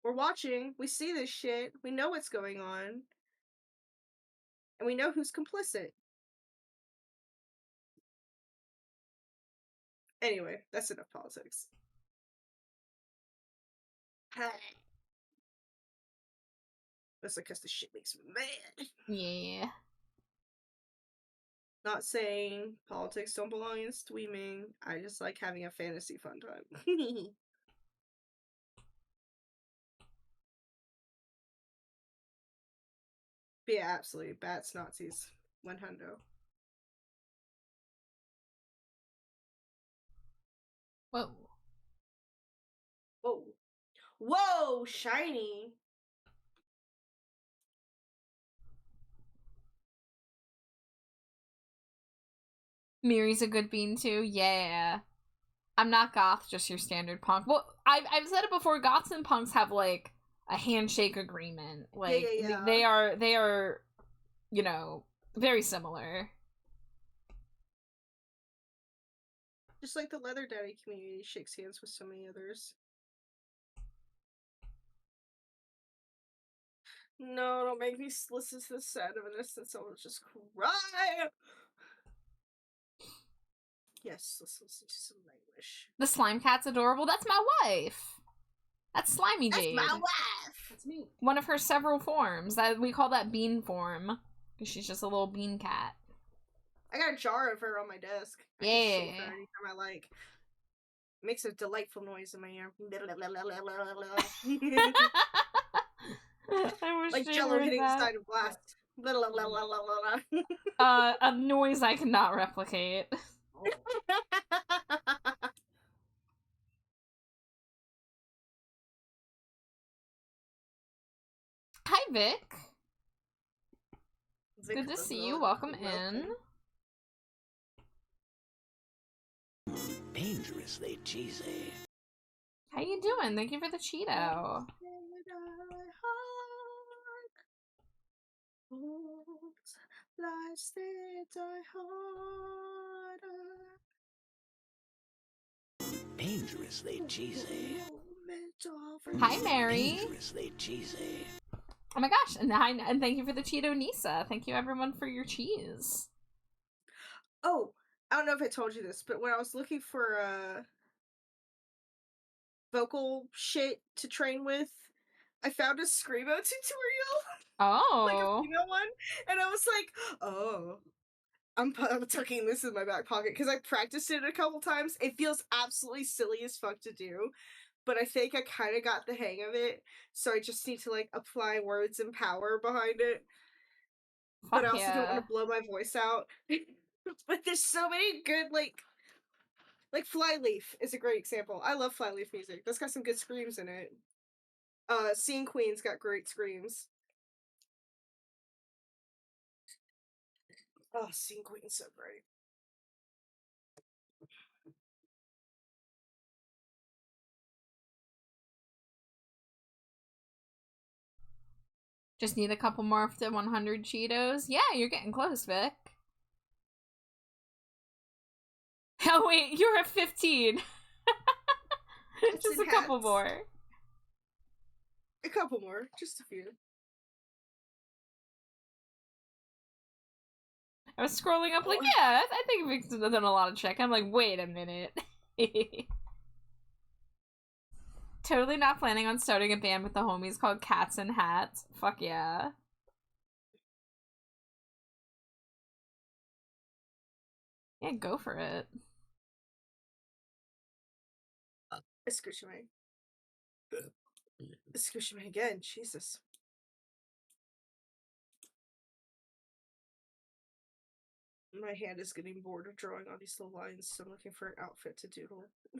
we're watching, we see this shit, we know what's going on, and we know who's complicit. Anyway, that's enough politics. That's because the shit makes me mad. Yeah. Not saying politics don't belong in streaming. I just like having a fantasy fun time. But yeah, absolutely. Bats, Nazis. 100. Whoa. Whoa. Whoa, shiny. Miri's a good bean too. Yeah. I'm not goth, just your standard punk. Well, I've said it before. Goths and punks have like a handshake agreement. Like yeah. they are, you know, very similar. Just like the leather daddy community shakes hands with so many others. No, don't make me listen to the sound of this and someone just cry. Yes, let's listen to some language. The slime cat's adorable. That's my wife. That's Slimy Jade. That's my wife. That's me. One of her several forms. That we call that bean form. Because she's just a little bean cat. I got a jar of her on my desk. I can shake her anytime I like. It makes a delightful noise in my ear. I wish like they Jello heard hitting that. the side of glass. A noise I cannot replicate. Hi, Vic. It's good to see you. Welcome in. Dangerously cheesy. How you doing? Thank you for the Cheeto. Dangerously cheesy. Hi, Mary. Dangerously cheesy. Oh my gosh, and thank you for the Cheeto, Nisa. Thank you everyone for your cheese. Oh, I don't know if I told you this, but when I was looking for vocal shit to train with, I found a Screamo tutorial. Oh. Like a female one. And I was like, oh. I'm tucking this in my back pocket because I practiced it a couple times. It feels absolutely silly as fuck to do, but I think I kind of got the hang of it. So I just need to like apply words and power behind it. But I also don't want to blow my voice out. But there's so many good like Flyleaf is a great example. I love Flyleaf music. That's got some good screams in it. Scene Queen's got great screams. Oh, Scene Queen's so great. Just need a couple more of the 100 Cheetos. Yeah, you're getting close, Vic. Oh wait, you're at 15. Just a couple more. A couple more, just a few. I was scrolling up like, yeah, I think Vic's done a lot of check. I'm like, wait a minute. Totally not planning on starting a band with the homies called Cats and Hats. Fuck yeah. Yeah, go for it. Excuse me. Excuse me again, Jesus. My hand is getting bored of drawing all these little lines, so I'm looking for an outfit to doodle. I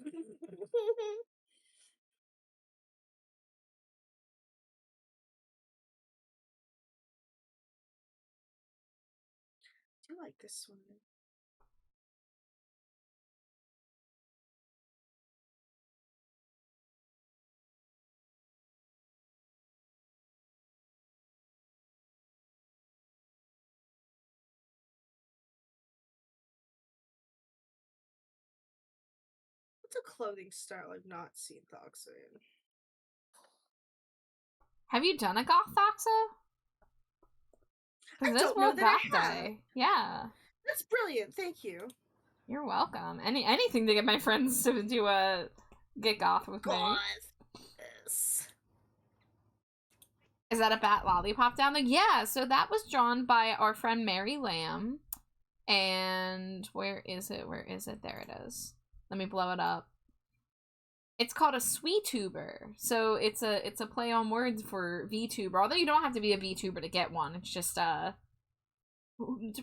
do like this one. What's a clothing style I've not seen Thoxa in? Have you done a goth Thoxa? I Because don't know World that Goth I have. Day. Yeah. That's brilliant, thank you. You're welcome. Anything to get my friends to do a get goth with me. Yes. Is that a bat lollipop down there? Yeah, so that was drawn by our friend Mary Lamb. And where is it? Where is it? There it is. Let me blow it up. It's called a SweeTuber. So it's a play on words for VTuber. Although you don't have to be a VTuber to get one. It's just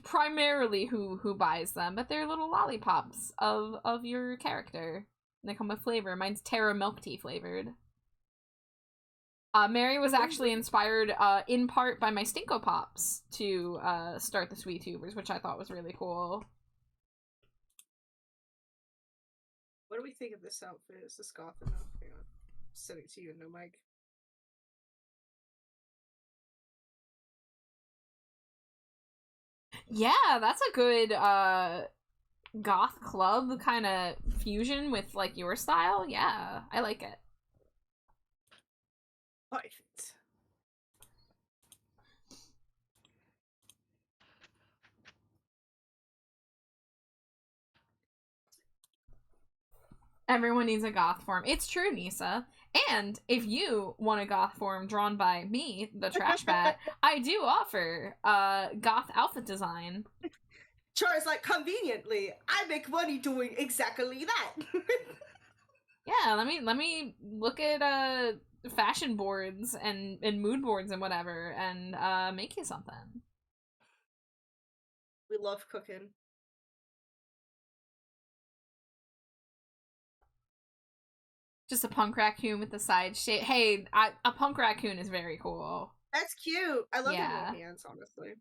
primarily who buys them, but they're little lollipops of your character. And they come with flavor. Mine's Terra Milk Tea flavored. Mary was actually inspired in part by my Stinko Pops to start the SweeTubers, which I thought was really cool. What do we think of this outfit? Is this goth enough? Hang on. Send it to you, no mic. Yeah, that's a good goth club kind of fusion with like your style. Yeah, I like it. Perfect. Everyone needs a goth form. It's true, Nisa. And if you want a goth form drawn by me, the Trash Bat, I do offer goth outfit design. Char's like, conveniently, I make money doing exactly that. Yeah, let me look at fashion boards and mood boards and whatever and make you something. We love cooking. Just a punk raccoon with the side shape. Hey, a punk raccoon is very cool. That's cute. I love Yeah. their little hands, honestly.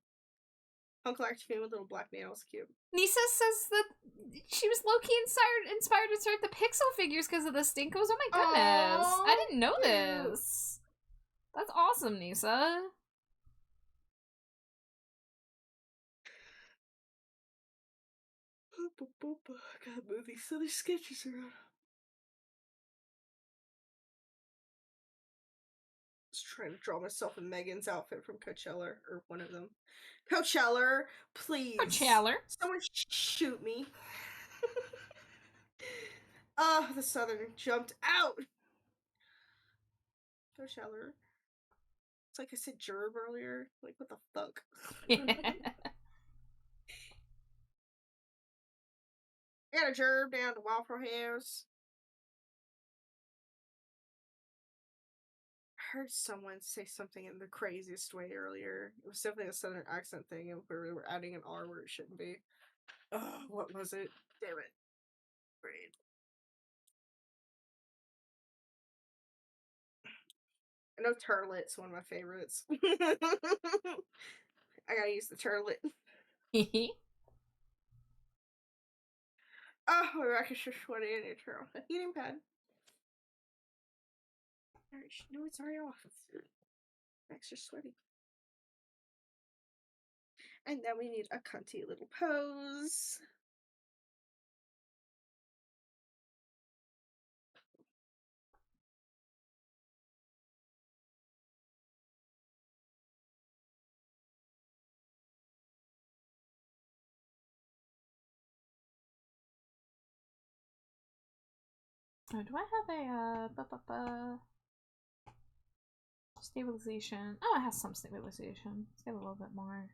Punk raccoon with little black nails, cute. Nisa says that she was low-key inspired to start the pixel figures because of the Stinkos. Oh my goodness. Aww, I didn't know cute. this. That's awesome, Nisa. Gotta move these silly sketches around. Just trying to draw myself in Megan's outfit from Coachella, or one of them. Coachella, please. Coachella. Someone shoot me. Oh, the southern jumped out. Coachella. It's like I said gerb earlier. Like, what the fuck? Yeah. I got a gerb down to Waffle House. I heard someone say something in the craziest way earlier. It was definitely a southern accent thing, and we were adding an R where it shouldn't be. What was it? Damn it. Brain. I know turlet's one of my favorites. I gotta use the turlet. Oh, my back is just sweaty. I need to turn off the heating pad. No, it's already off. Back's just sweaty. And then we need a cunty little pose. Oh, do I have a stabilization? Oh, it has some stabilization. Let's get a little bit more.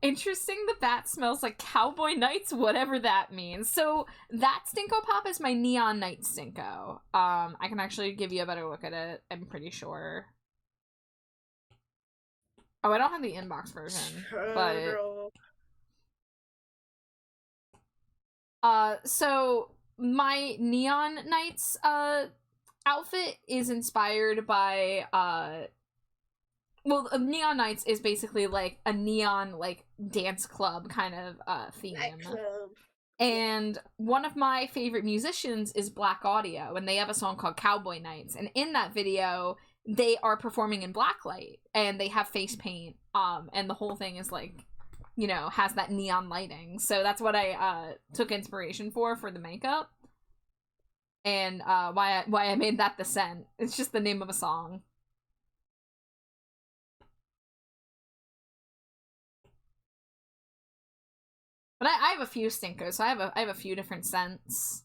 Interesting that smells like Cowboy Nights, whatever that means. So that Stinko Pop is my Neon Night Stinko. I can actually give you a better look at it, I'm pretty sure. Oh, I don't have the inbox version, but... So my Neon Nights, outfit is inspired by, well, Neon Nights is basically, like, a neon, like, dance club kind of, theme. Nightclub. And one of my favorite musicians is Black Audio, and they have a song called Cowboy Nights. And in that video, they are performing in blacklight, and they have face paint, and the whole thing is, like, you know, has that neon lighting. So that's what I, took inspiration for the makeup. And, why I made that the scent. It's just the name of a song. But I have a few Stinkos, so I have a few different scents.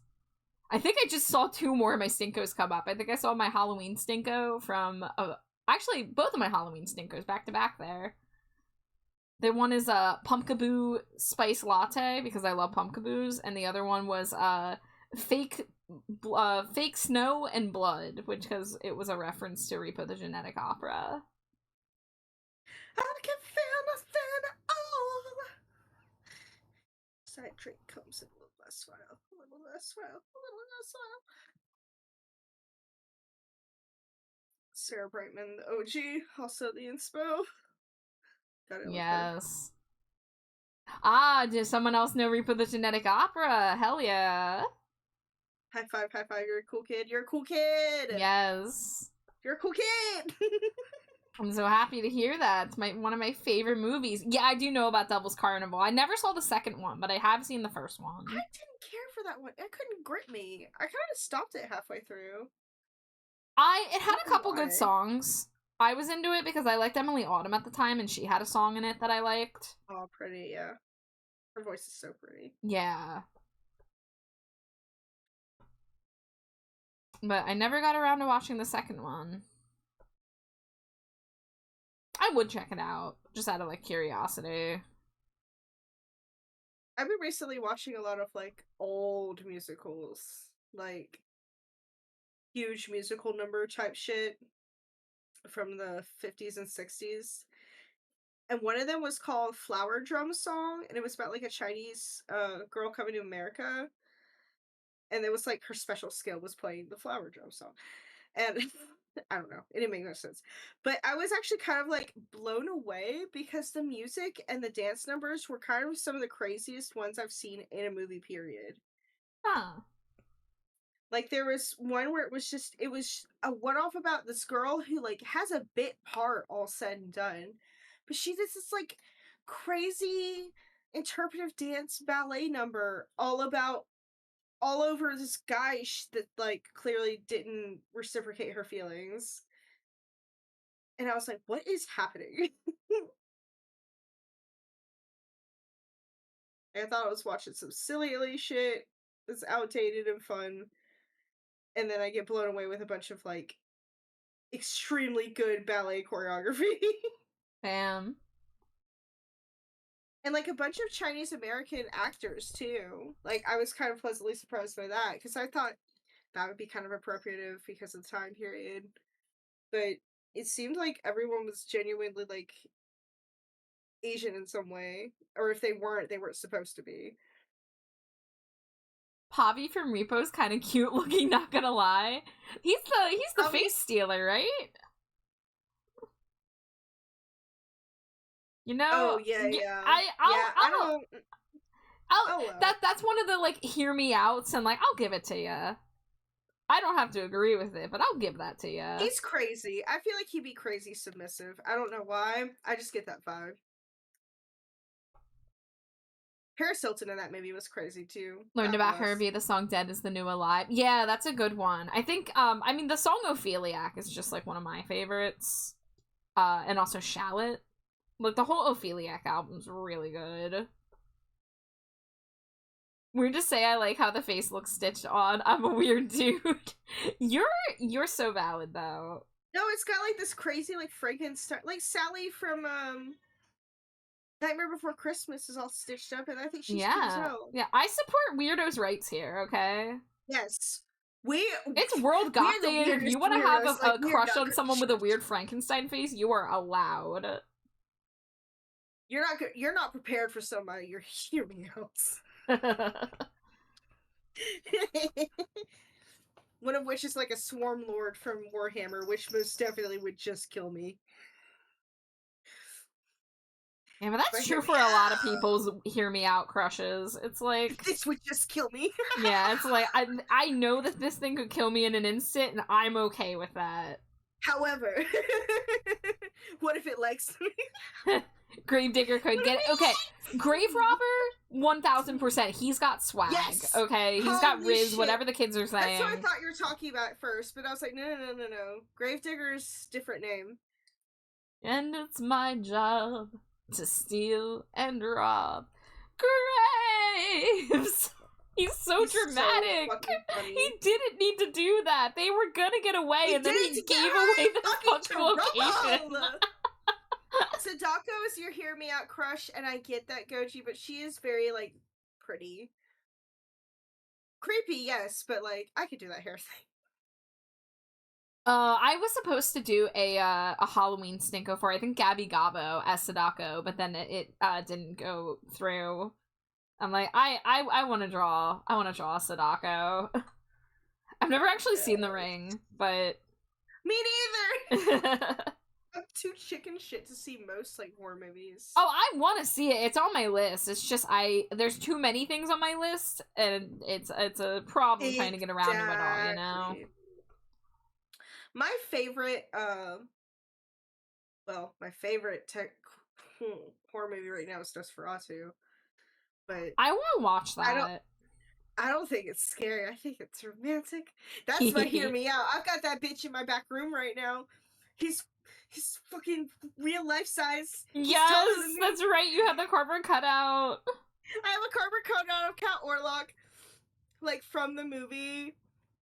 I think I just saw 2 more of my Stinkos come up. I think I saw my Halloween Stinko from... actually, both of my Halloween Stinkos back to back there. The one is a Pumpkaboo Spice Latte, because I love Pumpkaboos, and the other one was Fake Snow and Blood, which because it was a reference to Repo the Genetic Opera. I can feel nothing at all. Side drink comes in a little less while, a little less while, a little less while. Sarah Brightman, the OG, also the inspo. Got it. Yes. Ah, does someone else know Repo the Genetic Opera? Hell yeah. High five, you're a cool kid, you're a cool kid! Yes. You're a cool kid! I'm so happy to hear that. It's one of my favorite movies. Yeah, I do know about Devil's Carnival. I never saw the second one, but I have seen the first one. I didn't care for that one. It couldn't grip me. I kind of stopped it halfway through. It had a couple good songs. I was into it because I liked Emily Autumn at the time, and she had a song in it that I liked. Oh, pretty, yeah. Her voice is so pretty. Yeah. But I never got around to watching the second one. I would check it out, just out of, like, curiosity. I've been recently watching a lot of, like, old musicals. Like, huge musical number type shit from the 50s and 60s. And one of them was called Flower Drum Song, and it was about, like, a Chinese girl coming to America. And it was, like, her special skill was playing the flower drum song. And... I don't know. It didn't make no sense. But I was actually kind of, like, blown away because the music and the dance numbers were kind of some of the craziest ones I've seen in a movie, period. Huh. Like, there was one where it was a one-off about this girl who, like, has a bit part all said and done. But she does this, like, crazy interpretive dance ballet number all over this guy that, like, clearly didn't reciprocate her feelings. And I was like, what is happening? I thought I was watching some silly shit that's outdated and fun. And then I get blown away with a bunch of, like, extremely good ballet choreography. Bam. And, like, a bunch of Chinese American actors, too. Like, I was kind of pleasantly surprised by that, because I thought that would be kind of appropriative because of the time period. But it seemed like everyone was genuinely, like, Asian in some way. Or if they weren't supposed to be. Pavi from Repo's kind of cute looking, not gonna lie. He's the face stealer, right? You know? Oh, yeah. That's one of the, like, hear me outs, and, like, I'll give it to you. I don't have to agree with it, but I'll give that to you. He's crazy. I feel like he'd be crazy submissive. I don't know why. I just get that vibe. Paris Hilton in that movie was crazy, too. Learned about her via the song Dead is the New Alive. Yeah, that's a good one. I think, I mean, the song Opheliac is just, like, one of my favorites. And also Shallot. Like, the whole Opheliac album's really good. We're just say I like how the face looks stitched on. I'm a weird dude. You're so valid though. No, it's got like this crazy like Frankenstein, like Sally from Nightmare Before Christmas is all stitched up, and I think she's cute as hell. Yeah, I support weirdos' rights here, okay? Yes. It's World Goth Day, and if you want to have a crush on someone with a weird Frankenstein face, you are allowed. You're not prepared for somebody. You're hear me out. One of which is like a swarm lord from Warhammer, which most definitely would just kill me. Yeah, but that's true for a lot of people's hear me out crushes. It's like this would just kill me. Yeah, it's like I know that this thing could kill me in an instant, and I'm okay with that. However, what if it likes me? Gravedigger could get it. Okay, Grave Robber, 1000%. He's got swag. Yes! Okay, he's got Holy Riz, shit. whatever the kids are saying. That's what I thought you were talking about at first, but I was like, no. Gravedigger's different name. And it's my job to steal and rob graves. He's so dramatic. So he didn't need to do that. They were gonna get away, and then he gave away the fucking location. Sadako is your hear me out crush, and I get that, Goji, but she is very like pretty. Creepy, yes, but like I could do that hair thing. I was supposed to do a Halloween stinko for I think Gabby Gabo as Sadako, but then it didn't go through. I'm like I want to draw Sadako. I've never actually seen The Ring, but me neither. I'm too chicken shit to see most like horror movies. Oh, I want to see it. It's on my list. It's just there's too many things on my list, and it's a problem trying to get around to it all. You know. My favorite, my favorite horror movie right now is Nosferatu, but I want to watch that. I don't think it's scary. I think it's romantic. That's my hear me out. I've got that bitch in my back room right now. He's fucking real life size. Yes, that's right. You have the cardboard cutout. I have a cardboard cutout of Count Orlok, like from the movie.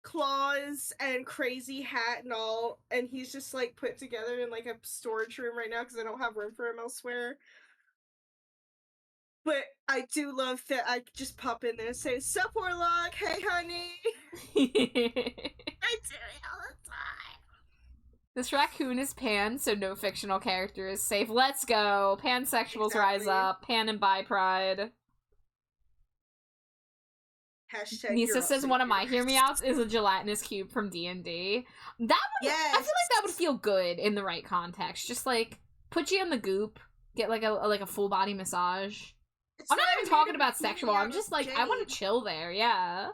Claws and crazy hat and all, and he's just like put together in like a storage room right now because I don't have room for him elsewhere. But I do love that I just pop in there and say, "Sup, Orlok? Hey, honey." I do it all the time. This raccoon is pan, so no fictional character is safe. Let's go. Pansexuals rise up. Pan and bi pride. Hashtag Nisa says one of my hear me outs is a gelatinous cube from D&D. That would, I feel like that would feel good in the right context. Just like put you in the goop, get like a full body massage. I'm not even talking about sexual. I'm just like I want to chill there. Yeah.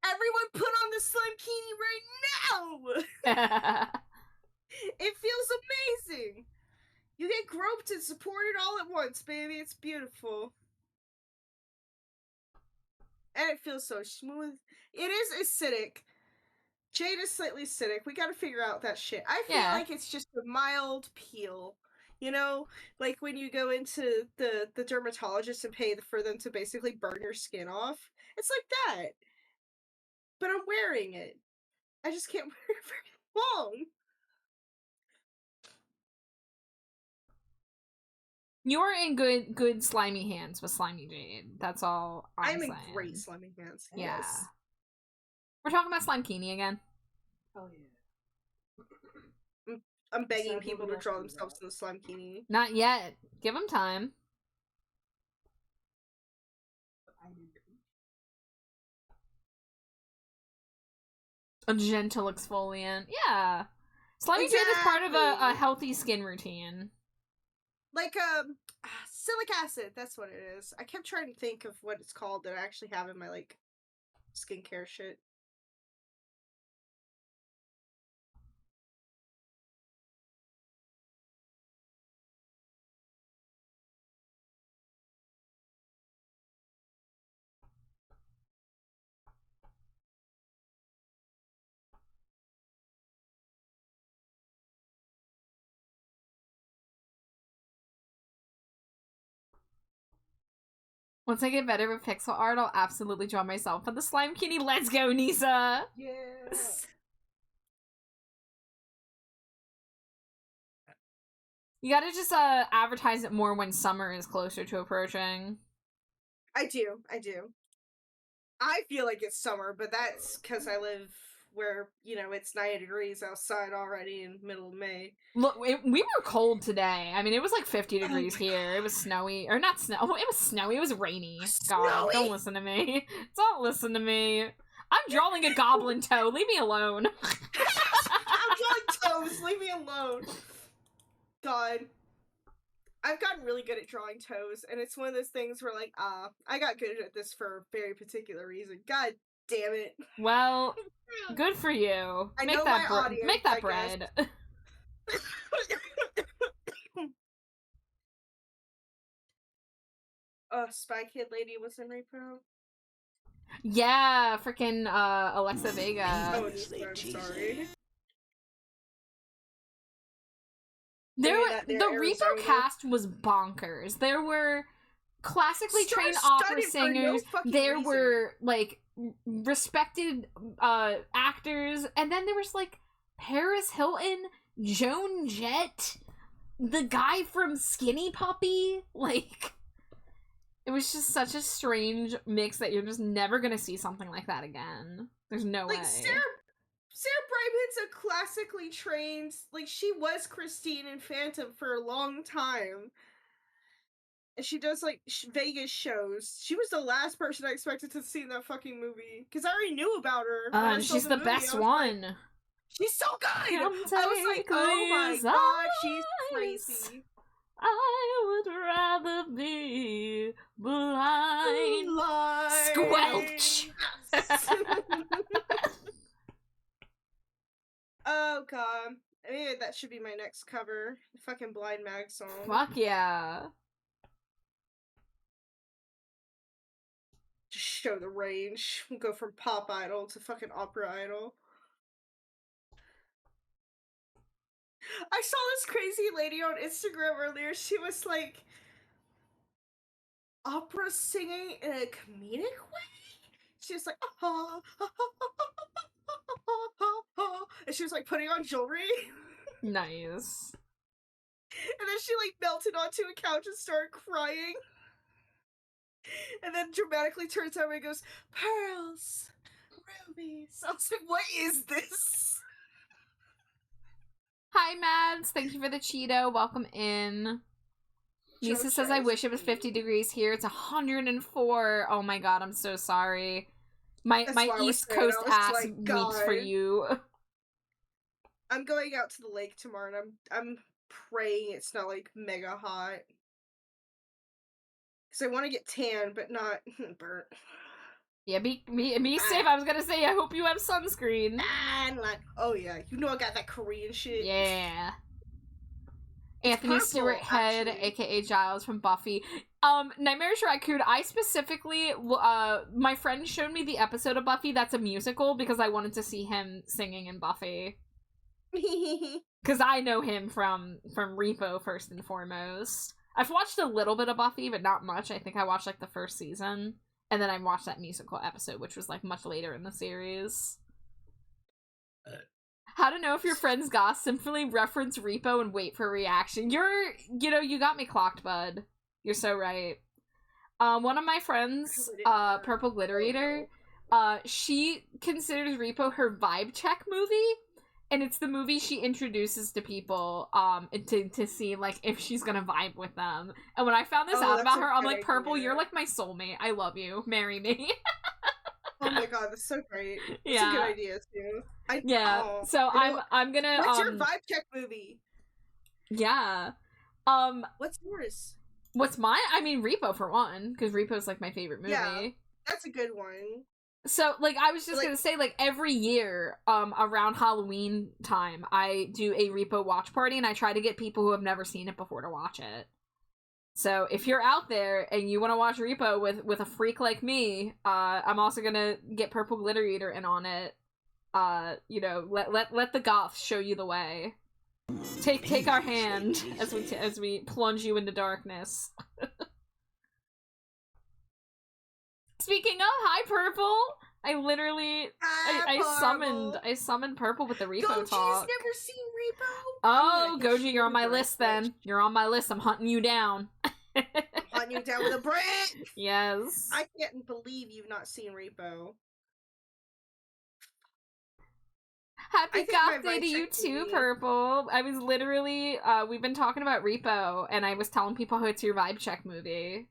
Everyone put on the Slimekini right now. It feels amazing. You get groped and supported all at once, baby. It's beautiful. And it feels so smooth. It is acidic. Jade is slightly acidic. We gotta figure out that shit. I feel like it's just a mild peel. You know? Like when you go into the dermatologist and pay for them to basically burn your skin off. It's like that. But I'm wearing it. I just can't wear it very long. You're in good slimy hands with Slimy Jade. That's all I'm saying. in great slimy hands. Yeah. Yes. We're talking about Slimekini again. Oh yeah. I'm begging people to draw themselves in the Slimekini. Not yet. Give them time. A gentle exfoliant. Yeah. Slimy Jade is part of a healthy skin routine. Like, silic acid, that's what it is. I kept trying to think of what it's called that I actually have in my, like, skincare shit. Once I get better with pixel art, I'll absolutely draw myself on the slime kitty. Let's go, Nisa! Yeah. You gotta just advertise it more when summer is closer to approaching. I do. I feel like it's summer, but that's because I live where, you know, it's 90 degrees outside already in middle of May. Look, we were cold today. I mean, it was like 50 degrees here. It was snowy. Or not snow. It was snowy. It was rainy. God, don't listen to me. Don't listen to me. I'm drawing a goblin toe. Leave me alone. I'm drawing toes. Leave me alone. God. I've gotten really good at drawing toes, and it's one of those things where, like, I got good at this for a very particular reason. God damn it. Well, good for you. I Make know that my audience, make that I bread. Spy Kid Lady was in Repo. Yeah, freaking Alexa Vega. Oh, I'm sorry. The Repo cast was bonkers. There were classically trained opera singers. There were like respected actors, and then there was like Paris Hilton, Joan Jett, the guy from Skinny Puppy. Like, it was just such a strange mix that you're just never gonna see something like that again. There's no way. Sarah Brightman's a classically trained, like, she was Christine in Phantom for a long time. And she does, like, Vegas shows. She was the last person I expected to see in that fucking movie. Because I already knew about her. And she's the best one. Like, she's so good! I was like, oh my god, she's crazy. I would rather be blind. Squelch! Oh god. Maybe that should be my next cover. The fucking Blind Mag song. Fuck yeah. Just show the range. We'll go from pop idol to fucking opera idol. I saw this crazy lady on Instagram earlier. She was like, opera singing in a comedic way? She was like, and she was like putting on jewelry. Nice. And then she like melted onto a couch and started crying. And then dramatically turns over and goes, pearls, rubies. I was like, what is this? Hi, Mads. Thank you for the Cheeto. Welcome in. Nisa says, I wish it was 50 degrees here. It's 104. Oh my god, I'm so sorry. My East Coast ass like, weeps for you. I'm going out to the lake tomorrow, and I'm praying it's not like mega hot. Because I want to get tan, but not burnt. Yeah, be safe. I was gonna say, I hope you have sunscreen. Oh yeah, you know I got that Korean shit. Yeah. Anthony purple, Stewart Head, actually. aka Giles from Buffy. Nightmarish Raccoon, I specifically, my friend showed me the episode of Buffy that's a musical because I wanted to see him singing in Buffy. Because I know him from Repo, first and foremost. I've watched a little bit of Buffy, but not much. I think I watched, like, the first season. And then I watched that musical episode, which was, like, much later in the series. How to know if your friends goth, simply reference Repo and wait for a reaction. You got me clocked, bud. You're so right. One of my friends, Purple Glitter Eater, she considers Repo her vibe check movie. And it's the movie she introduces to people, to see, like, if she's gonna vibe with them. And when I found this out about her, I'm like, Purple, you're, like, my soulmate. I love you. Marry me. Oh my god, that's so great. That's yeah. a good idea, too. So I'm gonna, What's your vibe check movie? Yeah. What's yours? What's mine? I mean, Repo, for one, because Repo's, like, my favorite movie. Yeah, that's a good one. So, like, I was just gonna say, like, every year, around Halloween time, I do a Repo watch party, and I try to get people who have never seen it before to watch it. So, if you're out there, and you want to watch Repo with a freak like me, I'm also gonna get Purple Glitter Eater in on it. Let the goths show you the way. Take our hand as we plunge you into darkness. Speaking of, hi Purple. I literally Purple. I summoned Purple with the Repo Goji's talk. never seen Repo. Oh, Goji, you're on my list then. You're on my list. I'm hunting you down. Hunting you down with a brick. Yes. I can't believe you've not seen Repo. Happy goth day to you too, Purple. I was literally, we've been talking about Repo, and I was telling people how it's your vibe check movie.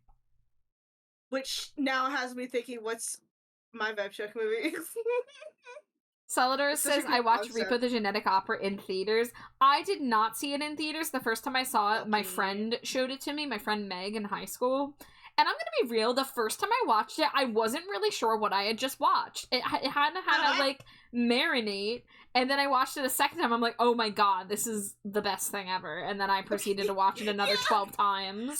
Which now has me thinking, what's my vibe check movie? Celador says, I watched concept. Repo the Genetic Opera in theaters. I did not see it in theaters. The first time I saw it, my friend showed it to me, my friend Meg in high school. And I'm gonna be real, the first time I watched it, I wasn't really sure what I had just watched. It hadn't had to, like, marinate. And then I watched it a second time, I'm like, oh my god, this is the best thing ever. And then I proceeded to watch it another 12 times. I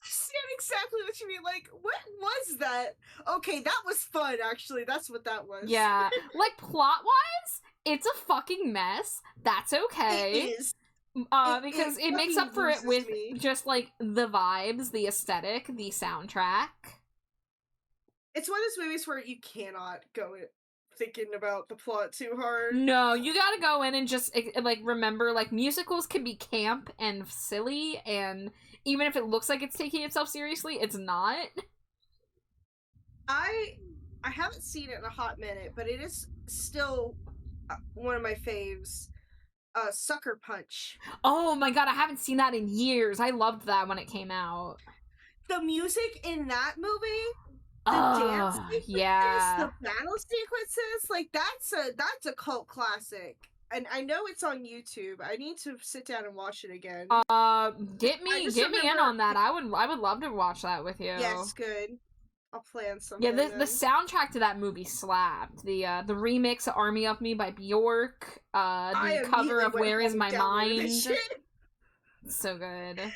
understand exactly what you mean. Like, what was that? Okay, that was fun, actually. That's what that was. Yeah. Like, plot-wise, it's a fucking mess. That's okay. It is. Because it makes up for it with just, like, the vibes, the aesthetic, the soundtrack. It's one of those movies where you cannot go thinking about the plot too hard. No, you gotta go in and just, like, remember, like, musicals can be camp and silly, and even if it looks like it's taking itself seriously, it's not. I haven't seen it in a hot minute, but it is still one of my faves. Sucker Punch. Oh my god, I haven't seen that in years. I loved that when it came out. The music in that movie, the dance sequences, the battle sequences, like that's a cult classic. And I know it's on YouTube. I need to sit down and watch it again. Get me in on that. I would love to watch that with you. Yes, good. I'll plan something. Yeah, the soundtrack to that movie slapped. The remix of Army of Me by Bjork, the cover of Where Is My Mind. So good. Like,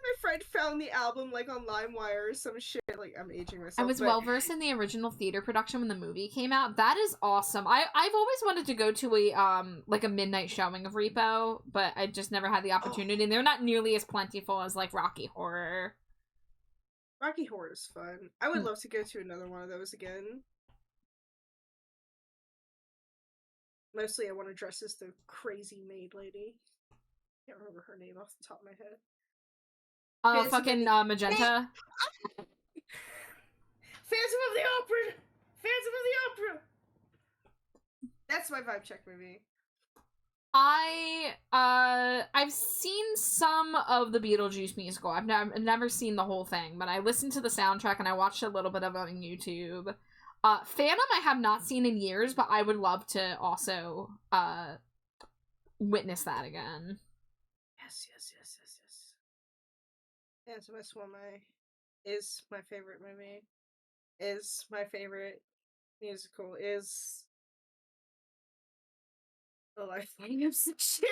my friend found the album, like, on LimeWire or some shit. Like, I'm aging myself. I was well versed in the original theater production when the movie came out. That is awesome. I've always wanted to go to a midnight showing of Repo, but I just never had the opportunity. And they're not nearly as plentiful as, like, Rocky Horror. Rocky Horror is fun. I would love to go to another one of those again. Mostly I want to dress as the crazy maid lady. Can't remember her name off the top of my head. Magenta. Phantom of the Opera! Phantom of the Opera! That's my vibe check movie. I've seen some of the Beetlejuice musical. I've never seen the whole thing, but I listened to the soundtrack and I watched a little bit of it on YouTube. Phantom I have not seen in years, but I would love to also witness that again. Yes. Phantom is my favorite movie. Is my favorite musical. Is a lifeline of some shit.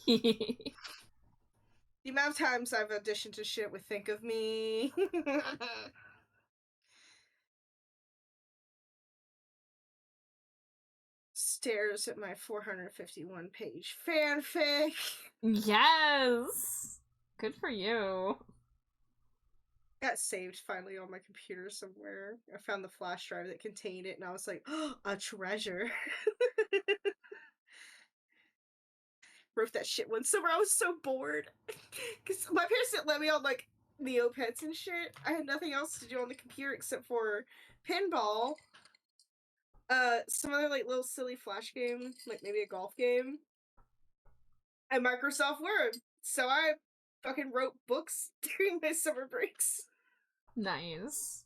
The amount of times I've auditioned to shit with Think of Me. Stares at my 451 page fanfic. Yes! Good for you. Got saved finally on my computer somewhere. I found the flash drive that contained it and I was like, oh, a treasure. Wrote that shit one summer. I was so bored. Because my parents didn't let me on, like, Neopets and shit. I had nothing else to do on the computer except for pinball. Some other, like, little silly flash game. Like, maybe a golf game. And Microsoft Word. So I fucking wrote books during my summer breaks. Nice.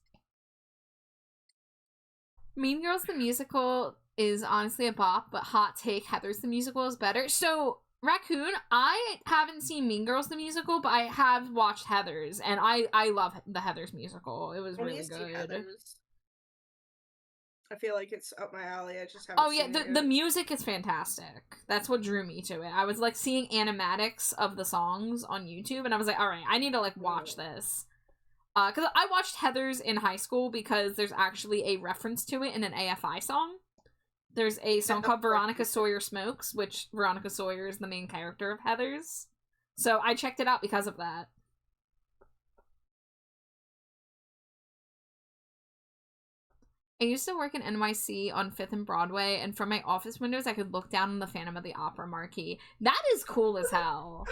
Mean Girls the Musical is honestly a bop, but hot take, Heathers the Musical is better. So, Raccoon, I haven't seen Mean Girls the Musical, but I have watched Heathers, and I love the Heathers musical. It was really good. I feel like it's up my alley. I just haven't seen it. The music is fantastic. That's what drew me to it. I was like seeing animatics of the songs on YouTube, and I was like, all right, I need to like watch this. Because I watched Heathers in high school because there's actually a reference to it in an AFI song. There's a song called Veronica Sawyer Smokes, which Veronica Sawyer is the main character of Heathers. So I checked it out because of that. used to work in NYC on 5th and Broadway, and from my office windows, I could look down on the Phantom of the Opera marquee. That is cool as hell.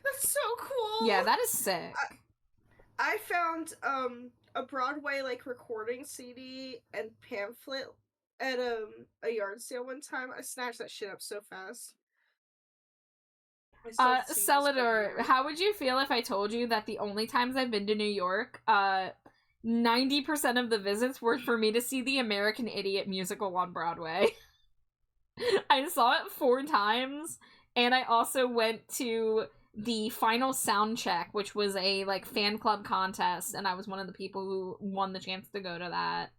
That's so cool. Yeah, that is sick. I found a Broadway like recording CD and pamphlet at a yard sale one time. I snatched that shit up so fast. Celador, how would you feel if I told you that the only times I've been to New York, 90% of the visits were for me to see the American Idiot musical on Broadway? I saw it 4 times, and I also went to the final sound check, which was a like fan club contest, and I was one of the people who won the chance to go to that.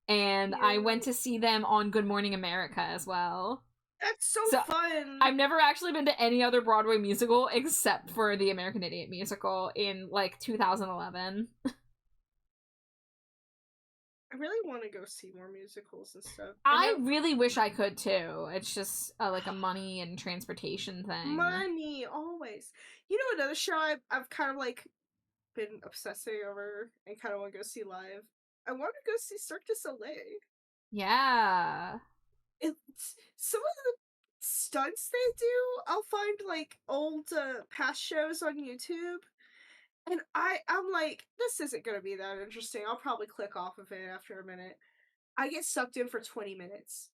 And I went to see them on Good Morning America as well. That's so fun. I've never actually been to any other Broadway musical except for the American Idiot musical in like 2011. I really want to go see more musicals and stuff. I really wish I could too. It's just like a money and transportation thing. Money, always. You know another show I've kind of like been obsessing over and kind of want to go see live? I want to go see Cirque du Soleil. Yeah. It's some of the stunts they do. I'll find like old past shows on YouTube, and I'm like, this isn't gonna be that interesting. I'll probably click off of it after a minute. I get sucked in for 20 minutes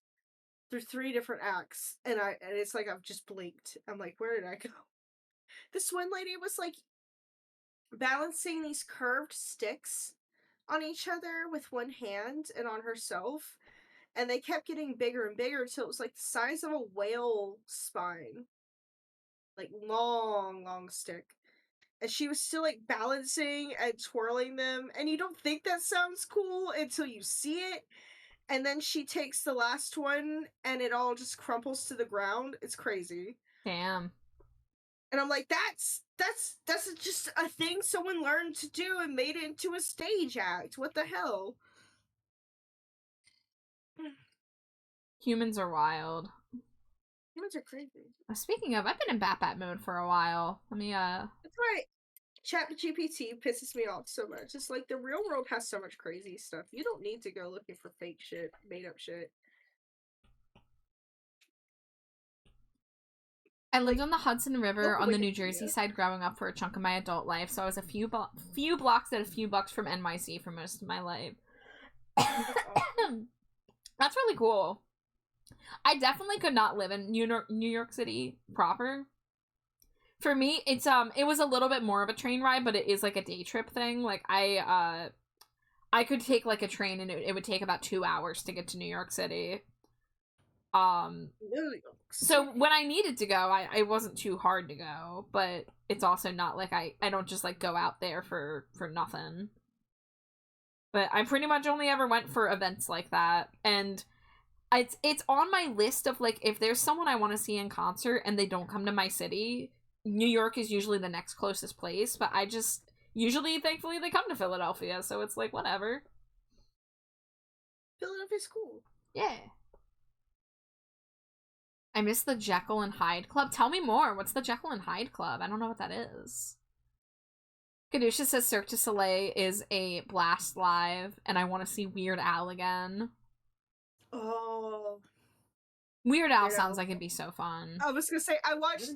through 3 different acts, and it's like I've just blinked. I'm like, where did I go? This one lady was like balancing these curved sticks on each other with one hand and on herself. And they kept getting bigger and bigger until it was like the size of a whale spine. Like long, long stick. And she was still like balancing and twirling them. And you don't think that sounds cool until you see it. And then she takes the last one and it all just crumples to the ground. It's crazy. Damn. And I'm like, that's just a thing someone learned to do and made it into a stage act. What the hell? Humans are wild. Humans are crazy. Speaking of, I've been in Bat mode for a while. Let me, That's right. ChatGPT pisses me off so much. It's like the real world has so much crazy stuff. You don't need to go looking for fake shit, made up shit. I lived on the Hudson River on the New Jersey side growing up for a chunk of my adult life, so I was a few blocks and a few bucks from NYC for most of my life. That's really cool. I definitely could not live in New York City proper. For me, it was a little bit more of a train ride, but it is like a day trip thing. Like I could take like a train and it would take about 2 hours to get to New York City. So when I needed to go, I wasn't too hard to go, but it's also not like I don't just like go out there for nothing. But I pretty much only ever went for events like that, and it's on my list of like, if there's someone I want to see in concert and they don't come to my city, New York is usually the next closest place, but I just usually, thankfully, they come to Philadelphia, so it's like whatever. Philadelphia's cool. Yeah. I miss the Jekyll and Hyde Club. Tell me more. What's the Jekyll and Hyde Club? I don't know what that is. Kadusha says Cirque du Soleil is a blast live, and I want to see Weird Al again. Oh. Weird Al sounds like it'd be so fun. I was gonna say, I watched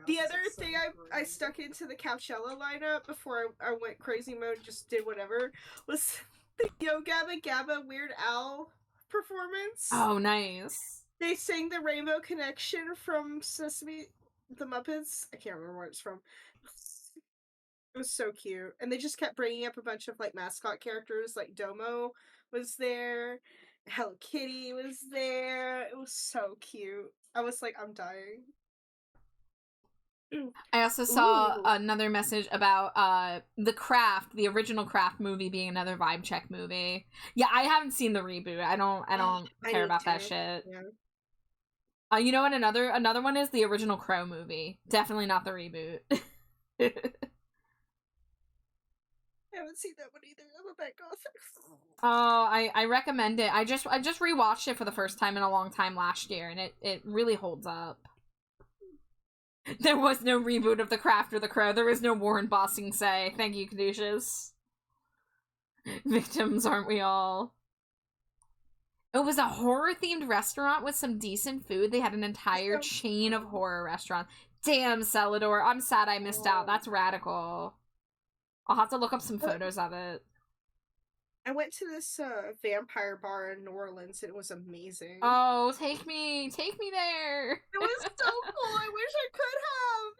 the other thing I stuck into the Coachella lineup before I went crazy mode, just did whatever, was the Yo Gabba Gabba Weird Al performance. Oh, nice. They sang the Rainbow Connection from Sesame, the Muppets. I can't remember where it's from. It was so cute. And they just kept bringing up a bunch of like mascot characters, like Domo was there, Hello Kitty was there. It was so cute. I was like, I'm dying. I also saw another message about The Craft, the original Craft movie, being another vibe check movie. Yeah, I haven't seen the reboot. I don't care about that shit. Yeah. You know what? Another one is the original Crow movie. Definitely not the reboot. I haven't seen that one either. I'm a bad goth. Oh, I recommend it. I just rewatched it for the first time in a long time last year, and it really holds up. There was no reboot of The Craft or The Crow. There is no Warren Bossing say. Thank you, Caduceus. Victims, aren't we all? It was a horror-themed restaurant with some decent food. They had an entire chain of horror restaurants. Damn, Celador. I'm sad I missed out. That's radical. I'll have to look up some photos of it. I went to this vampire bar in New Orleans and it was amazing. Oh, take me there. It was so cool. I wish I could have.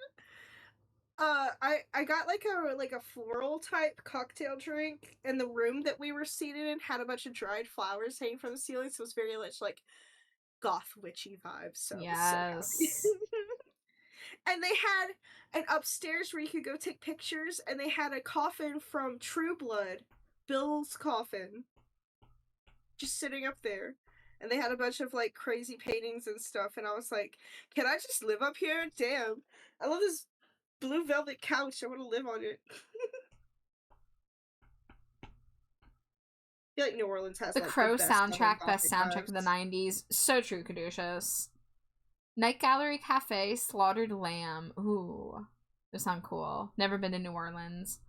I got like a floral type cocktail drink, and the room that we were seated in had a bunch of dried flowers hanging from the ceiling, so it was very much like goth witchy vibes. So yes. So and they had an upstairs where you could go take pictures, and they had a coffin from True Blood, Bill's coffin, just sitting up there. And they had a bunch of like crazy paintings and stuff, and I was like, can I just live up here? Damn. I love this blue velvet couch. I want to live on it. I feel like New Orleans has The like, Crow the best soundtrack, Gothic best soundtrack of the vibes. 90s. So true, Caduceus. Night Gallery Cafe, Slaughtered Lamb. Ooh, those sound cool. Never been to New Orleans.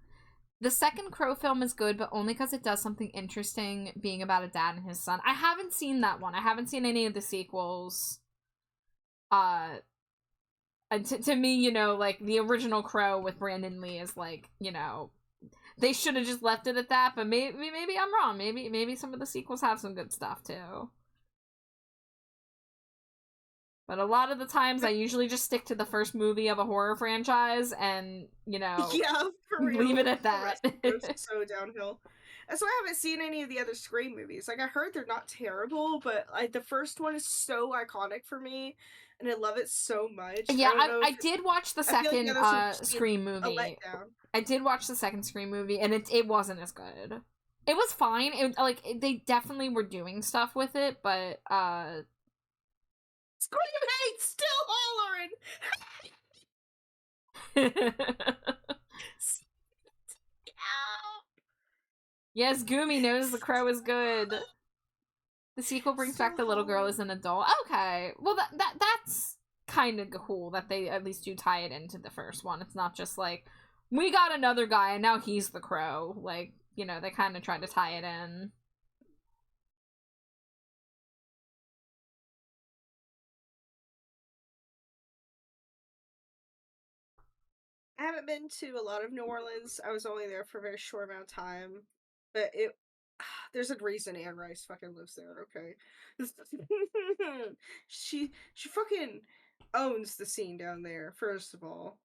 The second Crow film is good, but only because it does something interesting, being about a dad and his son. I haven't seen that one. I haven't seen any of the sequels. And to me, you know, like, the original Crow with Brandon Lee is like, you know, they should have just left it at that, but maybe I'm wrong. Maybe some of the sequels have some good stuff, too. But a lot of the times, I usually just stick to the first movie of a horror franchise and, you know, yeah, for real. leave it at that. It's so downhill. And so I haven't seen any of the other Scream movies. Like, I heard they're not terrible, but like the first one is so iconic for me, and I love it so much. Yeah, I did watch the second Scream A movie. letdown. I did watch the second Scream movie, and it wasn't as good. It was fine. They definitely were doing stuff with it, but Scream hate, still hollering. Yes, Goomy knows The Crow is good. The sequel brings back the little girl as an adult. Okay, well that's kind of cool that they at least do tie it into the first one. It's not just like, we got another guy and now he's the Crow. Like, you know, they kind of try to tie it in. I haven't been to a lot of New Orleans. I was only there for a very short amount of time, but there's a reason Anne Rice fucking lives there. Okay, she fucking owns the scene down there. First of all,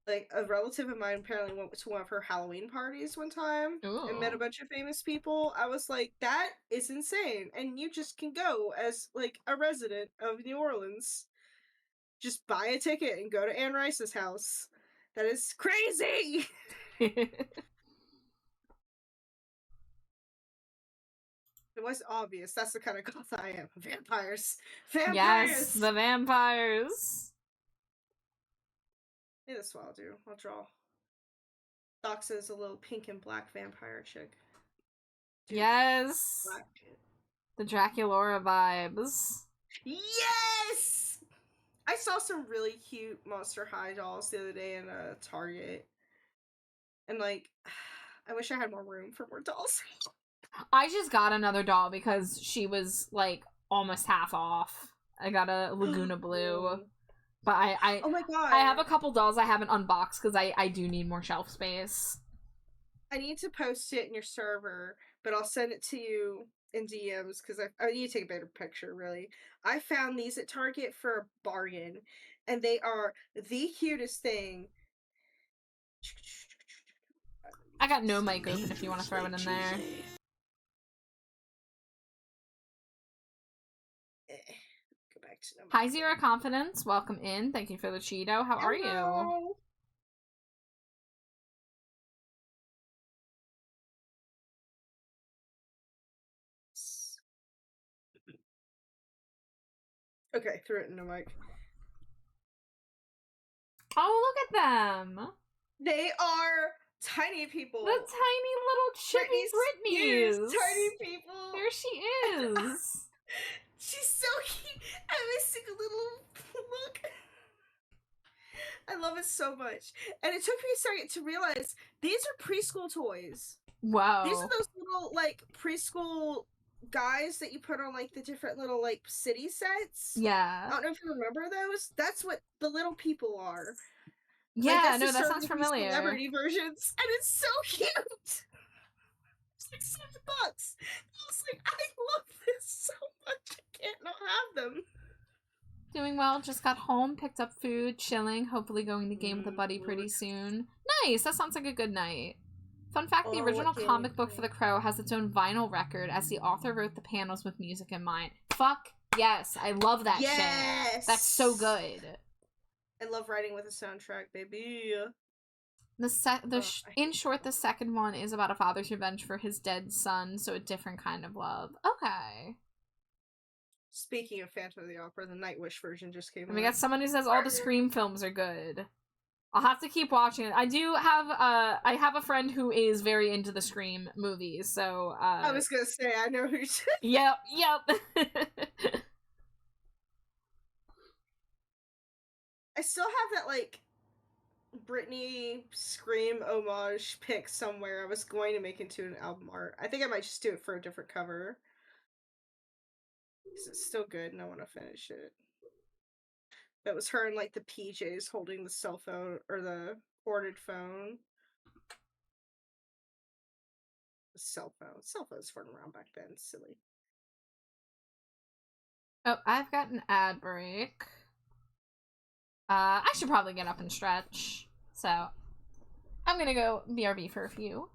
like, a relative of mine apparently went to one of her Halloween parties one time and met a bunch of famous people. I was like, that is insane, and you just can go as like a resident of New Orleans. Just buy a ticket and go to Anne Rice's house. That is crazy! It was obvious. That's the kind of goth I am. Vampires! Vampires! Yes, the vampires! Yeah, that's what I'll do. I'll draw Doxa as a little pink and black vampire chick. Dude, yes! black. The Draculaura vibes. Yes! I saw some really cute Monster High dolls the other day in a Target. And, like, I wish I had more room for more dolls. I just got another doll because she was, like, almost half off. I got a Laguna Blue. But I oh my god. I have a couple dolls I haven't unboxed because I do need more shelf space. I need to post it in your server, but I'll send it to you in DMs because I need to take a better picture, really. I found these at Target for a bargain, and they are the cutest thing. I got no mic open if you want to throw it in there. Go back to them. Hi, Zero Confidence. Welcome in. Thank you for the Cheeto. How are you? Okay, threw it in the mic. Oh, look at them! They are tiny people. The tiny little chippy Britneys! Tiny people! There she is! She's so cute! Every single little look. I love it so much. And it took me a second to realize these are preschool toys. Wow. These are those little, like, preschool guys that you put on like the different little like city sets. I Yeah. don't know if you remember those. That's what the little people are. Yeah, Like, no, the that sounds Circle B familiar. Celebrity versions, and it's so cute. It's like $7. I was like, I love this so much. I can't not have them. Doing well, just got home, picked up food, chilling, hopefully going to game with a buddy pretty soon. Nice, that sounds like a good night. Fun fact, the Oh, original what game comic you book for The playing? Crow has its own vinyl record, as the author wrote the panels with music in mind. Fuck yes, I love that shit. That's so good. I love writing with a soundtrack, baby. In short, the second one is about a father's revenge for his dead son, so a different kind of love. Okay. Speaking of Phantom of the Opera, the Nightwish version just came And out. we got someone who says all the Scream films are good. I'll have to keep watching it. I have a friend who is very into the Scream movies, so I was gonna say, I know who. Yep. I still have that like Britney Scream homage pic somewhere. I was going to make into an album art. I think I might just do it for a different cover. Because it's still good and I want to finish it. That was her in like the PJs holding the cell phone or the corded phone. The cell phone. Cell phones weren't around back then. Silly. Oh, I've got an ad break. I should probably get up and stretch. So, I'm gonna go BRB for a few.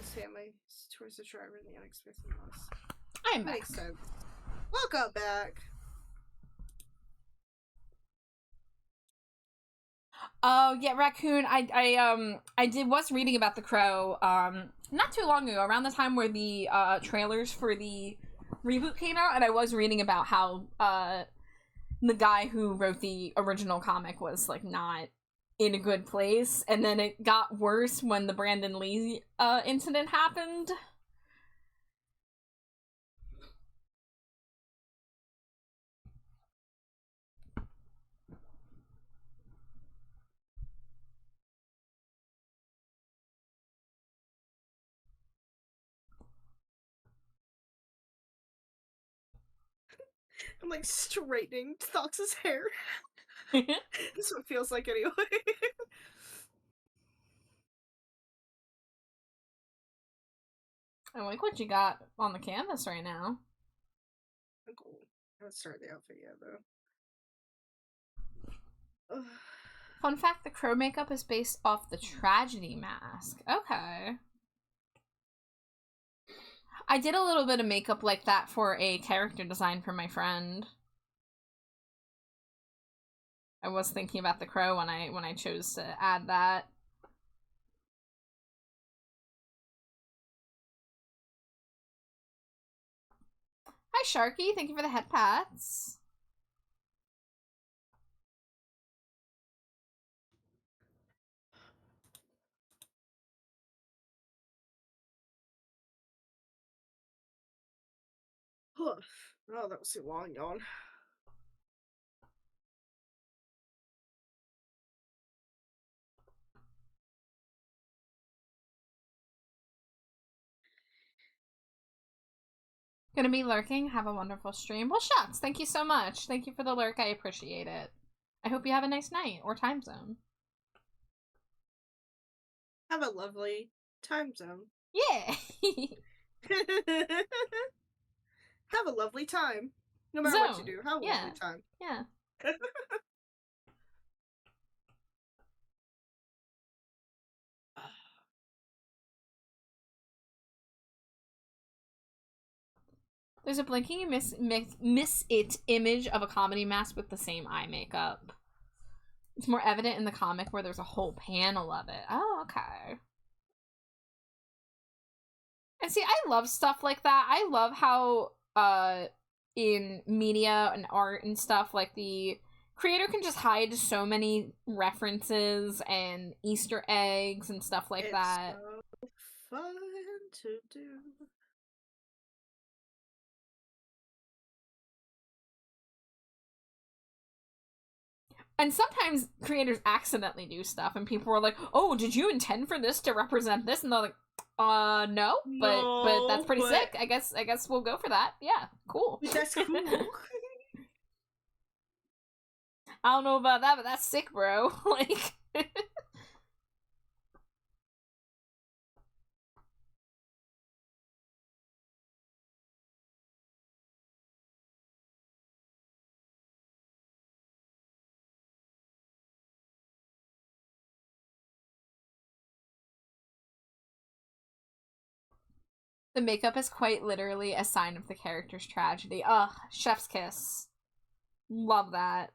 understand my towards the driver and the unexpected loss. I'm back. Makes sense. Welcome back. Oh yeah, Raccoon. Was reading about The Crow not too long ago, around the time where the trailers for the reboot came out, and I was reading about how the guy who wrote the original comic was like not in a good place, and then it got worse when the Brandon Lee incident happened. I'm like straightening Thox's hair. That's what it feels like anyway. I like what you got on the canvas right now. Cool. I haven't started the outfit yet though. Fun fact, the Crow makeup is based off the tragedy mask. Okay. I did a little bit of makeup like that for a character design for my friend. I was thinking about the Crow when I chose to add that. Hi Sharky, thank you for the head pats. Oh, that was too long, yawn. Gonna be lurking. Have a wonderful stream. Well, shucks. Thank you so much. Thank you for the lurk. I appreciate it. I hope you have a nice night or time zone. Have a lovely time zone. Yeah. Have a lovely time. No matter what you do, have a lovely time. Yeah. There's a blinking and miss it image of a comedy mask with the same eye makeup. It's more evident in the comic where there's a whole panel of it. Oh, okay. And see, I love stuff like that. I love how in media and art and stuff, like the creator can just hide so many references and Easter eggs and stuff like that. So fun to do. And sometimes creators accidentally do stuff and people are like, oh, did you intend for this to represent this? And they're like, no, but that's pretty sick. I guess we'll go for that. Yeah, cool. That's cool. I don't know about that, but that's sick, bro. Like the makeup is quite literally a sign of the character's tragedy. Ugh, chef's kiss. Love that.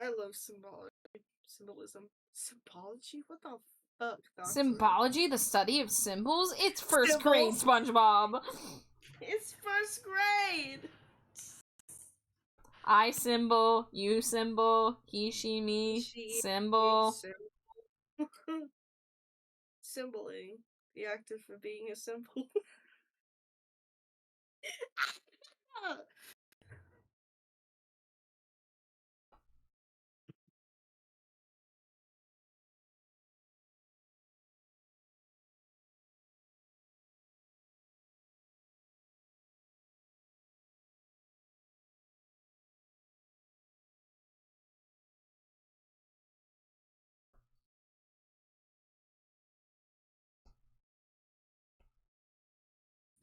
I love symbolism. Symbology? What the fuck? Symbology, the study of symbols? It's first grade, Symbols. SpongeBob. It's first grade. I symbol, you symbol, he, she, me, symbol. Symboling. The act of being a symbol.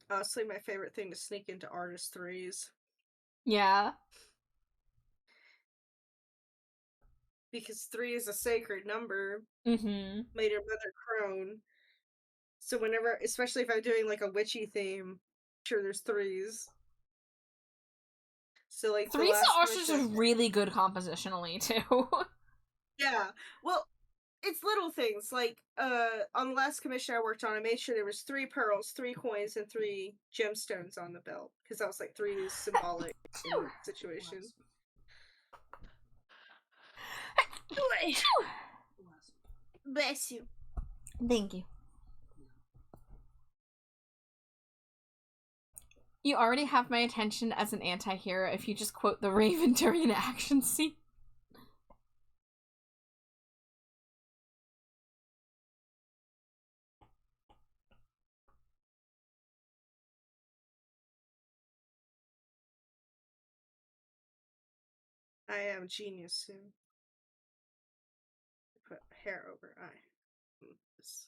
Honestly, my favorite thing to sneak into artist threes. Yeah. because 3 is a sacred number. Mm-hmm. Made her mother crone. So whenever, especially if I'm doing like a witchy theme, sure there's 3s. So like the 3's last also just commission- really good compositionally too. Yeah. Well, it's little things like on the last commission I worked on, I made sure there was 3 pearls, 3 coins, and 3 gemstones on the belt because that was like 3 is symbolic in the situation. Bless you. Thank you. You already have my attention as an anti-hero if you just quote the Raven during an action scene. I am genius soon. Put hair over eye. This.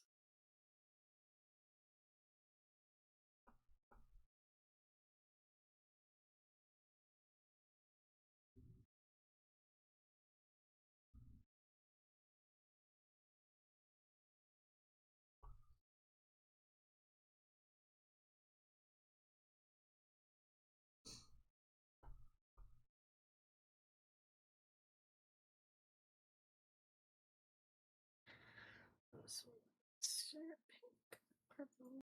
This one. Pink, purple,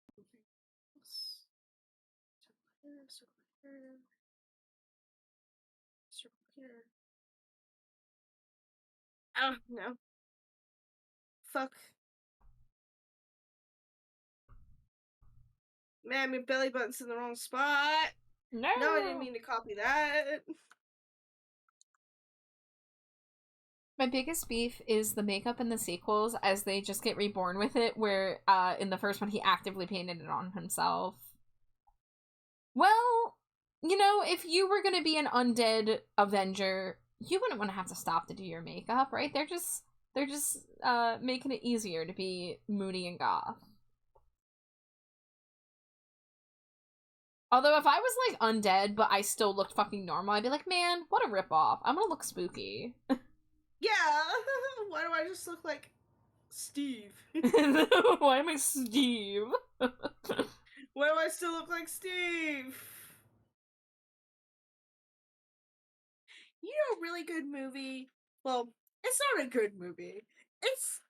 circle here, circle here. Oh no. Fuck. Man, my belly button's in the wrong spot. No! No, I didn't mean to copy that. My biggest beef is the makeup in the sequels as they just get reborn with it, where in the first one he actively painted it on himself. Well, you know, if you were gonna be an undead Avenger, you wouldn't want to have to stop to do your makeup, right? They're just making it easier to be moody and goth. Although if I was like undead but I still looked fucking normal, I'd be like, man, what a ripoff. I'm gonna look spooky. Yeah. Why do I just look like Steve? Why am I Steve? Why do I still look like Steve? You know, a really good movie. Well, it's not a good movie. It's,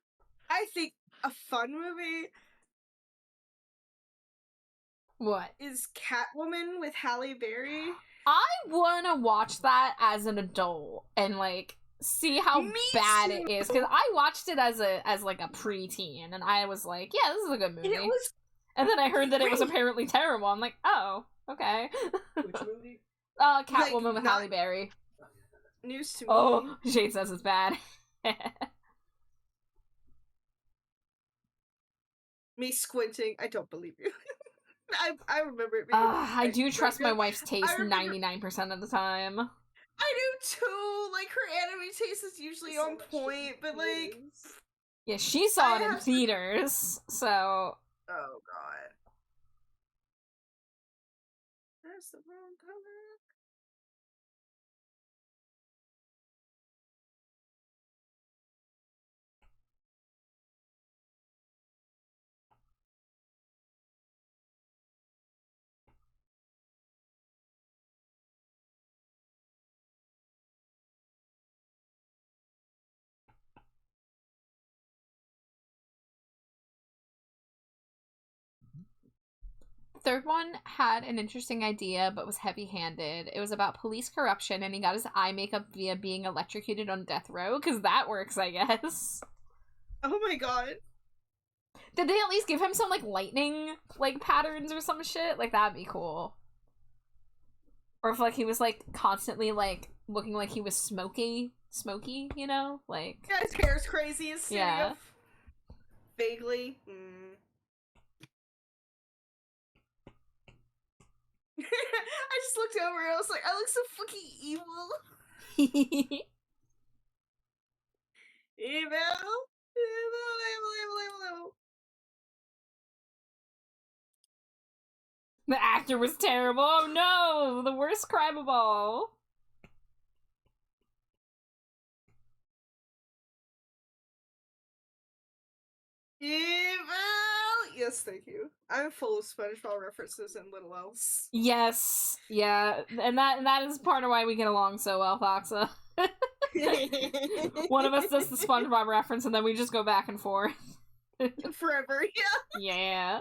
I think, a fun movie. What? Is Catwoman with Halle Berry. I wanna watch that as an adult and like see how Me bad too. it is, because I watched it as like a preteen and I was like, yeah, this is a good movie. And it was And then I heard that it was great. apparently terrible. I'm like, oh, okay. Which movie? Catwoman Like, with not- Halle Berry. news to me. Oh, Jade says it's bad. Me squinting. I don't believe you. I remember it being. I do trust my good. wife's taste remember- 99% of the time. I do too. Like her anime taste is usually So on much point, but like, Yeah, she saw I it in have to- theaters, so oh god, that's the wrong color. third one had an interesting idea, but was heavy-handed. It was about police corruption, and he got his eye makeup via being electrocuted on death row, because that works, I guess. Oh my god. Did they at least give him some, like, lightning, like, patterns or some shit? Like, that'd be cool. Or if, like, he was, like, constantly, like, looking like he was smoky, you know? Like, Yeah, his hair's crazy and standing Yeah. up vaguely. I just looked over and I was like, I look so fucking evil. Evil. Evil. The actor was terrible. Oh no! The worst crime of all. Evil! Yes, thank you. I'm full of SpongeBob references and little else. Yes, yeah, and that is part of why we get along so well, Foxa. One of us does the SpongeBob reference, and then we just go back and forth. Forever, yeah. Yeah.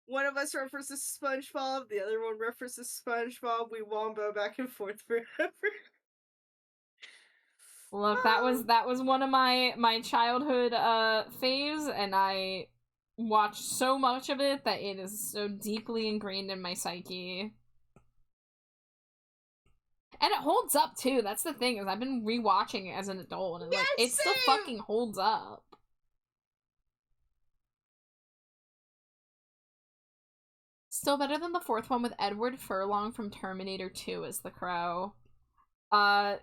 One of us references SpongeBob, the other one references SpongeBob. We wombo back and forth forever. Look, that was one of my childhood faves, and I watched so much of it that it is so deeply ingrained in my psyche. And it holds up too. That's the thing, is I've been rewatching it as an adult, and like it still fucking holds up. Still better than the fourth one with Edward Furlong from Terminator 2 as the Crow.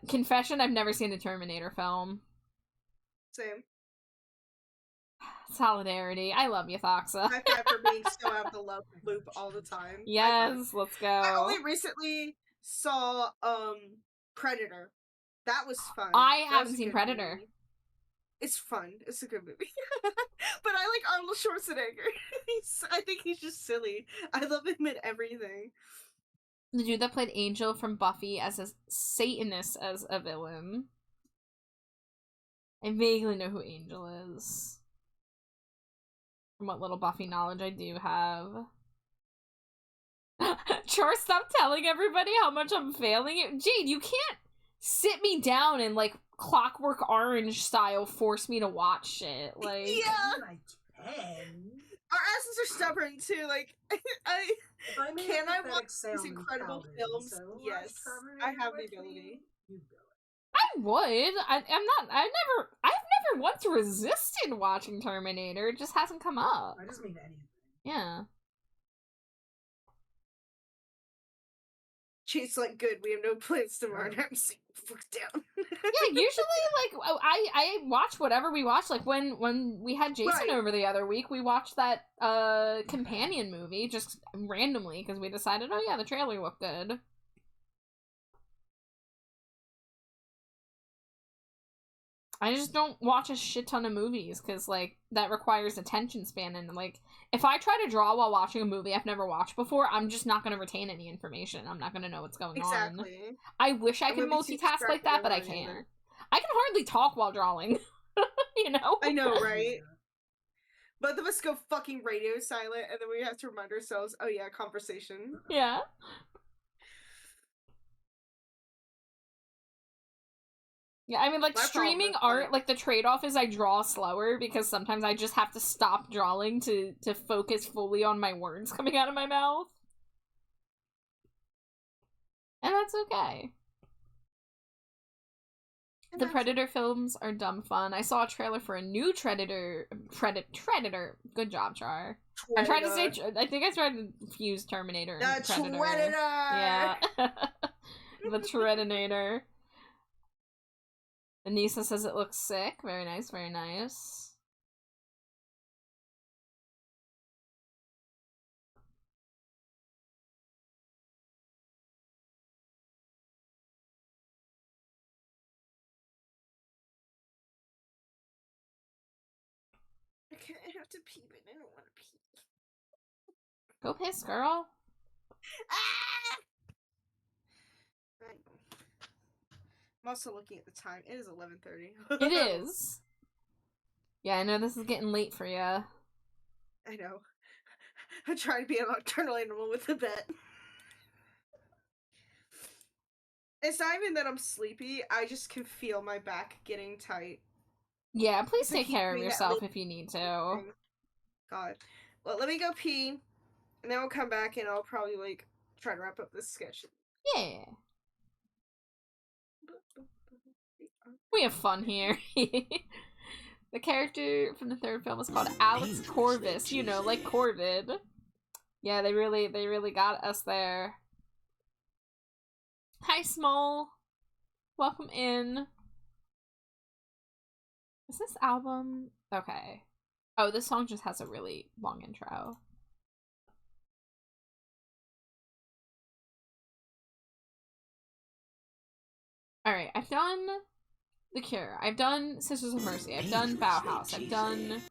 Confession, I've never seen a Terminator film. Same. Solidarity. I love you, Foxa. High five for being so out of the love loop all the time. Yes, let's go. I only recently saw Predator. That was fun. I haven't seen Predator. Movie. It's fun. It's a good movie. But I like Arnold Schwarzenegger. I think he's just silly. I love him in everything. The dude that played Angel from Buffy as a Satanist as a villain. I vaguely know who Angel is. From what little Buffy knowledge I do have. Char, stop telling everybody how much I'm failing it. Jade, you can't sit me down and like Clockwork Orange style force me to watch shit. Like, yeah. I can. Our asses are stubborn too. Like, can I watch these incredible films? So yes, I have the ability. You go. I would. I've never once resisted watching Terminator. It just hasn't come up. I just mean anything. Yeah. She's like, good. We have no plans tomorrow. I'm sitting the fuck down. Yeah, usually, like, I watch whatever we watch. Like, when we had Jason over the other week, we watched that, companion movie, just randomly, because we decided, oh yeah, the trailer looked good. I just don't watch a shit ton of movies, because, like, that requires attention span, and, like, if I try to draw while watching a movie I've never watched before, I'm just not going to retain any information. I'm not going to know what's going on. I wish I could multitask like that, but I can't. Either. I can hardly talk while drawing. You know? I know, right? Both of us go fucking radio silent, and then we have to remind ourselves, oh yeah, conversation. Yeah. Yeah, I mean, like, streaming art, like, the trade-off is I draw slower, because sometimes I just have to stop drawing to focus fully on my words coming out of my mouth. And that's okay. The Predator films are dumb fun. I saw a trailer for a new Predator. Good job, Char. I tried to say, I think I tried to fuse Terminator and Predator. Predator! Yeah. The Predator. Anissa says it looks sick. Very nice, very nice. Okay, I have to pee, but I don't want to pee. Go piss, girl. Ah! I'm also looking at the time. It is 11:30. It is. Yeah, I know this is getting late for you. I know. I'm trying to be a nocturnal animal with the bed. It's not even that I'm sleepy. I just can feel my back getting tight. Yeah, please take care of yourself if you need to. God. Well, let me go pee, and then we'll come back, and I'll probably, like, try to wrap up this sketch. Yeah. We have fun here. The character from the third film is called Alex Corvus, you know, like Corvid. Yeah, they really got us there. Hi, Small. Welcome in. Is this album? Okay. Oh, this song just has a really long intro. Alright, I've done The Cure. I've done Sisters of Mercy. I've done Bauhaus. I've done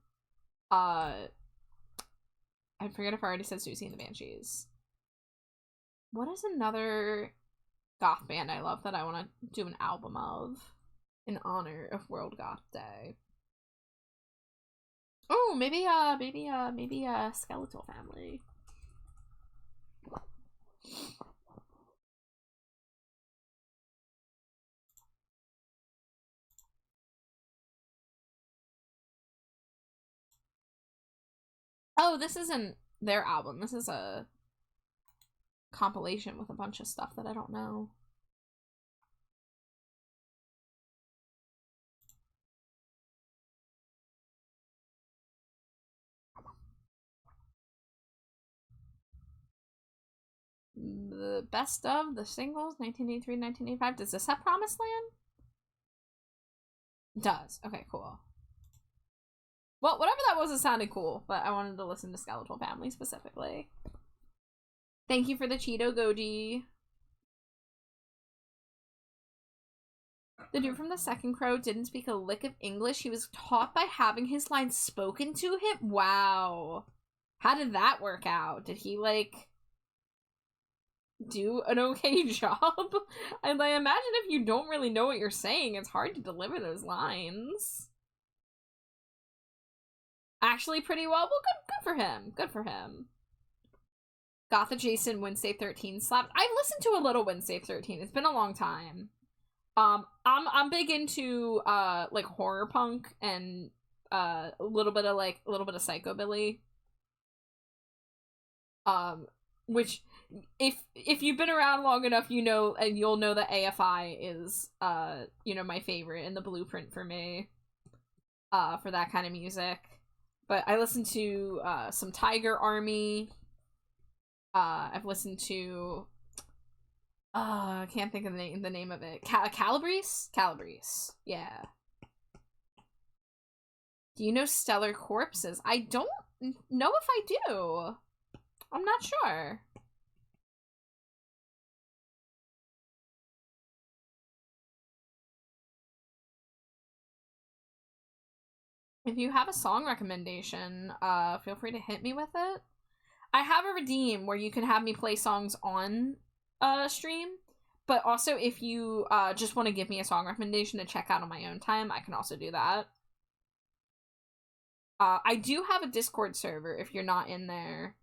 I forget if I already said Susie and the Banshees. What is another goth band I love that I want to do an album of in honor of World Goth Day? Oh, maybe Skeletal Family. Oh, this isn't their album. This is a compilation with a bunch of stuff that I don't know. The best of the singles 1983 1985. Does this have Promised Land? It does. Okay, cool. Well, whatever that was, it sounded cool, but I wanted to listen to Skeletal Family specifically. Thank you for the Cheeto Goji. The dude from the Second Crow didn't speak a lick of English. He was taught by having his lines spoken to him. Wow. How did that work out? Did he, like, do an okay job? And I imagine if you don't really know what you're saying, it's hard to deliver those lines. Actually pretty well. Well, good for him. Good for him. Goth Adjacent Wednesday 13 slapped. I've listened to a little Wednesday 13. It's been a long time. I'm big into like horror punk and a little bit of psychobilly. Which if you've been around long enough, you know, and you'll know that AFI is you know, my favorite and the blueprint for me for that kind of music. But I listen to some Tiger Army. I've listened to I can't think of the name of it. Calabrese? Calabrese. Yeah. Do you know Stellar Corpses? I don't know if I do. I'm not sure. If you have a song recommendation, feel free to hit me with it. I have a redeem where you can have me play songs on stream, but also if you just want to give me a song recommendation to check out on my own time, I can also do that. I do have a Discord server if you're not in there.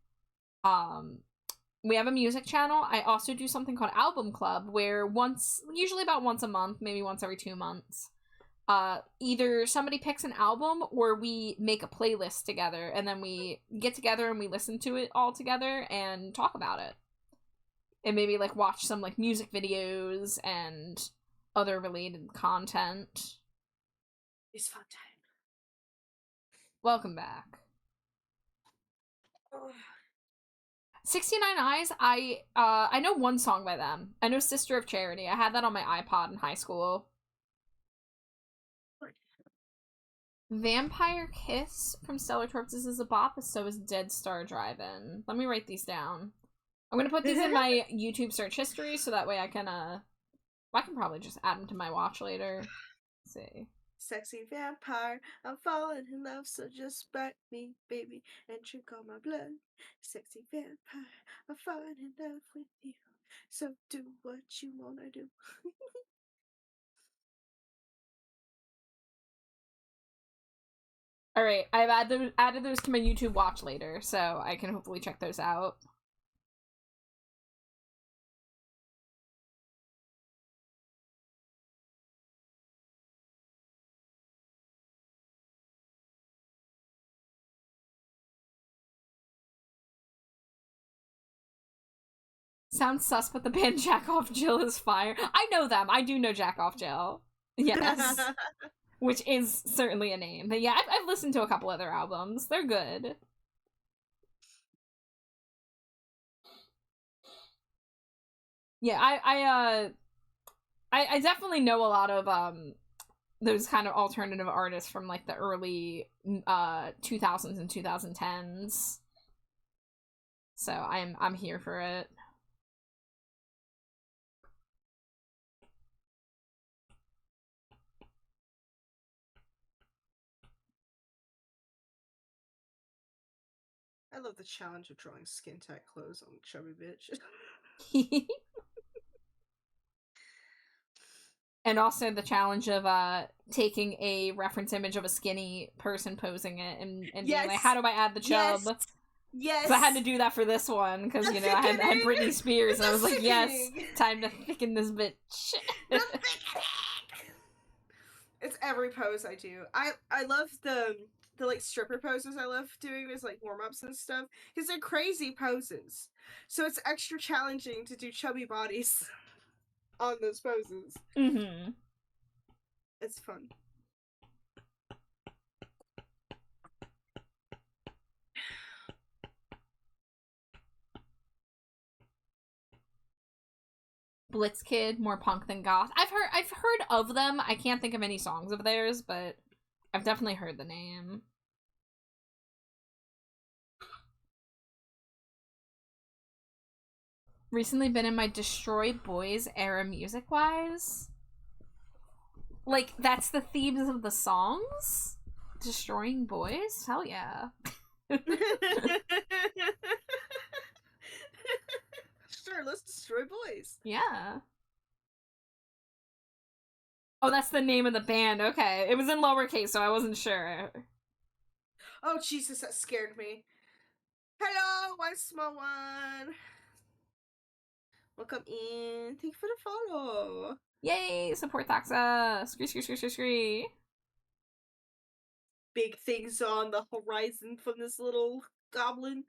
We have a music channel. I also do something called Album Club where usually about once a month, maybe once every 2 months, either somebody picks an album or we make a playlist together and then we get together and we listen to it all together and talk about it. And maybe like watch some like music videos and other related content. It's fun time. Welcome back. Oh. 69 Eyes, I know one song by them. I know Sister of Charity. I had that on my iPod in high school. Vampire Kiss from Stellar Corpses is a bop, but so is Dead Star Drive-In. Let me write these down. I'm gonna put these in my YouTube search history so that way I can probably just add them to my watch later. Let's see. Sexy vampire, I'm falling in love, so just bite me, baby, and drink all my blood. Sexy vampire, I'm falling in love with you, so do what you wanna do. Alright, I've added those to my YouTube watch later, so I can hopefully check those out. Sounds sus, but the band Jack Off Jill is fire. I know them. I do know Jack Off Jill. Yes. Which is certainly a name. But yeah, I've listened to a couple other albums. They're good. Yeah, I definitely know a lot of those kind of alternative artists from like the early 2000s and 2010s. So I'm here for it. love the challenge of drawing skin tight clothes on a chubby bitch. And also the challenge of taking a reference image of a skinny person posing it and being like, how do I add the chub? Yes. So I had to do that for this one because I had Britney Spears and I was like, yes, time to thicken this bitch. It's every pose I do. I love the like stripper poses I love doing as like warm-ups and stuff because they're crazy poses. So it's extra challenging to do chubby bodies on those poses. Mm-hmm. It's fun. Blitz Kid, more punk than goth. I've heard of them. I can't think of any songs of theirs, but I've definitely heard the name. Recently been in my Destroyed Boys era music-wise. Like, that's the themes of the songs? Destroying boys? Hell yeah. Sure, let's destroy boys. Yeah. Oh, that's the name of the band. Okay. It was in lowercase, so I wasn't sure. Oh, Jesus, that scared me. Hello, one small one. Welcome in. Thank you for the follow. Yay! Support Thaxa! Scree. Big things on the horizon from this little goblin.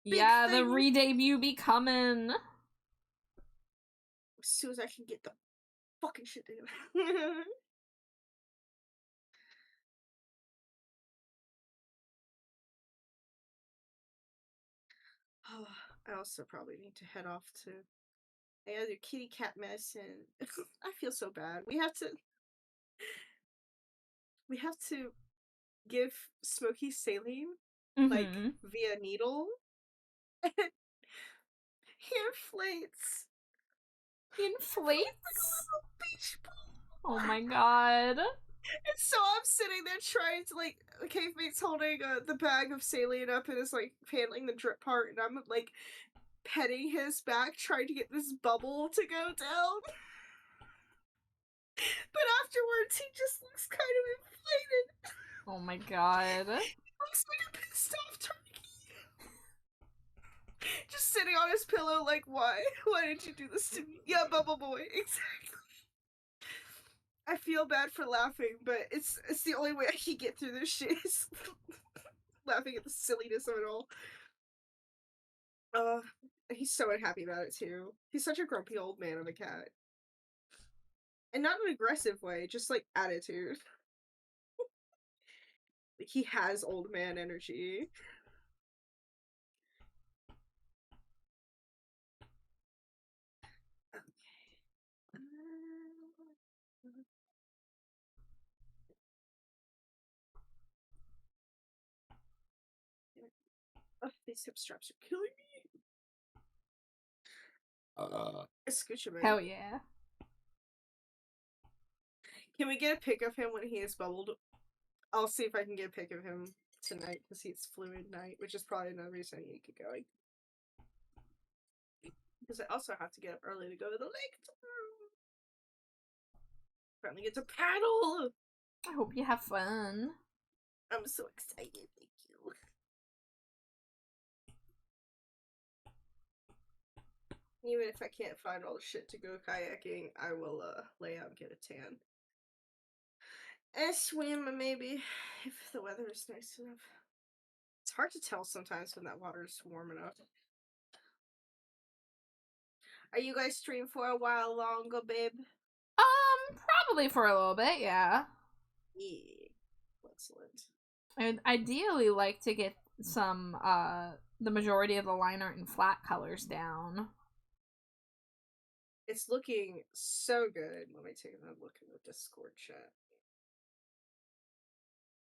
Yeah, the re-debut be coming. As soon as I can get the fucking shit together. Oh, I also probably need to head off to I gotta do kitty cat medicine. I feel so bad. We have to give Smokey saline like via needle. He inflates. Beach ball. Oh my god. And so I'm sitting there trying to like Cave Mate's holding the bag of saline up and is like handling the drip part, and I'm like petting his back trying to get this bubble to go down. But afterwards he just looks kind of inflated. Oh my god. He looks like a pissed off turkey. Just sitting on his pillow like, why? Why did you do this to me? Yeah, Bubble Boy, exactly. I feel bad for laughing, but it's the only way I can get through this shit is laughing at the silliness of it all. He's so unhappy about it too. He's such a grumpy old man of a cat. And not in an aggressive way, just like attitude. Like he has old man energy. Oh, these hip straps are killing me. Scooch him in. Hell yeah. Can we get a pic of him when he is bubbled? I'll see if I can get a pic of him tonight because he's fluid night, which is probably another reason I need to get going. Because I also have to get up early to go to the lake tomorrow. Finally get to paddle! I hope you have fun. I'm so excited, thank you. Even if I can't find all the shit to go kayaking, I will lay out and get a tan. And swim, maybe, if the weather is nice enough. It's hard to tell sometimes when that water is warm enough. Are you guys stream for a while longer, babe? Probably for a little bit, yeah. Yeah. Excellent. I'd ideally like to get some, the majority of the line art in flat colors down. It's looking so good. Let me take a look in the Discord chat.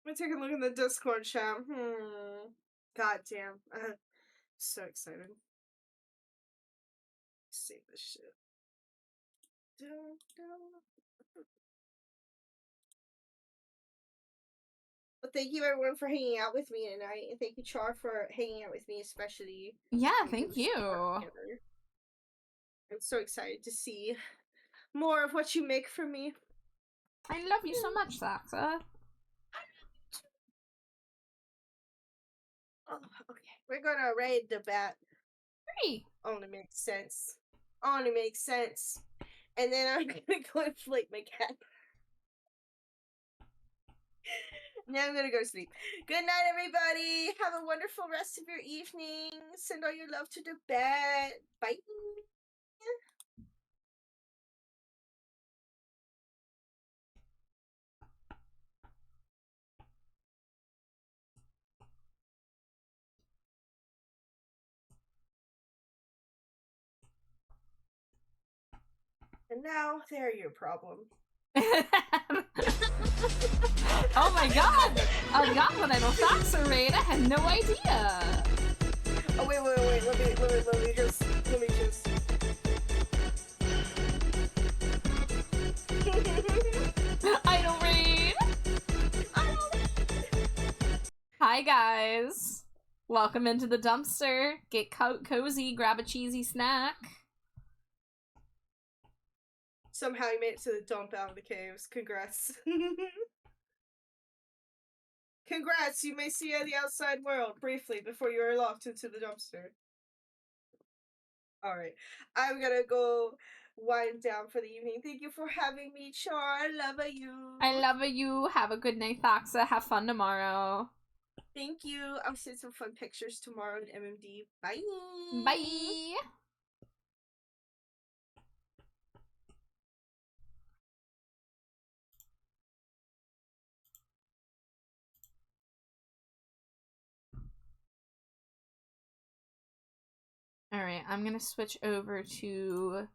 Let me take a look in the Discord chat. God damn. So excited. Save this shit. But thank you everyone for hanging out with me tonight, and thank you Char for hanging out with me especially. Yeah, thank you. I'm so excited to see more of what you make for me. I love you so much, Saxa. Oh, okay, we're gonna raid the bat. Great. Only makes sense. Only makes sense. And then I'm gonna go inflate my cat. Now I'm gonna go to sleep. Good night, everybody. Have a wonderful rest of your evening. Send all your love to the bat. Bye. And now they're your problem. Oh my god! A Goblin Idol Saxa raid? I had no idea! Oh wait, let me just Idol raid! Hi guys! Welcome into the dumpster. Get cozy, grab a cheesy snack. Somehow you made it to the dump out of the caves. Congrats. Congrats, you may see the outside world briefly before you are locked into the dumpster. Alright, I'm gonna go wind down for the evening. Thank you for having me, Char. I love you. I love you. Have a good night, Thaxa. Have fun tomorrow. Thank you. I'll send some fun pictures tomorrow in MMD. Bye. Bye. Alright, I'm gonna switch over to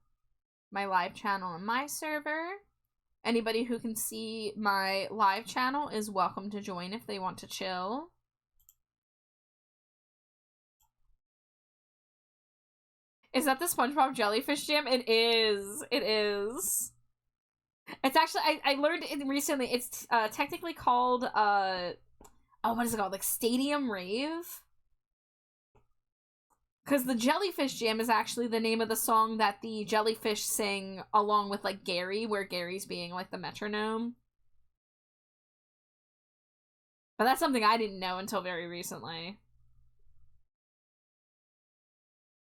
my live channel on my server. Anybody who can see my live channel is welcome to join if they want to chill. Is that the SpongeBob Jellyfish Jam? It is. It is. It's actually, I learned it recently. It's technically called, oh, what is it called? Like Stadium Rave? Because the Jellyfish Jam is actually the name of the song that the jellyfish sing along with, like, Gary, where Gary's being, like, the metronome. But that's something I didn't know until very recently.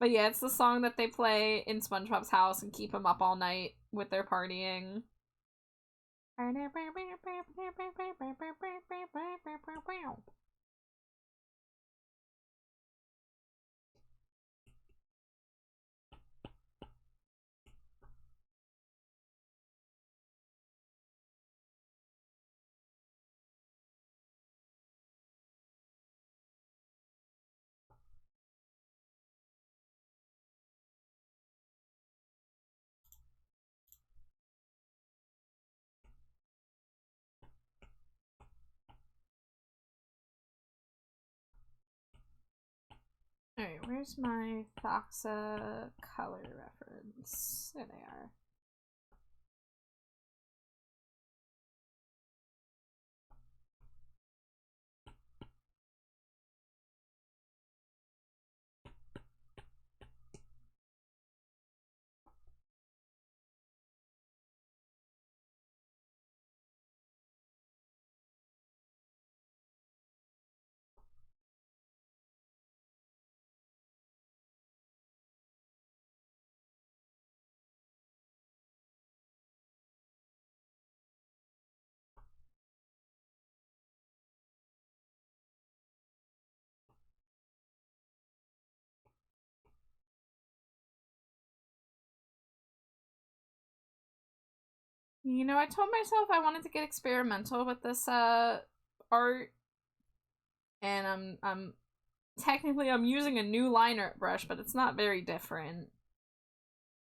But yeah, it's the song that they play in SpongeBob's house and keep him up all night with their partying. Alright, where's my Thaxa color reference? There they are. You know, I told myself I wanted to get experimental with this art, and I'm technically I'm using a new line art brush, but it's not very different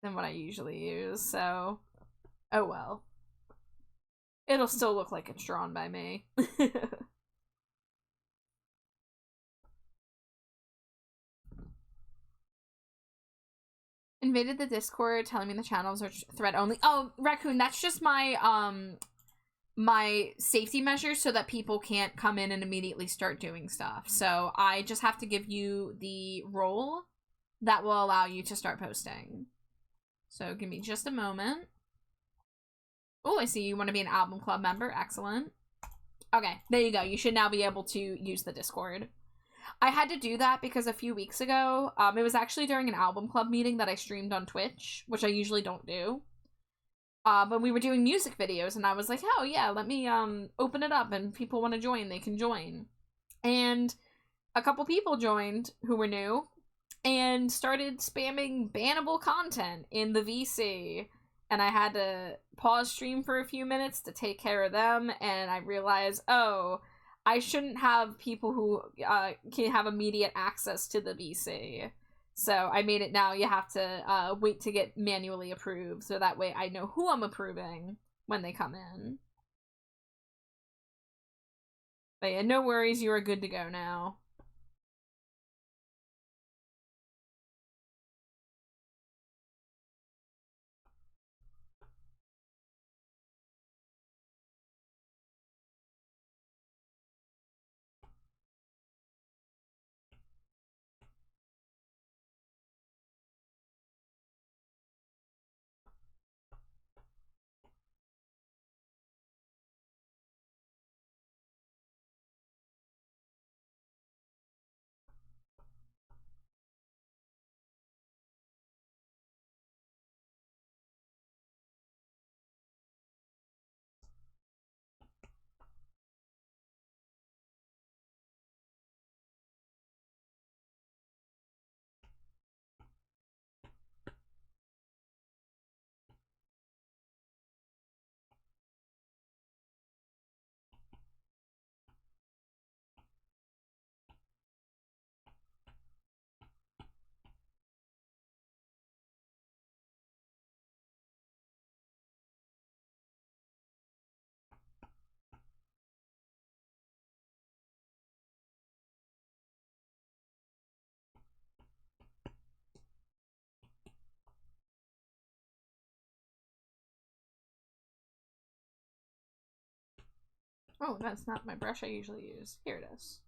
than what I usually use, so oh well. It'll still look like it's drawn by me. Invaded the Discord telling me the channels are thread only. Oh, Raccoon, that's just my my safety measures so that people can't come in and immediately start doing stuff. So I just have to give you the role that will allow you to start posting. So give me just a moment. Oh, I see you want to be an album club member. Excellent. Okay, there you go. You should now be able to use the Discord. I had to do that because a few weeks ago, it was actually during an album club meeting that I streamed on Twitch, which I usually don't do. But we were doing music videos, and I was like, oh yeah, let me open it up, and people want to join, they can join. And a couple people joined who were new, and started spamming bannable content in the VC. And I had to pause stream for a few minutes to take care of them, and I realized, oh, I shouldn't have people who can have immediate access to the VC. So I made it now you have to wait to get manually approved, so that way I know who I'm approving when they come in. But yeah, no worries, you are good to go now. Oh, that's not my brush I usually use. Here it is.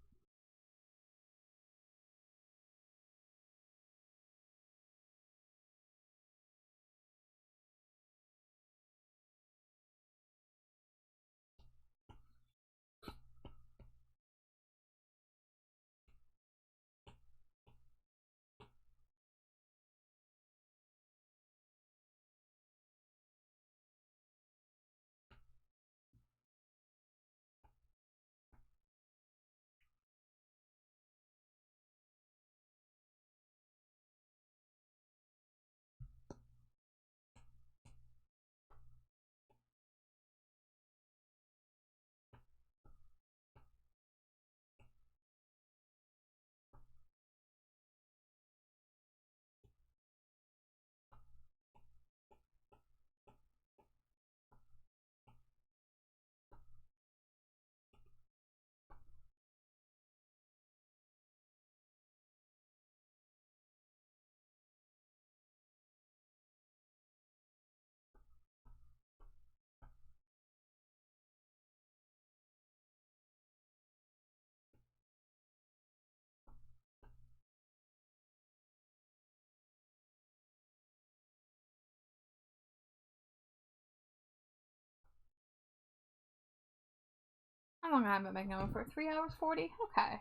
How long have I been going for? 3 hours 40? Okay.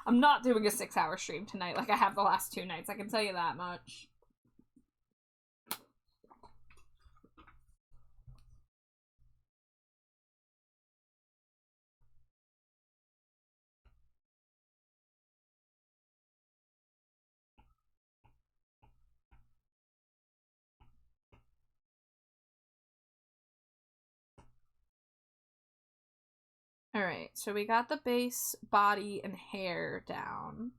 I'm not doing a 6-hour stream tonight like I have the last 2 nights, I can tell you that much. Alright, so we got the base, body, and hair down.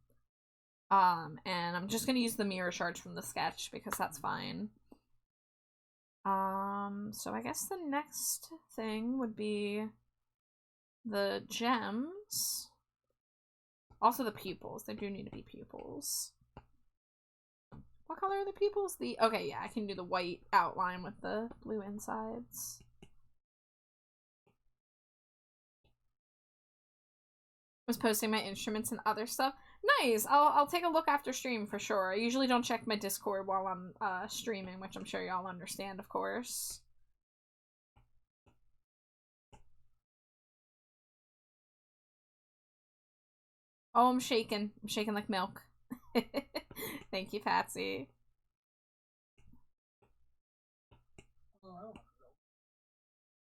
And I'm just gonna use the mirror shards from the sketch because that's fine. So I guess the next thing would be the gems. Also the pupils. There do need to be pupils. What color are the pupils? Okay, yeah, I can do the white outline with the blue insides. Was posting my instruments and other stuff. Nice. I'll take a look after stream for sure. I usually don't check my Discord while I'm streaming, which I'm sure y'all understand, of course. Oh, I'm shaking. I'm shaking like milk. Thank you, Patsy.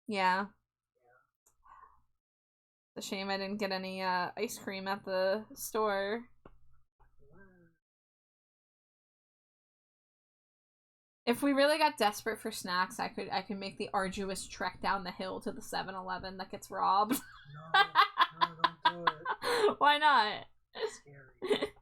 Yeah. It's a shame I didn't get any ice cream at the store. If we really got desperate for snacks, I could make the arduous trek down the hill to the 7-Eleven that gets robbed. No, don't do it. Why not? It's scary.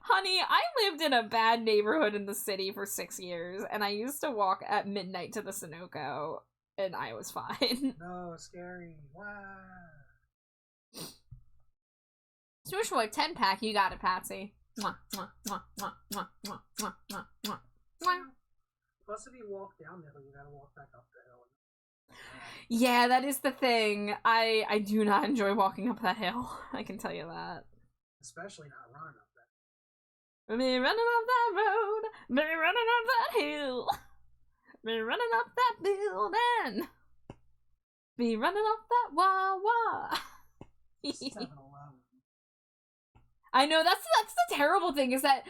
Honey, I lived in a bad neighborhood in the city for 6 years, and I used to walk at midnight to the Sunoco, and I was fine. No, scary. Wow. Smooshboy 10-pack, you got it, Patsy. Mwah, mwah, mwah, mwah, mwah, mwah, mwah, mwah, mwah. Plus, if you walk down the hill, you gotta walk back up the hill. Yeah, that is the thing. I do not enjoy walking up that hill. I can tell you that. Especially not running up that. Me running up that road, me running up that hill, me running up that building, me running up that wah-wah. 7-Eleven. I know, that's the terrible thing, is that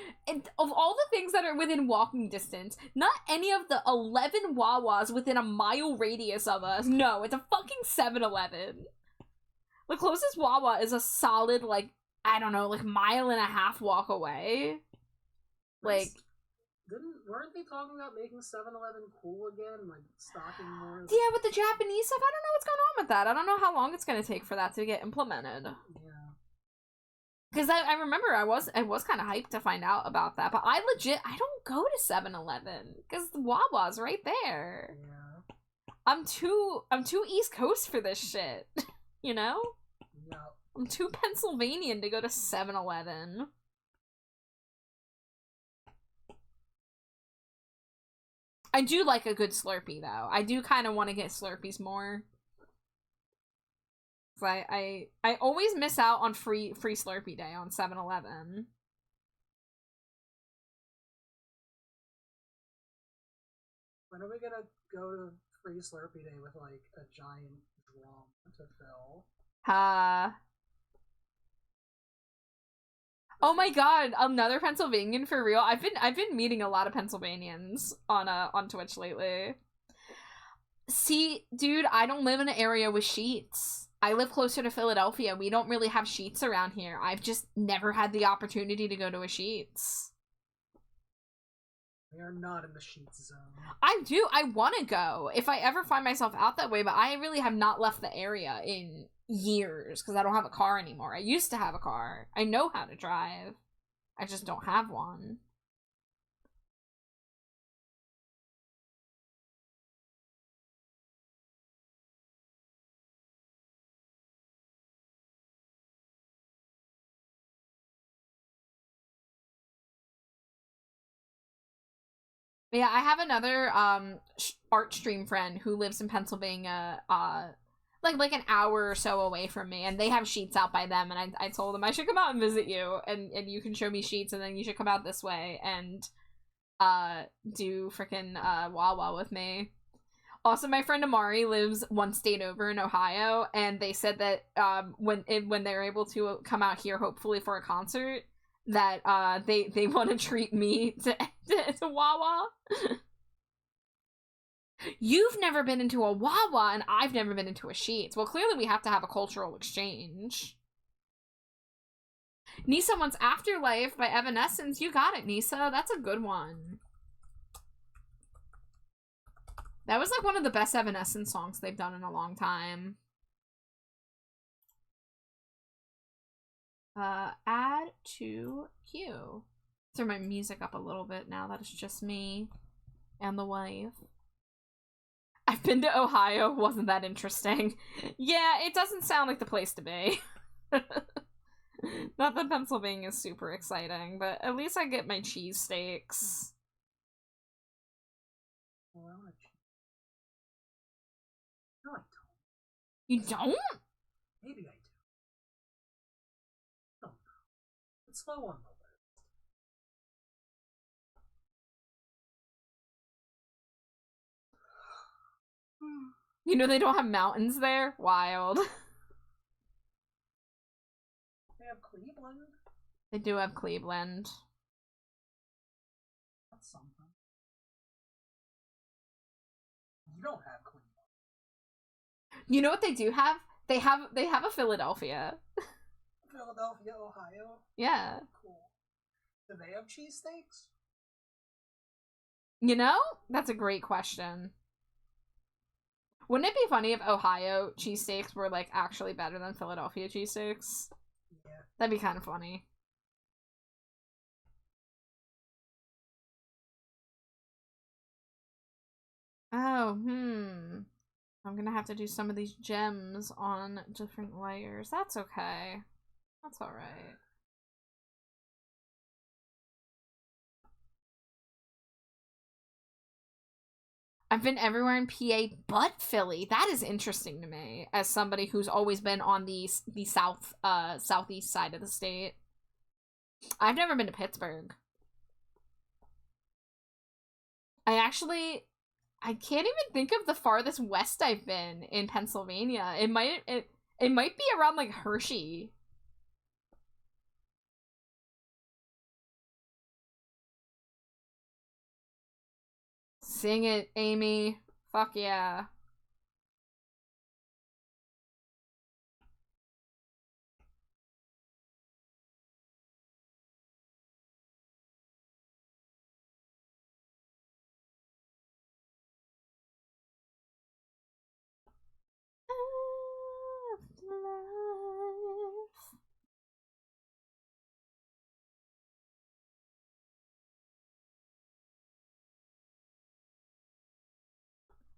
of all the things that are within walking distance, not any of the 11 Wawas within a mile radius of us. No, it's a fucking 7-Eleven. The closest Wawa is a solid, like, I don't know, like mile and a half walk away. Like, Weren't they talking about making 7-Eleven cool again? Like, stocking more? Yeah, with the Japanese stuff, I don't know what's going on with that. I don't know how long it's going to take for that to get implemented. Yeah. Because I remember I was kind of hyped to find out about that, but I don't go to 7-Eleven because the Wawa's right there. Yeah. I'm too East Coast for this shit, you know? Yeah. I'm too Pennsylvanian to go to 7-Eleven. I do like a good Slurpee though. I do kind of want to get Slurpees more. I always miss out on free Slurpee day on 7-Eleven. When are we gonna go to free Slurpee day with like a giant drum to fill? Oh my god, another Pennsylvanian for real. I've been meeting a lot of Pennsylvanians on Twitch lately. See, dude, I don't live in an area with sheets. I live closer to Philadelphia. We don't really have sheets around here. I've just never had the opportunity to go to a sheets. We are not in the sheets zone. I want to go if I ever find myself out that way, but I really have not left the area in years because I don't have a car anymore. I used to have a car. I know how to drive. I just don't have one. But yeah, I have another art stream friend who lives in Pennsylvania, like an hour or so away from me, and they have sheets out by them, and I told them I should come out and visit you, and you can show me sheets, and then you should come out this way and do freaking Wawa with me. Also, my friend Amari lives one state over in Ohio, and they said that when they're able to come out here, hopefully for a concert, that they want to treat me to Wawa. You've never been into a Wawa, and I've never been into a Sheetz. Well, clearly we have to have a cultural exchange. Need Someone's Afterlife by Evanescence. You got it, Nisa. That's a good one. That was like one of the best Evanescence songs they've done in a long time. Add to queue. Turn my music up a little bit now that it's just me and the wife. I've been to Ohio. Wasn't that interesting? Yeah, it doesn't sound like the place to be. Not that Pennsylvania is super exciting, but at least I get my cheesesteaks. Well, no, I don't. You don't? Maybe I do. slow on the list. You know they don't have mountains there? Wild. They have Cleveland. They do have Cleveland. That's something. You don't have Cleveland. You know what they do have? They have a Philadelphia. Philadelphia, Ohio? Yeah. Cool. Do they have cheesesteaks? You know? That's a great question. Wouldn't it be funny if Ohio cheesesteaks were, like, actually better than Philadelphia cheesesteaks? Yeah. That'd be kind of funny. Oh, I'm gonna have to do some of these gems on different layers. That's okay. That's alright. I've been everywhere in PA but Philly. That is interesting to me as somebody who's always been on the southeast side of the state. I've never been to Pittsburgh. I can't even think of the farthest west I've been in Pennsylvania. It might be around like Hershey. Sing it, Amy. Fuck yeah.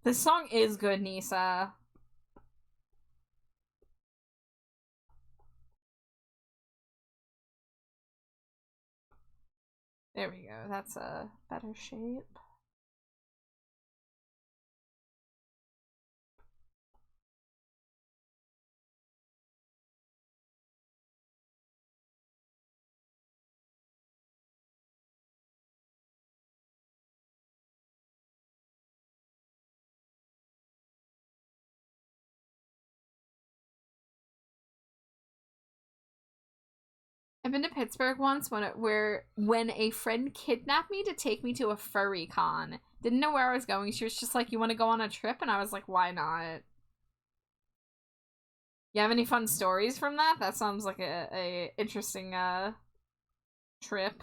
This song is good, Nisa. There we go. That's a better shape. I've been to Pittsburgh once when a friend kidnapped me to take me to a furry con. Didn't know where I was going. She was just like, "You want to go on a trip?" And I was like, "Why not?" You have any fun stories from that? That sounds like a interesting trip.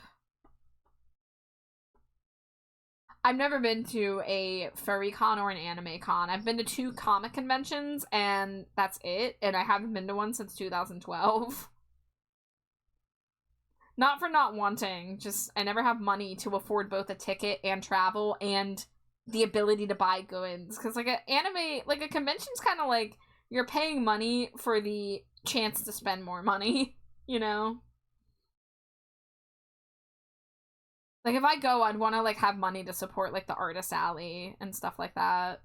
I've never been to a furry con or an anime con. I've been to 2 comic conventions and that's it. And I haven't been to one since 2012. Not for not wanting, just I never have money to afford both a ticket and travel and the ability to buy goods. Because like a convention's kind of like you're paying money for the chance to spend more money, you know? Like if I go, I'd want to like have money to support like the artist alley and stuff like that.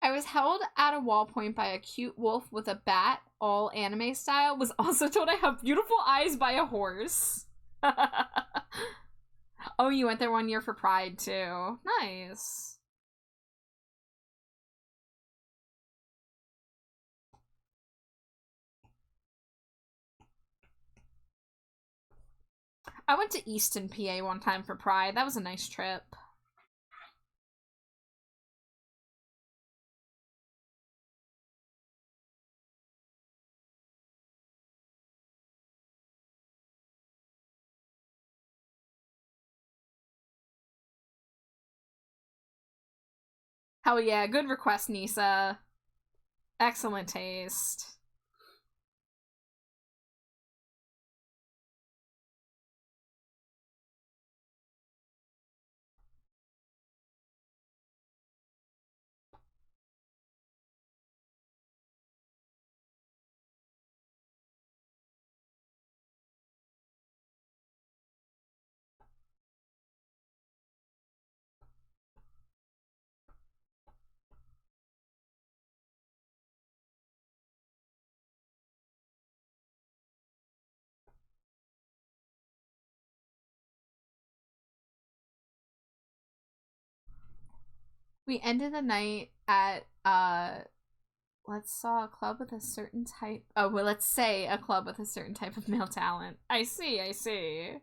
I was held at a wall point by a cute wolf with a bat, all anime style. Was also told I have beautiful eyes by a horse. Oh, you went there one year for Pride too. Nice. I went to Easton, PA one time for Pride. That was a nice trip. Hell yeah, good request, Nisa. Excellent taste. We ended the night at let's say a club with a certain type of male talent. I see, I see.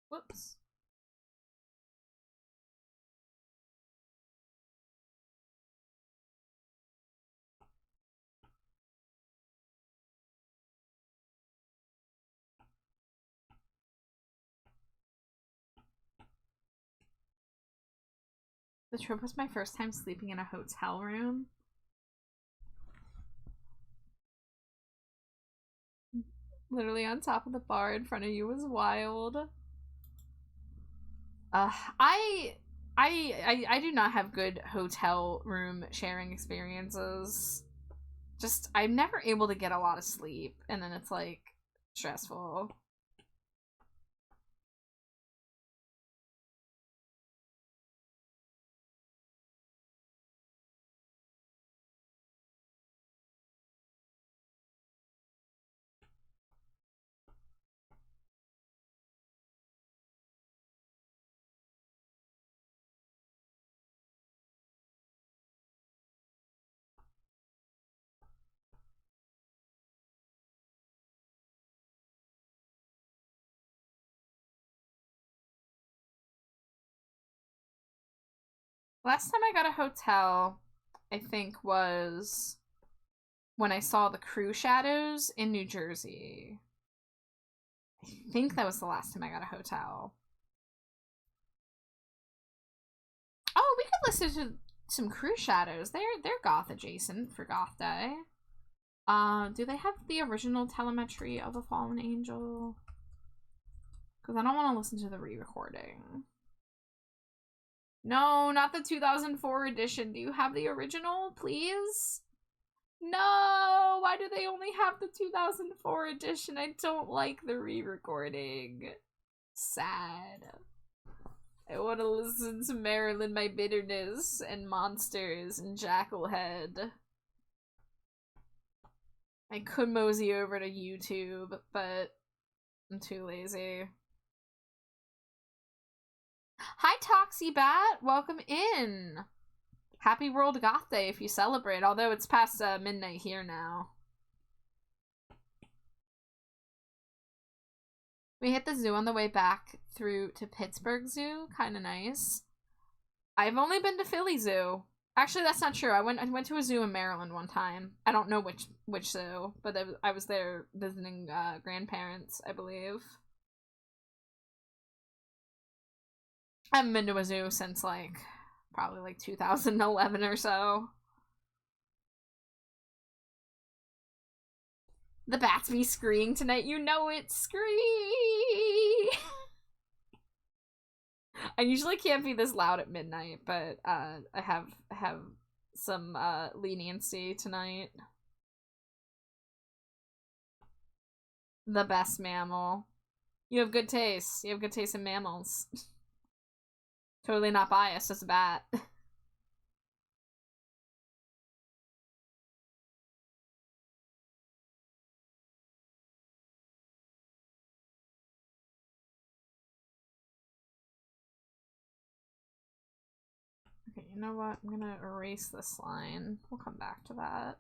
Whoops. The trip was my first time sleeping in a hotel room. Literally on top of the bar in front of you was wild. I do not have good hotel room sharing experiences. Just, I'm never able to get a lot of sleep, and then it's like stressful. Last time I got a hotel, I think, was when I saw the Crew Shadows in New Jersey. I think that was the last time I got a hotel. Oh, we could listen to some Crew Shadows. They're goth adjacent for Goth Day. Do they have the original telemetry of a fallen angel? Because I don't want to listen to the re-recording. No, not the 2004 edition. Do you have the original, please? No! Why do they only have the 2004 edition? I don't like the re-recording. Sad. I want to listen to Marilyn, My Bitterness, and Monsters, and Jackalhead. I could mosey over to YouTube, but I'm too lazy. Hi, Toxybat! Welcome in! Happy World Goth Day if you celebrate, although it's past midnight here now. We hit the zoo on the way back through to Pittsburgh Zoo. Kinda nice. I've only been to Philly Zoo. Actually, that's not true. I went to a zoo in Maryland one time. I don't know which zoo, but I was there visiting grandparents, I believe. I haven't been to a zoo since probably 2011 or so. The bats be screeing tonight. You know it. Scree! I usually can't be this loud at midnight, but I have some leniency tonight. The best mammal. You have good taste. You have good taste in mammals. Totally not biased as a bat. Okay, you know what? I'm gonna erase this line. We'll come back to that.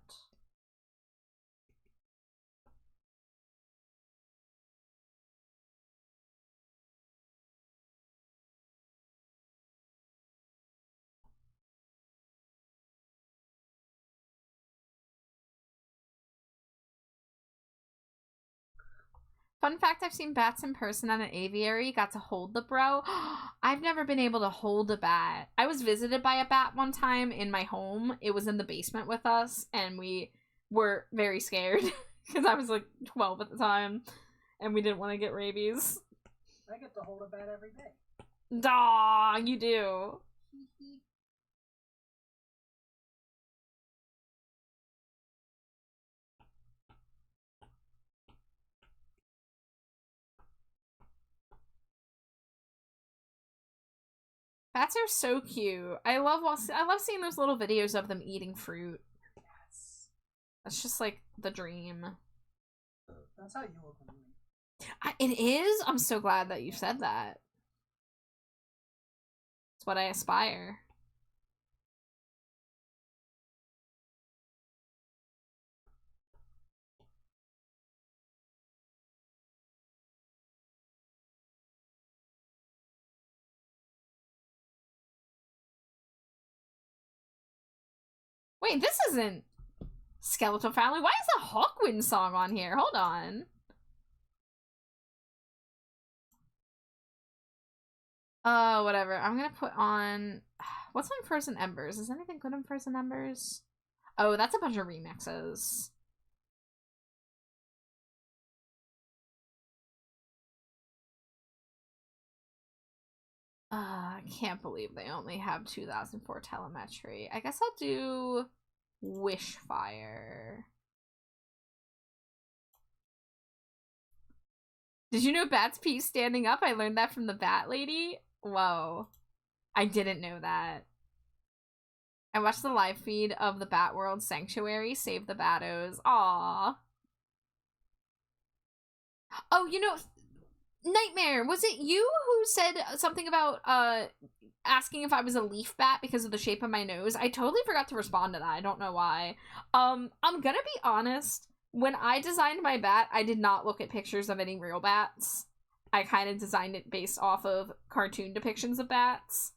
Fun fact, I've seen bats in person at an aviary. Got to hold the bro. I've never been able to hold a bat. I was visited by a bat one time in my home. It was in the basement with us, and we were very scared because I was like 12 at the time, and we didn't want to get rabies. I get to hold a bat every day. Daw, you do. Bats are so cute. I love seeing those little videos of them eating fruit. Yes. That's just like the dream. That's how you look on me. It is? I'm so glad that you said that. It's what I aspire. Wait, this isn't Skeletal Family. Why is a Hawkwind song on here? Hold on. Whatever. I'm gonna put on... What's on Frozen Embers? Is anything good on Frozen Embers? Oh, that's a bunch of remixes. I can't believe they only have 2004 telemetry. I guess I'll do Wishfire. Did you know bats pee standing up? I learned that from the bat lady. Whoa. I didn't know that. I watched the live feed of the Bat World Sanctuary. Save the Battos. Aww. Oh, you know... Nightmare, was it you who said something about asking if I was a leaf bat because of the shape of my nose? I totally forgot to respond to that. I don't know why. I'm gonna be honest. When I designed my bat, I did not look at pictures of any real bats. I kind of designed it based off of cartoon depictions of bats.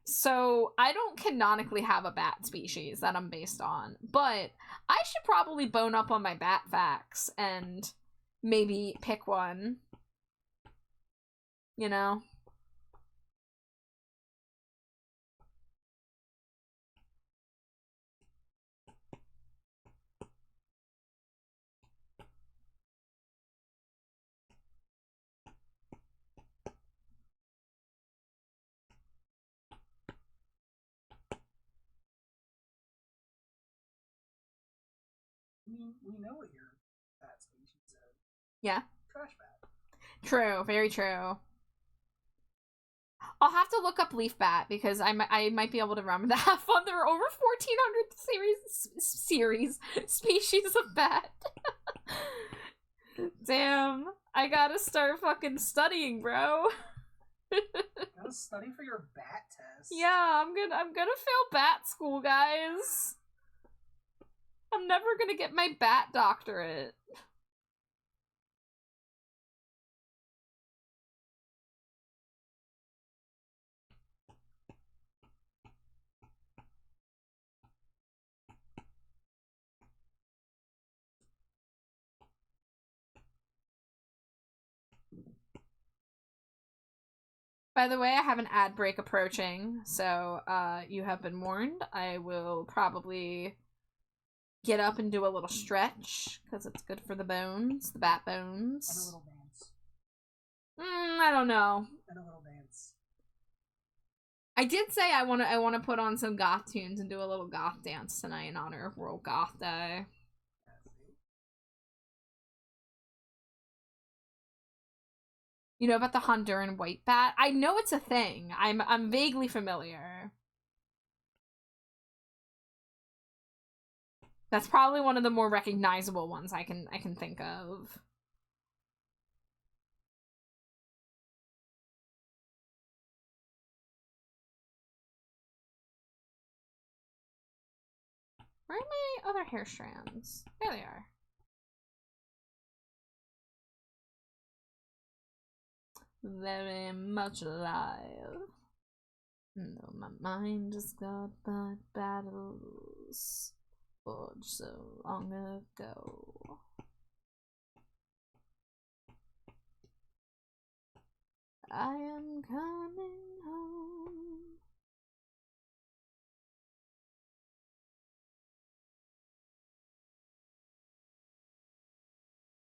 So I don't canonically have a bat species that I'm based on. But I should probably bone up on my bat facts and maybe pick one. You know? We know what your bat species is. Yeah. Trash bat. True. Very true. I'll have to look up leaf bat because I might be able to remember that. Have fun. There are over 1,400 species of bat. Damn, I gotta start fucking studying, bro. Gotta study for your bat test. Yeah, I'm gonna fail bat school, guys. I'm never gonna get my bat doctorate. By the way, I have an ad break approaching, so you have been warned. I will probably get up and do a little stretch, because it's good for the bones, the bat bones. And a little dance. I don't know. And a little dance. I did say I want to put on some goth tunes and do a little goth dance tonight in honor of World Goth Day. You know about the Honduran white bat? I know it's a thing. I'm vaguely familiar. That's probably one of the more recognizable ones I can think of. Where are my other hair strands? There they are. Very much alive. Though my mind has got by battles forged so long ago. I am coming home.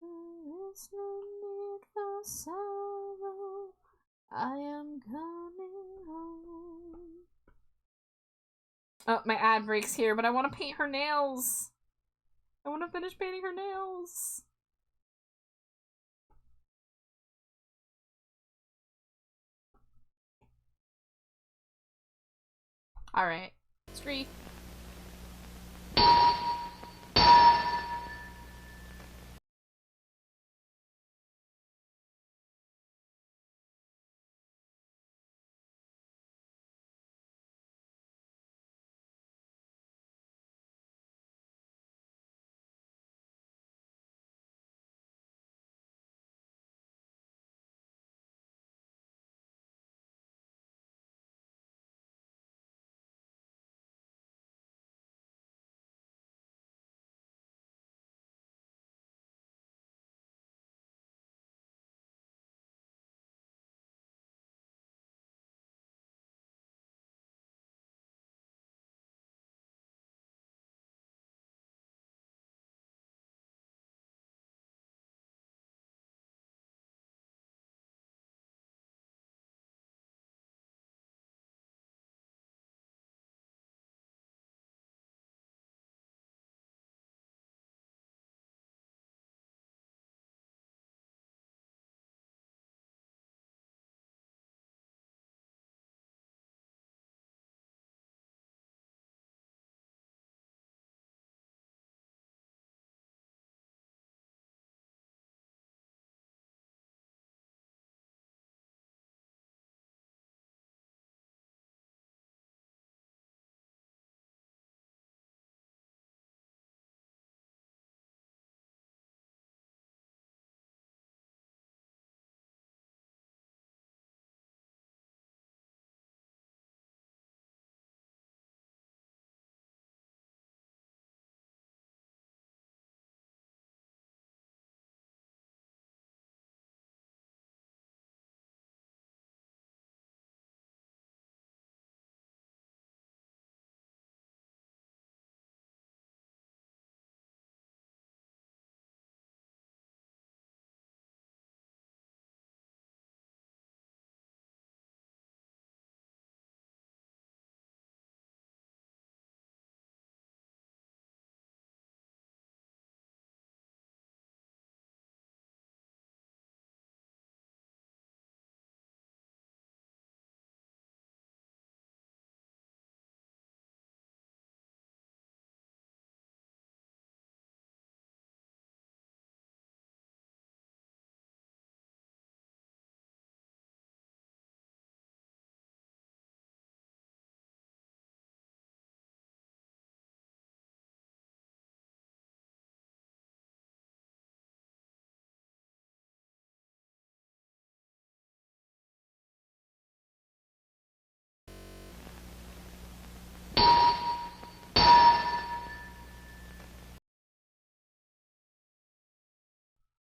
There is no need for sorrow. I am coming home. Oh, my ad breaks here, but I want to paint her nails. I want to finish painting her nails. Alright. Scree.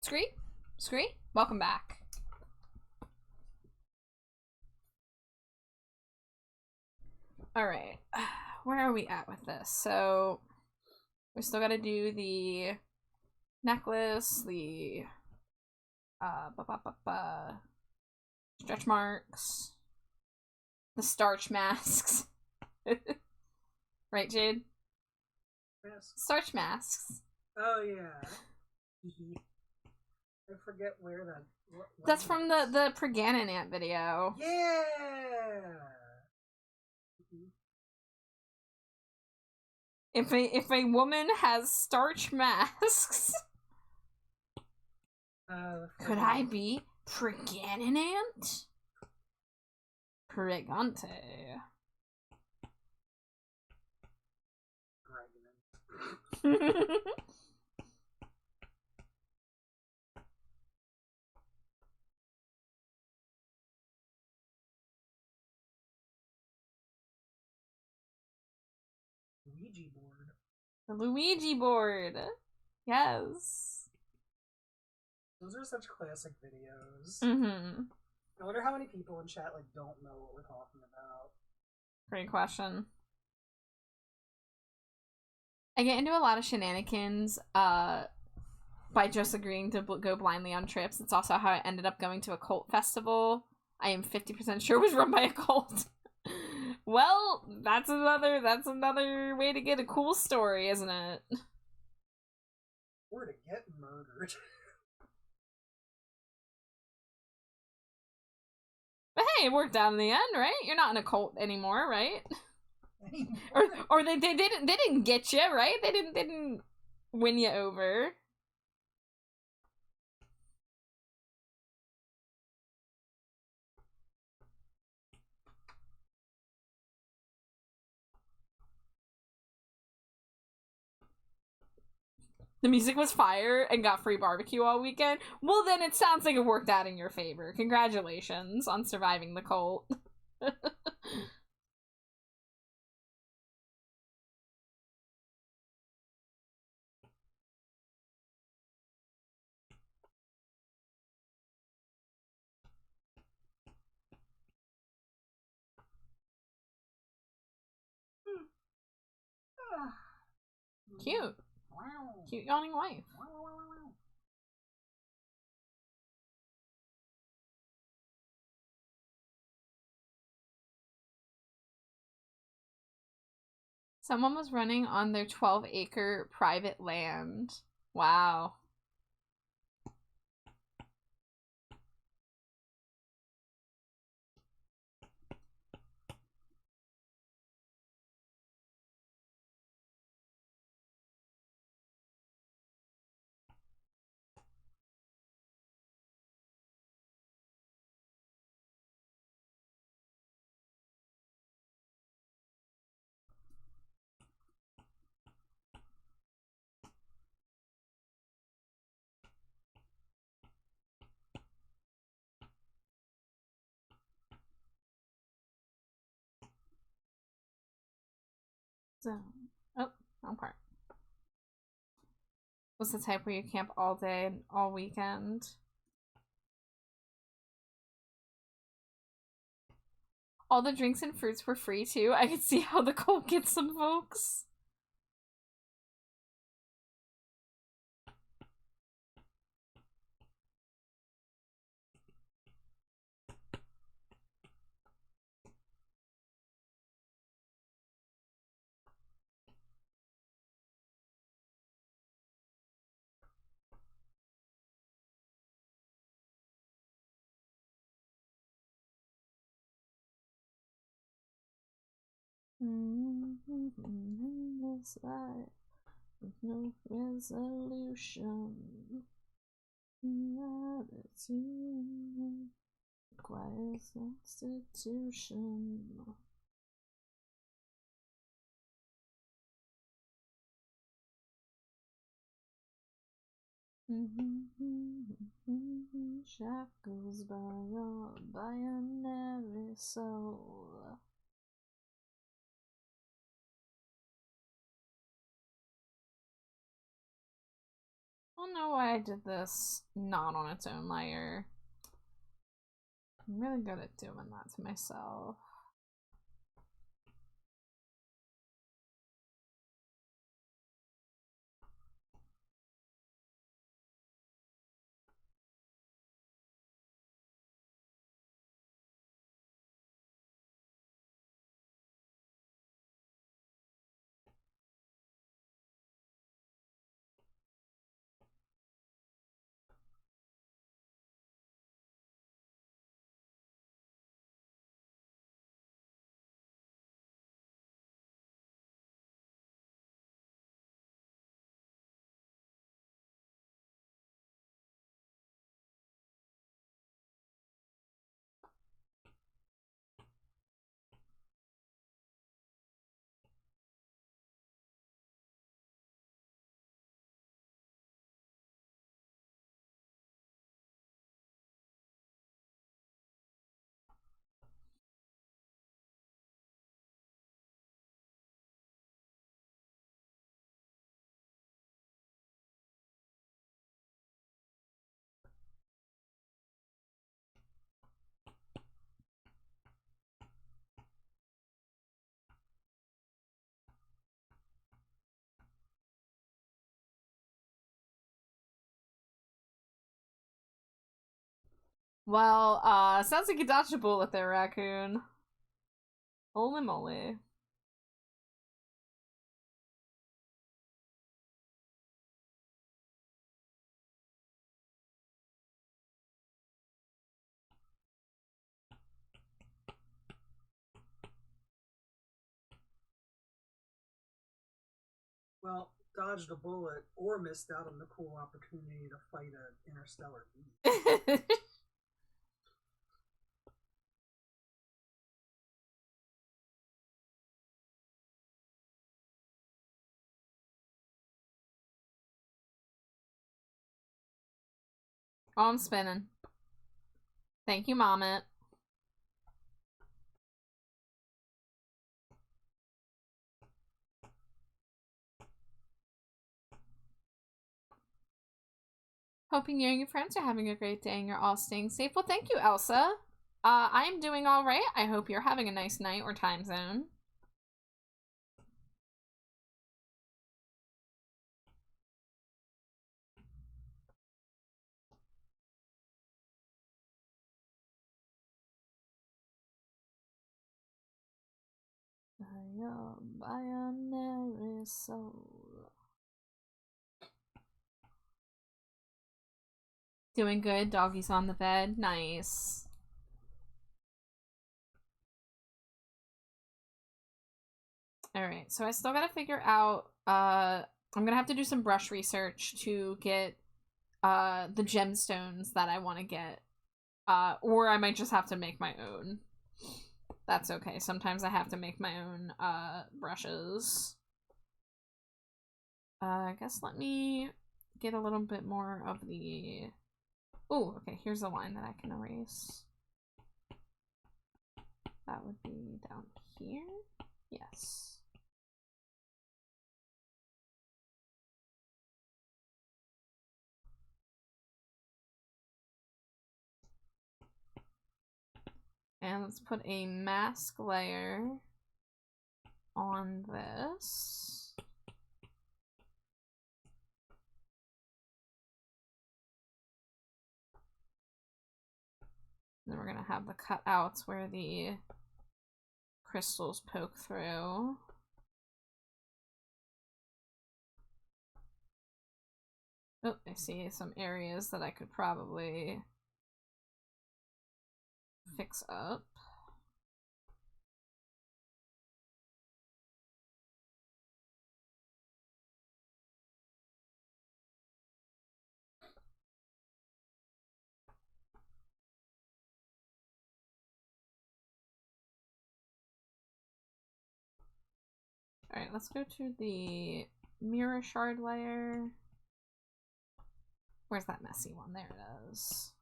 Scree? Scree? Welcome back. Alright. Where are we at with this? So, we still gotta do the necklace, the stretch marks, the starch masks. Right, Jade? Yes. Starch masks. Oh yeah. I forget where that. That's from the Preganon Ant video. Yeah. If a woman has starch masks, could I be Preganon Ant? Pregante. Ouija board. The Luigi board. Yes. Those are such classic videos. Mm-hmm. I wonder how many people in chat like don't know what we're talking about. Great question. I get into a lot of shenanigans by just agreeing to go blindly on trips. It's also how I ended up going to a cult festival. I am 50% sure was run by a cult. Well, that's another way to get a cool story, isn't it? Or to get murdered. But hey, it worked out in the end, right? You're not in a cult anymore, right? Or they didn't get you, right? They didn't win you over. The music was fire and got free barbecue all weekend. Well, then it sounds like it worked out in your favor. Congratulations on surviving the cult. Cute. Cute yawning wife. Someone was running on their 12-acre private land. Wow. So, oh, wrong part. What's the type where you camp all day and all weekend? All the drinks and fruits were free too. I could see how the cult gets some folks. In this life, with no resolution, reality requires substitution. Shackles by your binary soul. I don't know why I did this not on its own layer. I'm really good at doing that to myself. Well, sounds like you dodged a bullet there, Raccoon. Holy moly. Well, dodged a bullet or missed out on the cool opportunity to fight an interstellar beast. Oh, I'm spinning. Thank you, Mommet. Hoping you and your friends are having a great day and you're all staying safe. Well, thank you, Elsa. I'm doing all right. I hope you're having a nice night or time zone. Binary soul. Doing good. Doggy's on the bed. Nice. Alright, so I still gotta figure out, I'm gonna have to do some brush research to get, the gemstones that I want to get. Or I might just have to make my own. That's okay. Sometimes I have to make my own, brushes. I guess let me get a little bit more of the... Oh, okay, here's a line that I can erase. That would be down here. Yes. And let's put a mask layer on this. And then we're gonna have the cutouts where the crystals poke through. Oh, I see some areas that I could probably fix up. Alright, let's go to the mirror shard layer. Where's that messy one? There it is.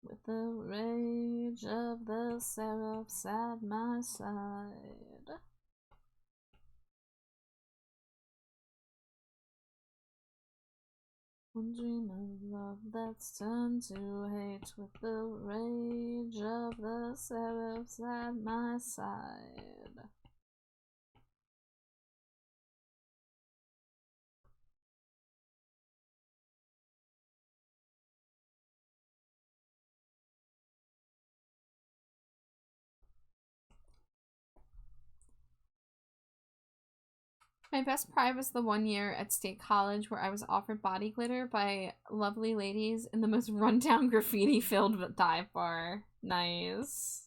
With the rage of the seraphs at my side. One dream of love that's turned to hate, with the rage of the seraphs at my side. My best pride was the 1 year at State College where I was offered body glitter by lovely ladies in the most rundown graffiti-filled dive bar. Nice.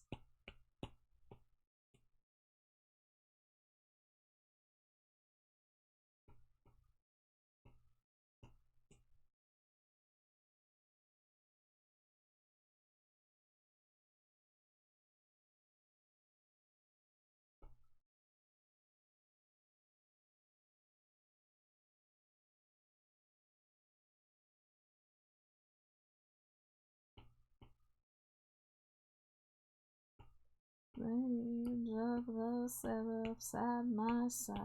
Rage of the seraphs at my side.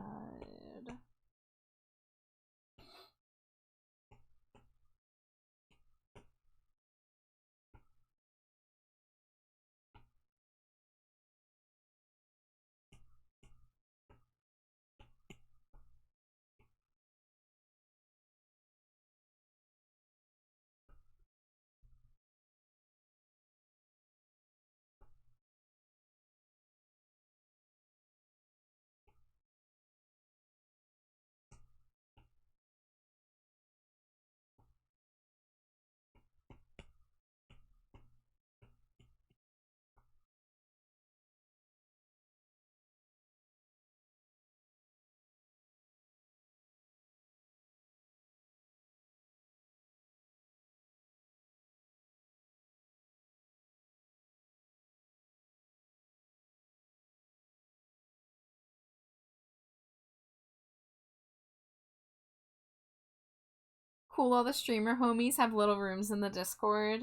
cool all the streamer homies have little rooms in the Discord?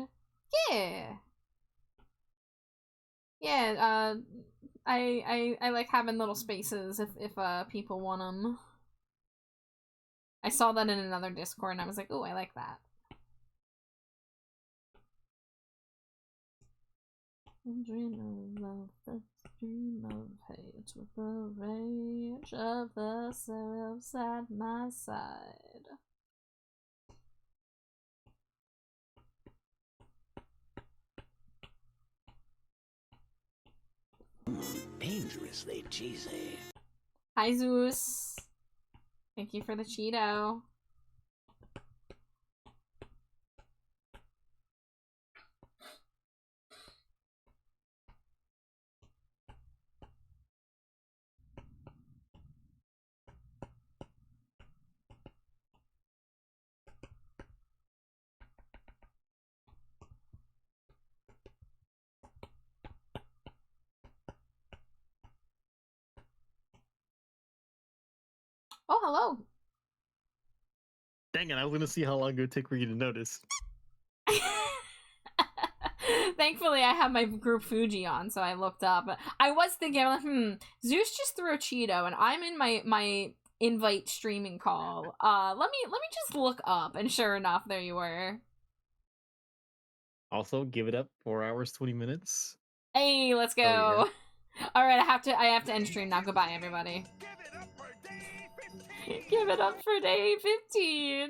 Yeah. Yeah, I like having little spaces if people want them. I saw that in another Discord and I was like, oh, I like that. Dream of love, the dream of hate with the rage of the selves at my side. Dangerously cheesy. Hi Zeus. Thank you for the Cheeto. Oh, hello. Dang it, I was gonna see how long it would take for you to notice. Thankfully, I have my group Fuji on, so I looked up. I was thinking, I'm like, Zeus just threw a Cheeto, and I'm in my invite streaming call. Let me just look up, and sure enough, there you were. Also, give it up 4 hours, 20 minutes. Hey, let's go. Oh, All right, I have to end stream now. Goodbye, everybody. Give it up for day 15.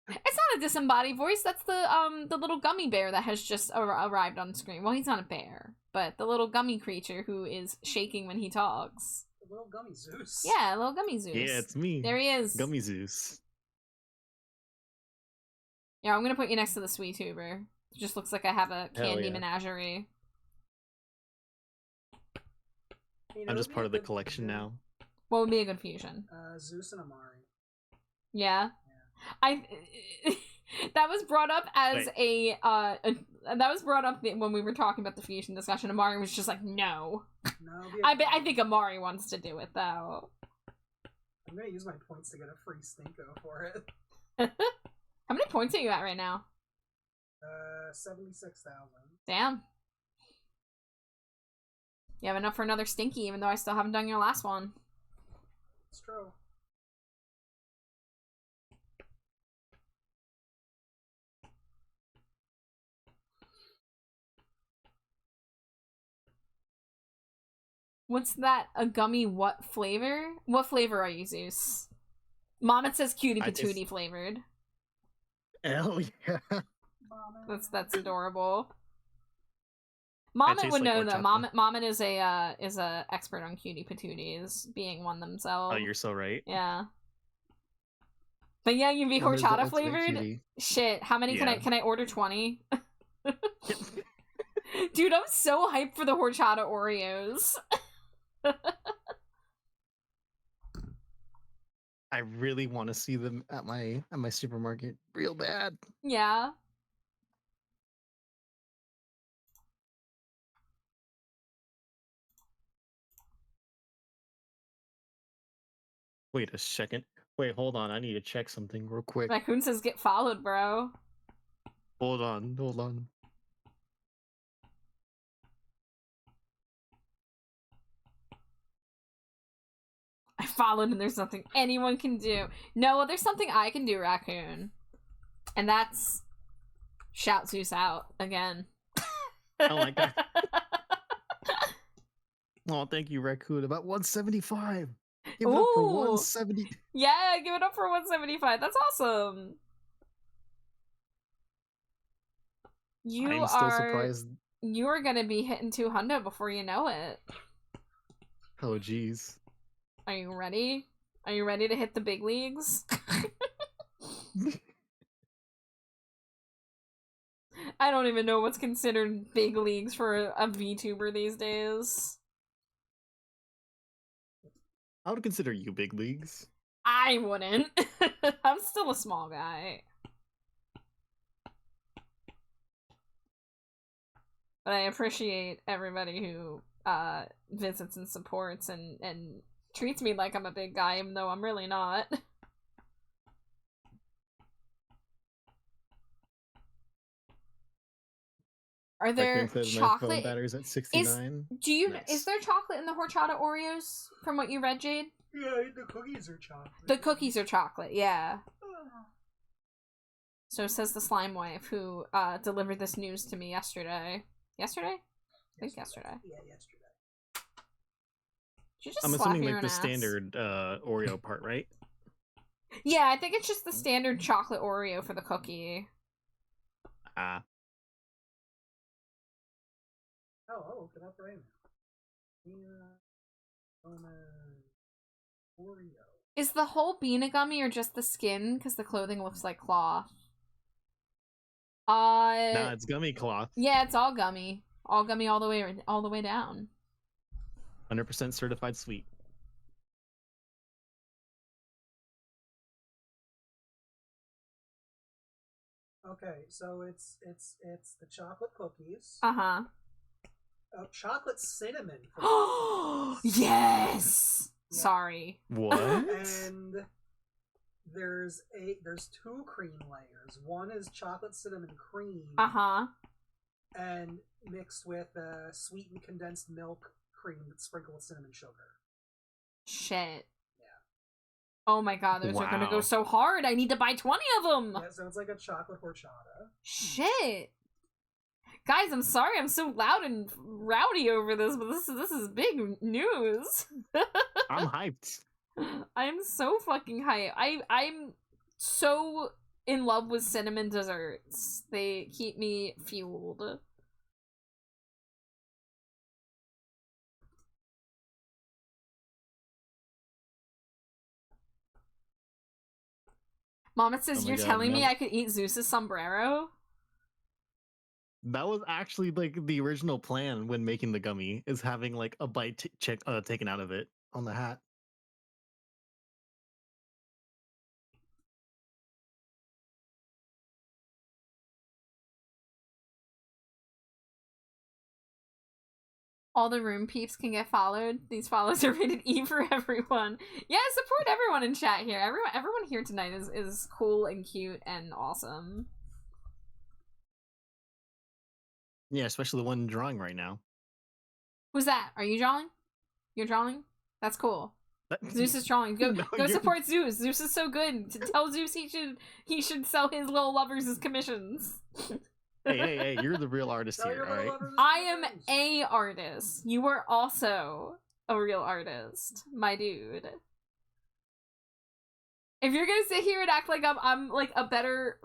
It's not a disembodied voice. That's the little gummy bear that has just arrived on screen. Well, he's not a bear, but the little gummy creature who is shaking when he talks. The little gummy Zeus. Yeah, little gummy Zeus. Yeah, it's me. There he is. Gummy Zeus. Yeah, I'm gonna put you next to the sweet tuber. It just looks like I have a candy yeah. menagerie. You know, I'm just it'd be part a of the good collection fusion. now. What would be a good fusion? Zeus and Amari. Yeah. That was brought up as that was brought up when we were talking about the fusion discussion. Amari was just like, no. No, I think Amari wants to do it though. I'm gonna use my points to get a free Stinko for it. How many points are you at right now? 76,000. Damn. You have enough for another Stinky, even though I still haven't done your last one. It's true. What's that? A gummy what flavor? What flavor are you, Zeus? Mom, it says cutie patootie flavored. Hell yeah. That's adorable. Mommet would like know though. horchata. Mommet is a expert on cutie patooties, being one themselves. Oh, you're so right. Yeah. But yeah, you be Mom is the horchata ultimate flavored. cutie. Shit, how many Yeah. can I order? 20. Dude, I'm so hyped for the horchata Oreos. I really want to see them at my supermarket real bad. Yeah. Wait a second. Wait, hold on. I need to check something real quick. Raccoon says get followed, bro. Hold on. I followed and there's nothing anyone can do. No, well, there's something I can do, Raccoon. And that's shout Zeus out again. Oh my god. Oh, thank you, Raccoon. About 175. Give it up for Ooh. 170. Yeah, give it up for 175. That's awesome. You I'm still surprised. You are gonna be hitting 200 before you know it. Oh, jeez. Are you ready? Are you ready to hit the big leagues? I don't even know what's considered big leagues for a VTuber these days. I would consider you big leagues. I wouldn't. I'm still a small guy. But I appreciate everybody who visits and supports and treats me like I'm a big guy, even though I'm really not. Are there Raccoon says my phone chocolate? battery's at 69. Is Nice. there chocolate in the horchata Oreos from what you read, Jade? Yeah, the cookies are chocolate. The cookies are chocolate, yeah. So says the slime wife who delivered this news to me yesterday. Yesterday? I think yesterday. Yeah, yesterday. Did you just I'm slap assuming your like own the ass? standard Oreo part, right? Yeah, I think it's just the standard chocolate Oreo for the cookie. Ah. Oh, I'll look it up right now. Oreo. Is the whole bean a gummy or just the skin? Because the clothing looks like cloth. Nah, it's gummy cloth. Yeah, it's all gummy. All gummy all the way down. 100% certified sweet. Okay, so it's the chocolate cookies. Uh-huh. Chocolate cinnamon. Yes. Yeah. Sorry. What? And there's two cream layers. One is chocolate cinnamon cream. Uh-huh. And mixed with sweetened condensed milk cream that's sprinkled with cinnamon sugar. Shit. Yeah. Oh my god, those are gonna go Wow. so hard. I need to buy 20 of them. Yeah, so it's like a chocolate horchata. Shit. Guys, I'm sorry I'm so loud and rowdy over this, but this is big news. I'm hyped. I'm so fucking hyped. I'm so in love with cinnamon desserts. They keep me fueled. Mama says, Oh my you're God, telling me no. I could eat Zeus's sombrero? That was actually like the original plan when making the gummy, is having like a bite taken out of it on the hat. All the room peeps can get followed. These follows are rated E for everyone. Yeah, support everyone in chat here. Everyone here tonight is cool and cute and awesome. Yeah, especially the one drawing right now. Who's that? Are you drawing? You're drawing? That's cool. Zeus is drawing. Go No, go you're- support Zeus. Zeus is so good. To tell Zeus he should sell his little lovers as commissions. Hey, you're the real artist Tell here, your all right? lovers I am friends. a artist. You are also a real artist, my dude. If you're gonna sit here and act like I'm like a better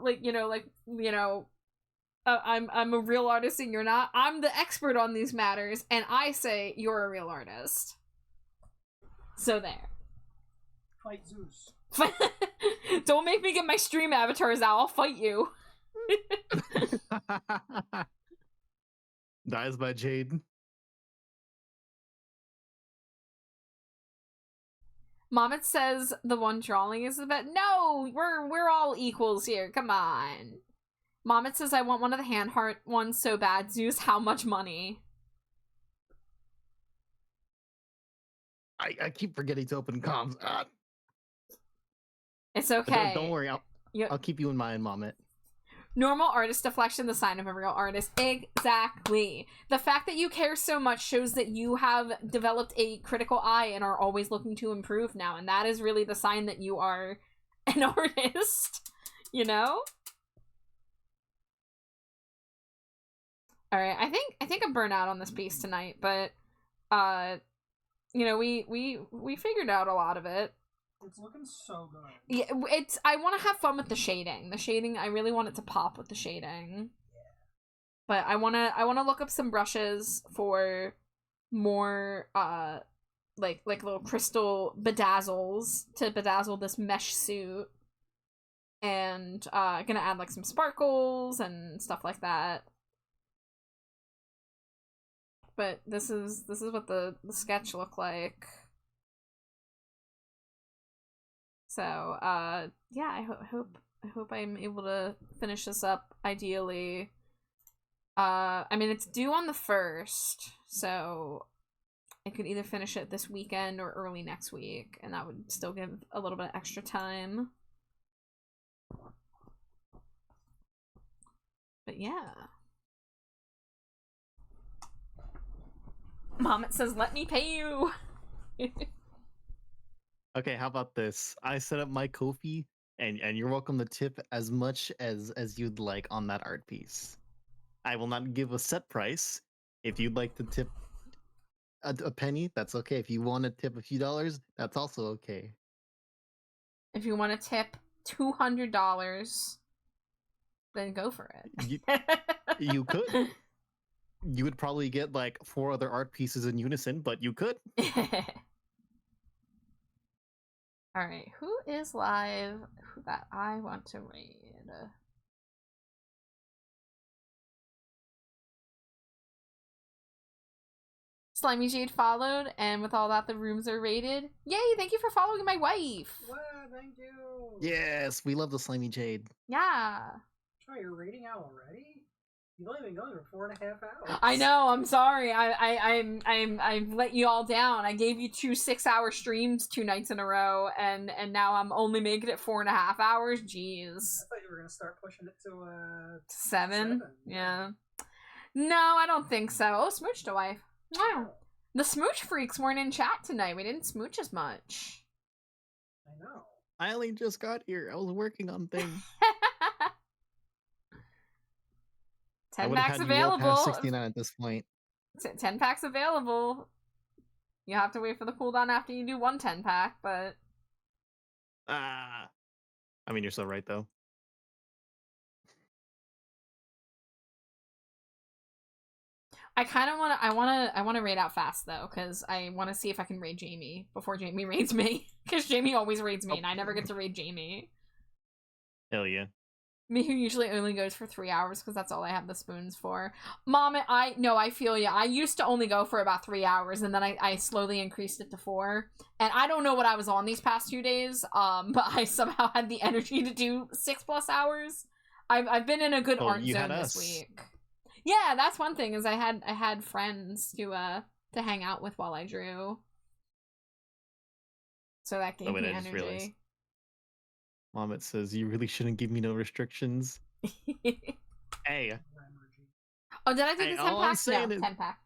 I'm a real artist and you're not, I'm the expert on these matters and I say you're a real artist. So there. Fight Zeus. Don't make me get my stream avatars out. I'll fight you. Dies by Jade. Mamet says the one drawing is the best. No, we're all equals here. Come on. Mamet says I want one of the hand heart ones so bad. Zeus, how much money? I keep forgetting to open comms. It's But okay. Don't worry, You- I'll keep you in mind, Mommet. Normal artist deflection, the sign of a real artist. Exactly. The fact that you care so much shows that you have developed a critical eye and are always looking to improve now, and that is really the sign that you are an artist. You know? Alright, I think I'm burnt out on this piece tonight, but you know, we figured out a lot of it. It's looking so good. Yeah, I want to have fun with the shading. The shading, I really want it to pop with the shading. But I want to look up some brushes for more like little crystal bedazzles to bedazzle this mesh suit. And gonna add like some sparkles and stuff like that. But this is what the sketch looked like. So, yeah, I hope I'm able to finish this up ideally. I mean, it's due on the 1st, so I could either finish it this weekend or early next week, and that would still give a little bit of extra time. But yeah. Mom, it says, let me pay you. Okay, how about this? I set up my Ko-fi, and you're welcome to tip as much as you'd like on that art piece. I will not give a set price. If you'd like to tip a penny, that's okay. If you want to tip a few dollars, that's also okay. If you want to tip $200, then go for it. You could. You would probably get like 4 other art pieces in unison, but you could. Alright, who is live that I want to raid? Slimy Jade followed, and with all that, the rooms are rated. Yay, thank you for following my wife! Wow, thank you. Yes, we love the Slimy Jade. Yeah. Try your rating out already? You've only been going for 4.5 hours. I know, I'm sorry. I've let you all down. I gave you 2 6-hour streams 2 nights in a row, and now I'm only making it 4.5 hours. Jeez. I thought you were gonna start pushing it to 7? Yeah. No, I don't think so. Oh, smooch to wife. Wow. The smooch freaks weren't in chat tonight. We didn't smooch as much. I know. I only just got here. I was working on things. 10 packs available. Past 69 at this point. 10 packs available. You have to wait for the cooldown after you do 1 10-pack, but... I mean, you're so right, though. I kind of I want to raid out fast though, because I want to see if I can raid Jamie before Jamie raids me. Because Jamie always raids me, and I never get to raid Jamie. Hell yeah. Me, who usually only goes for 3 hours, because that's all I have the spoons for. Mom, I feel ya. I used to only go for about 3 hours, and then I slowly increased it to 4. And I don't know what I was on these past 2 days, but I somehow had the energy to do 6+ hours. I've been in a good art zone this week. Yeah, that's one thing, is I had friends to hang out with while I drew. So that gave me energy. Realized. Mom, it says you really shouldn't give me no restrictions. Hey. Oh, did I do hey, the 10 pack? No, is... 10 pack.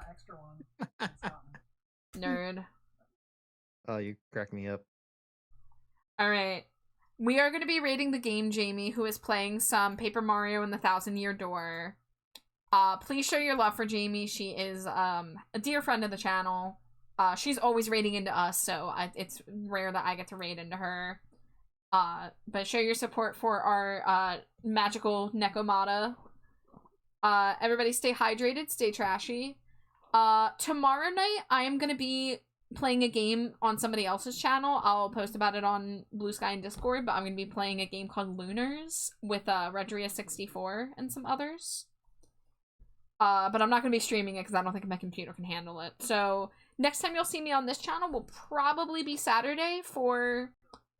Extra one. Nerd. Oh, you crack me up. Alright. We are going to be rating the game Jamie, who is playing some Paper Mario and the Thousand Year Door. Please show your love for Jamie. She is a dear friend of the channel. She's always raiding into us, so it's rare that I get to raid into her. But show your support for our magical Nekomata. Everybody stay hydrated, stay trashy. Tomorrow night, I am going to be playing a game on somebody else's channel. I'll post about it on Blue Sky and Discord, but I'm going to be playing a game called Lunars with Redria64 and some others. But I'm not going to be streaming it because I don't think my computer can handle it. So next time you'll see me on this channel will probably be Saturday for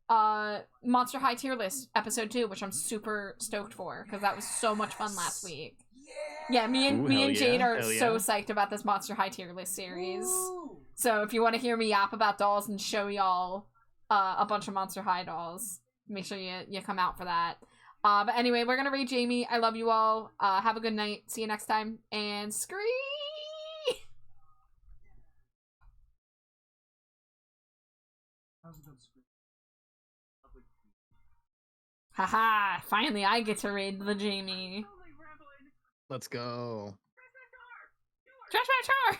Monster High Tier List episode 2, which I'm super stoked for because that was so much fun last week. Yeah, me and Jade are so psyched about this Monster High Tier List series. Ooh. So if you want to hear me yap about dolls and show y'all a bunch of Monster High dolls, make sure you come out for that. But anyway, we're gonna raid Jamie. I love you all. Have a good night. See you next time. And scree! Haha! Finally, I get to raid the Jamie. Let's go. Char!